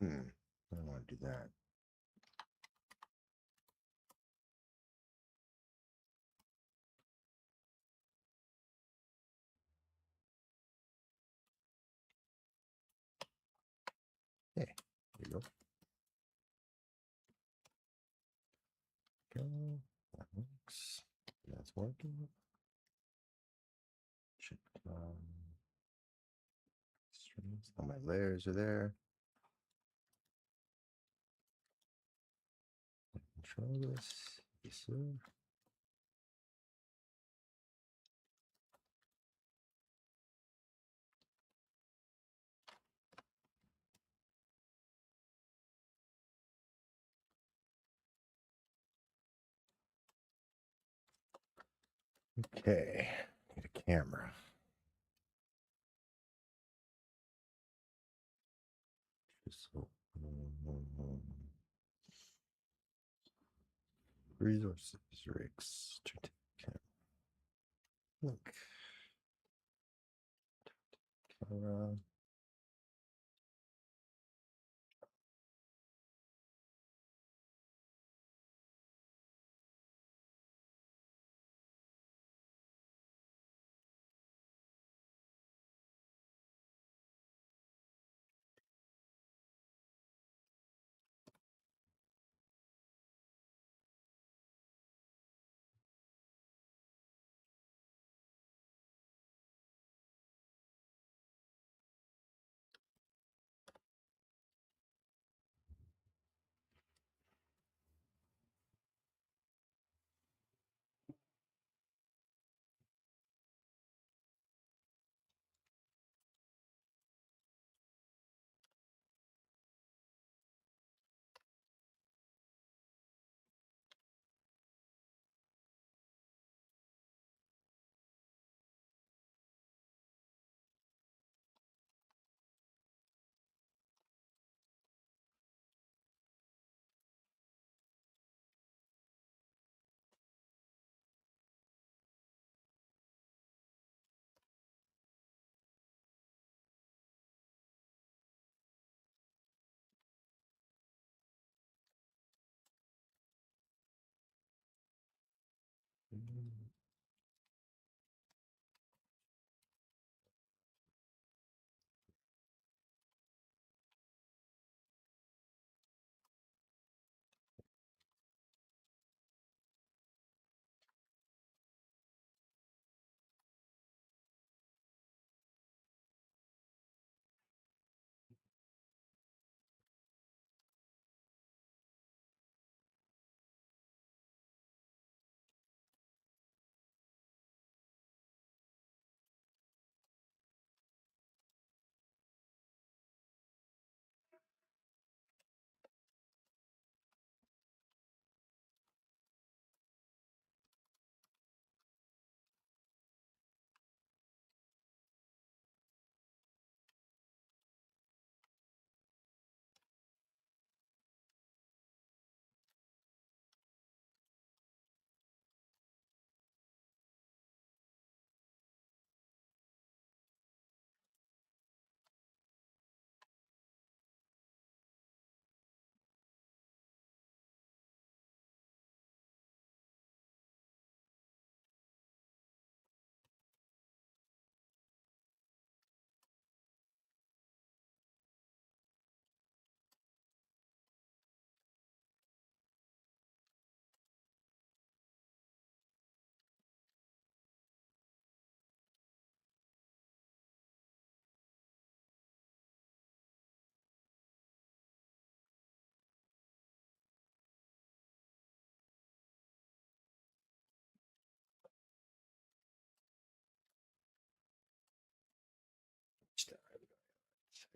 Speaker 1: I don't want to do that. Hey, there you go. Go. That works. That's working. Should strings. All my layers are there. Control this. Yes, sir. Okay. Need a camera. So, resources, rigs, look, camera.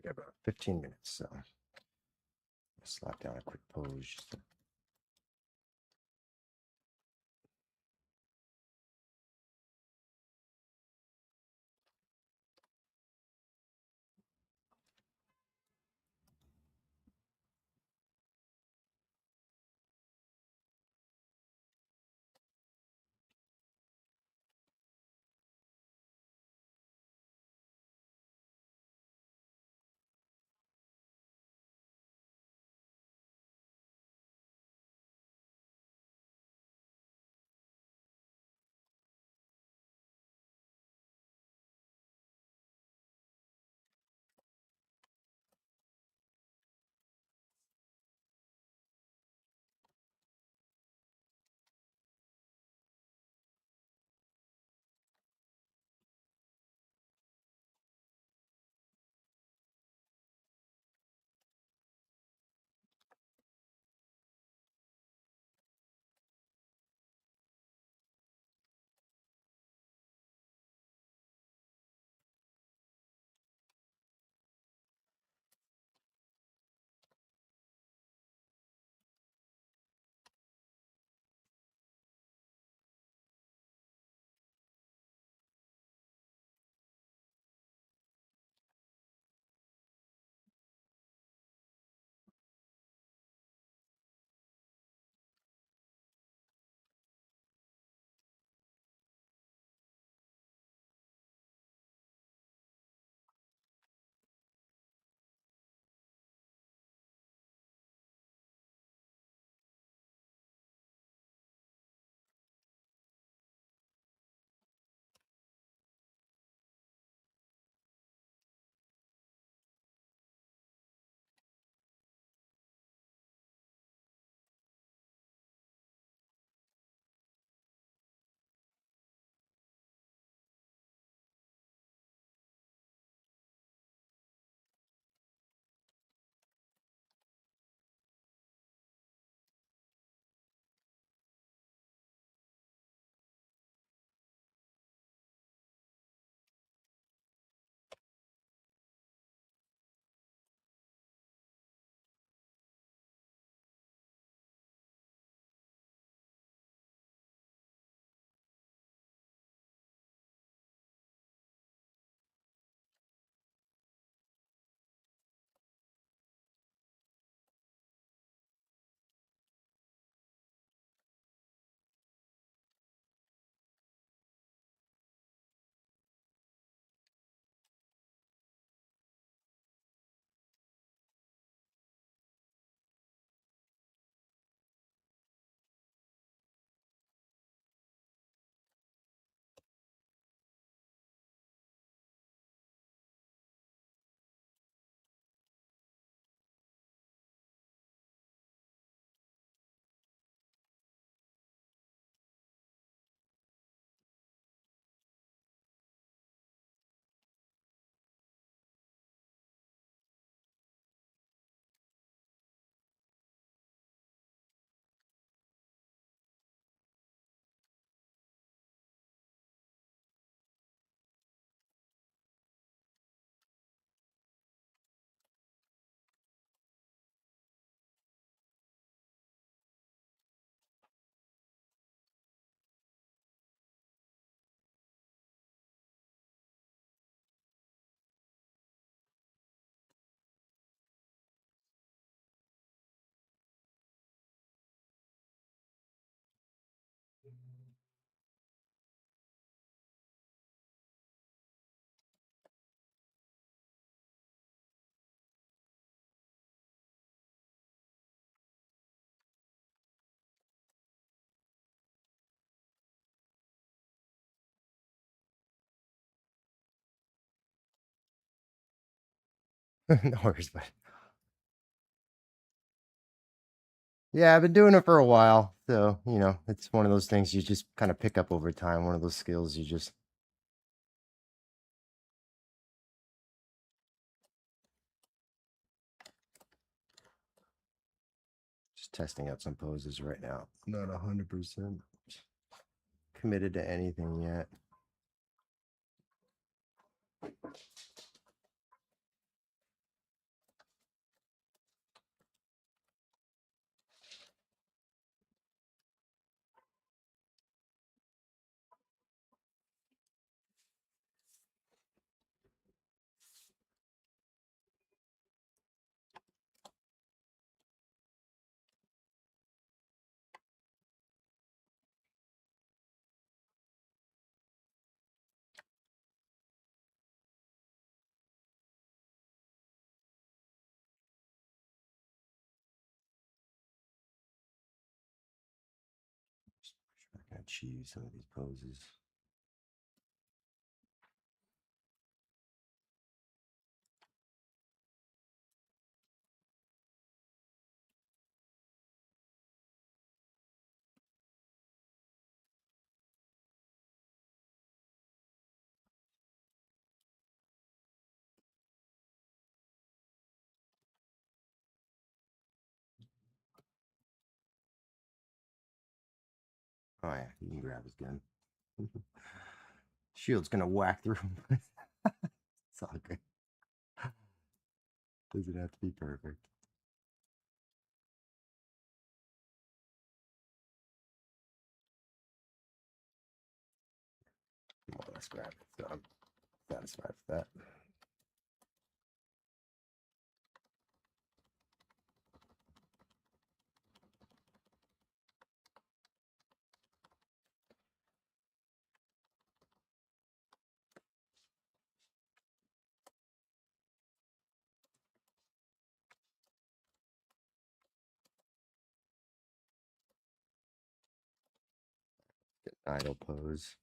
Speaker 1: I got about 15 minutes, so I'll slap down a quick pose. No worries, but yeah, I've been doing it for a while. So, it's one of those things you just kind of pick up over time. One of those skills you just testing out some poses right now. Not 100% committed to anything yet. I can achieve some of these poses. Oh yeah, you can grab his gun. Shield's gonna whack through him. It's all good. Doesn't have to be perfect. Come on, let's grab it. So I'm satisfied with that. Idle pose.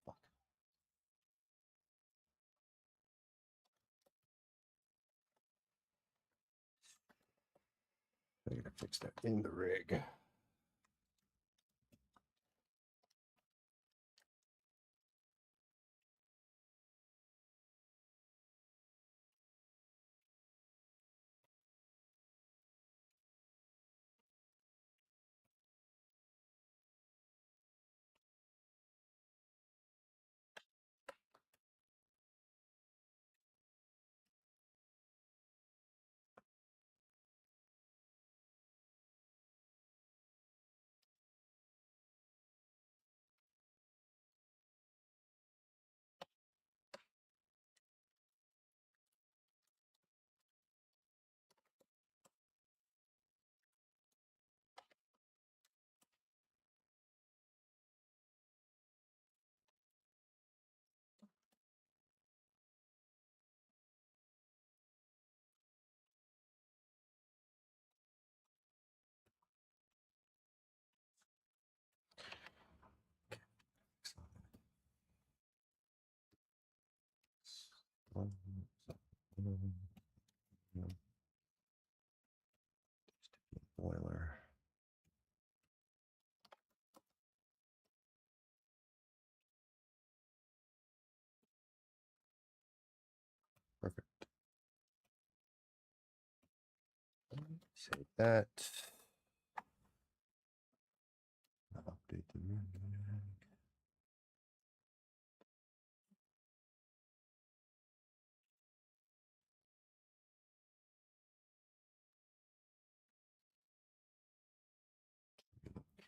Speaker 1: Fuck. I gotta fix that in the rig. Boiler. Perfect. Save that. Update the rig.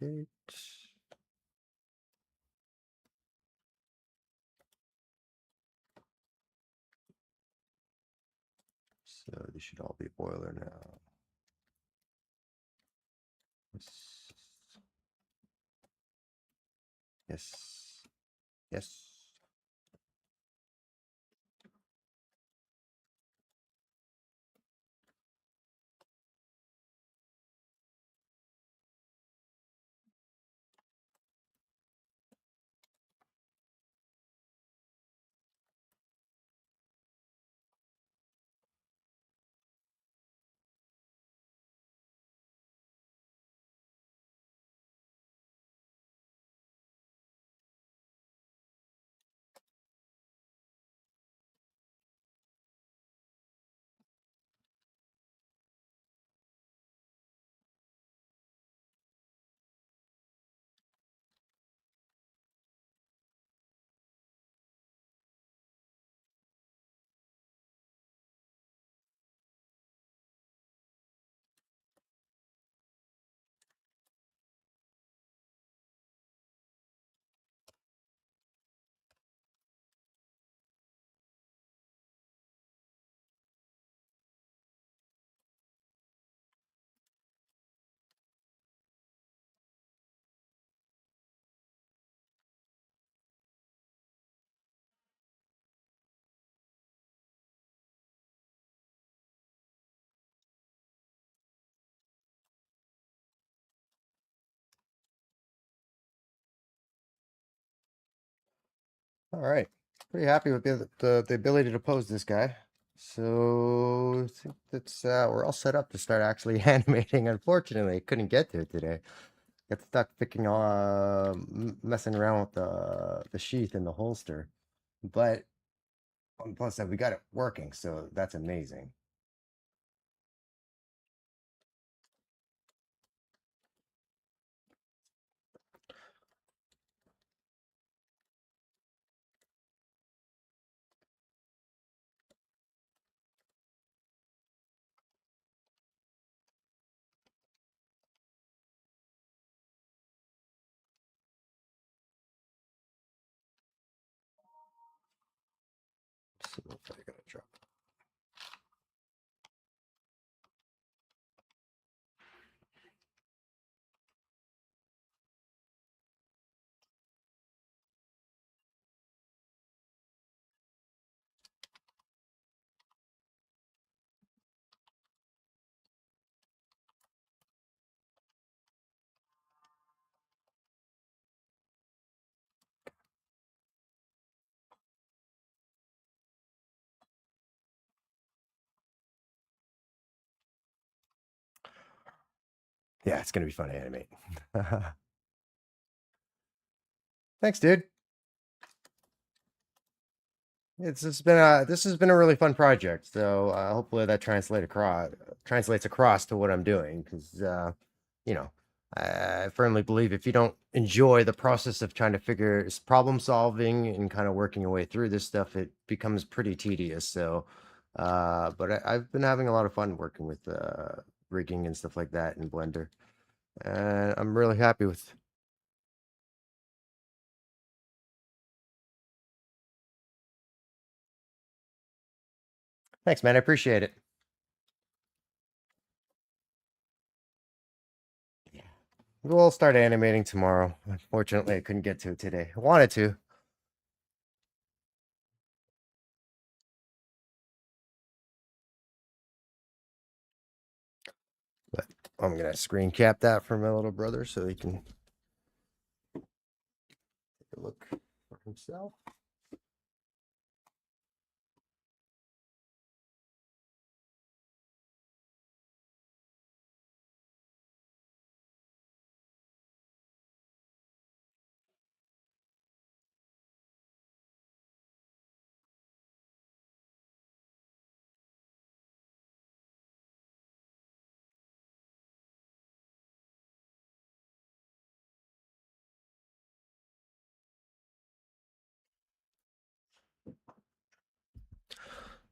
Speaker 1: Okay. So they should all be boiler now. Yes. Yes. Yes. All right. Pretty happy with the ability to pose this guy. So I think that's we're all set up to start actually animating. Unfortunately, I couldn't get to it today. Got stuck picking messing around with the sheath and the holster. But on the plus side, we got it working, so that's amazing. So I gotta drop. Yeah, it's gonna be fun to animate. Thanks, dude. This has been a really fun project. So hopefully that translates across to what I'm doing because you know I firmly believe if you don't enjoy the process of trying to figure problem solving and kind of working your way through this stuff, it becomes pretty tedious. So but I've been having a lot of fun working with rigging and stuff like that in Blender, and I'm really happy with. Thanks, man. I appreciate it. We'll start animating tomorrow. Unfortunately, I couldn't get to it today. I wanted to. But I'm gonna screen cap that for my little brother so he can take a look for himself.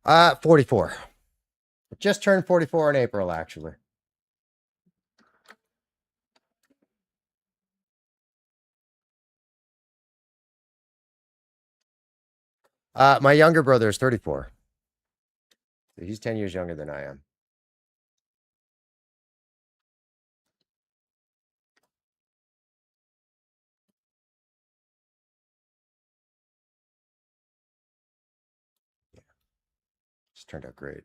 Speaker 1: 44. Just turned 44 in April, actually. My younger brother is 34. He's 10 years younger than I am. Yeah. Just turned out great.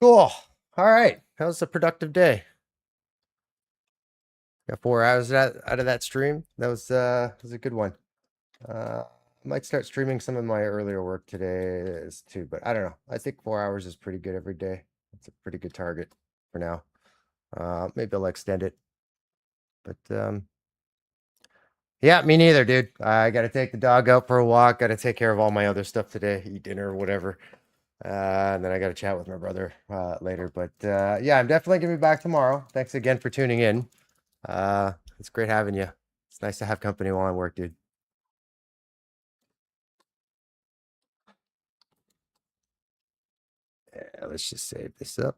Speaker 1: Cool. All right. That was a productive day. Got 4 hours out of that stream. That was a good one. I might start streaming some of my earlier work today too, but I don't know. I think 4 hours is pretty good every day. It's a pretty good target for now. Maybe I'll extend it. But yeah, me neither, dude. I got to take the dog out for a walk. Got to take care of all my other stuff today, eat dinner or whatever. And then I got to chat with my brother later. But yeah, I'm definitely gonna be back tomorrow. Thanks again for tuning in. It's great having you. It's nice to have company while I work, dude. Yeah, let's just save this up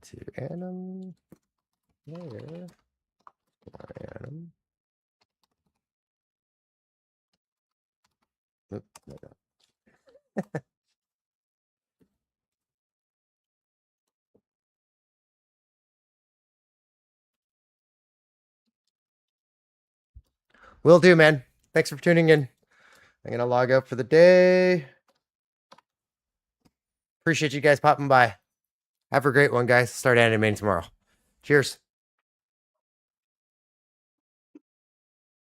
Speaker 1: to Anim. There. Anim. Oop, no, no. Will do, man. Thanks for tuning in. I'm gonna log out for the day. Appreciate you guys popping by. Have a great one, guys. Start animating tomorrow. Cheers.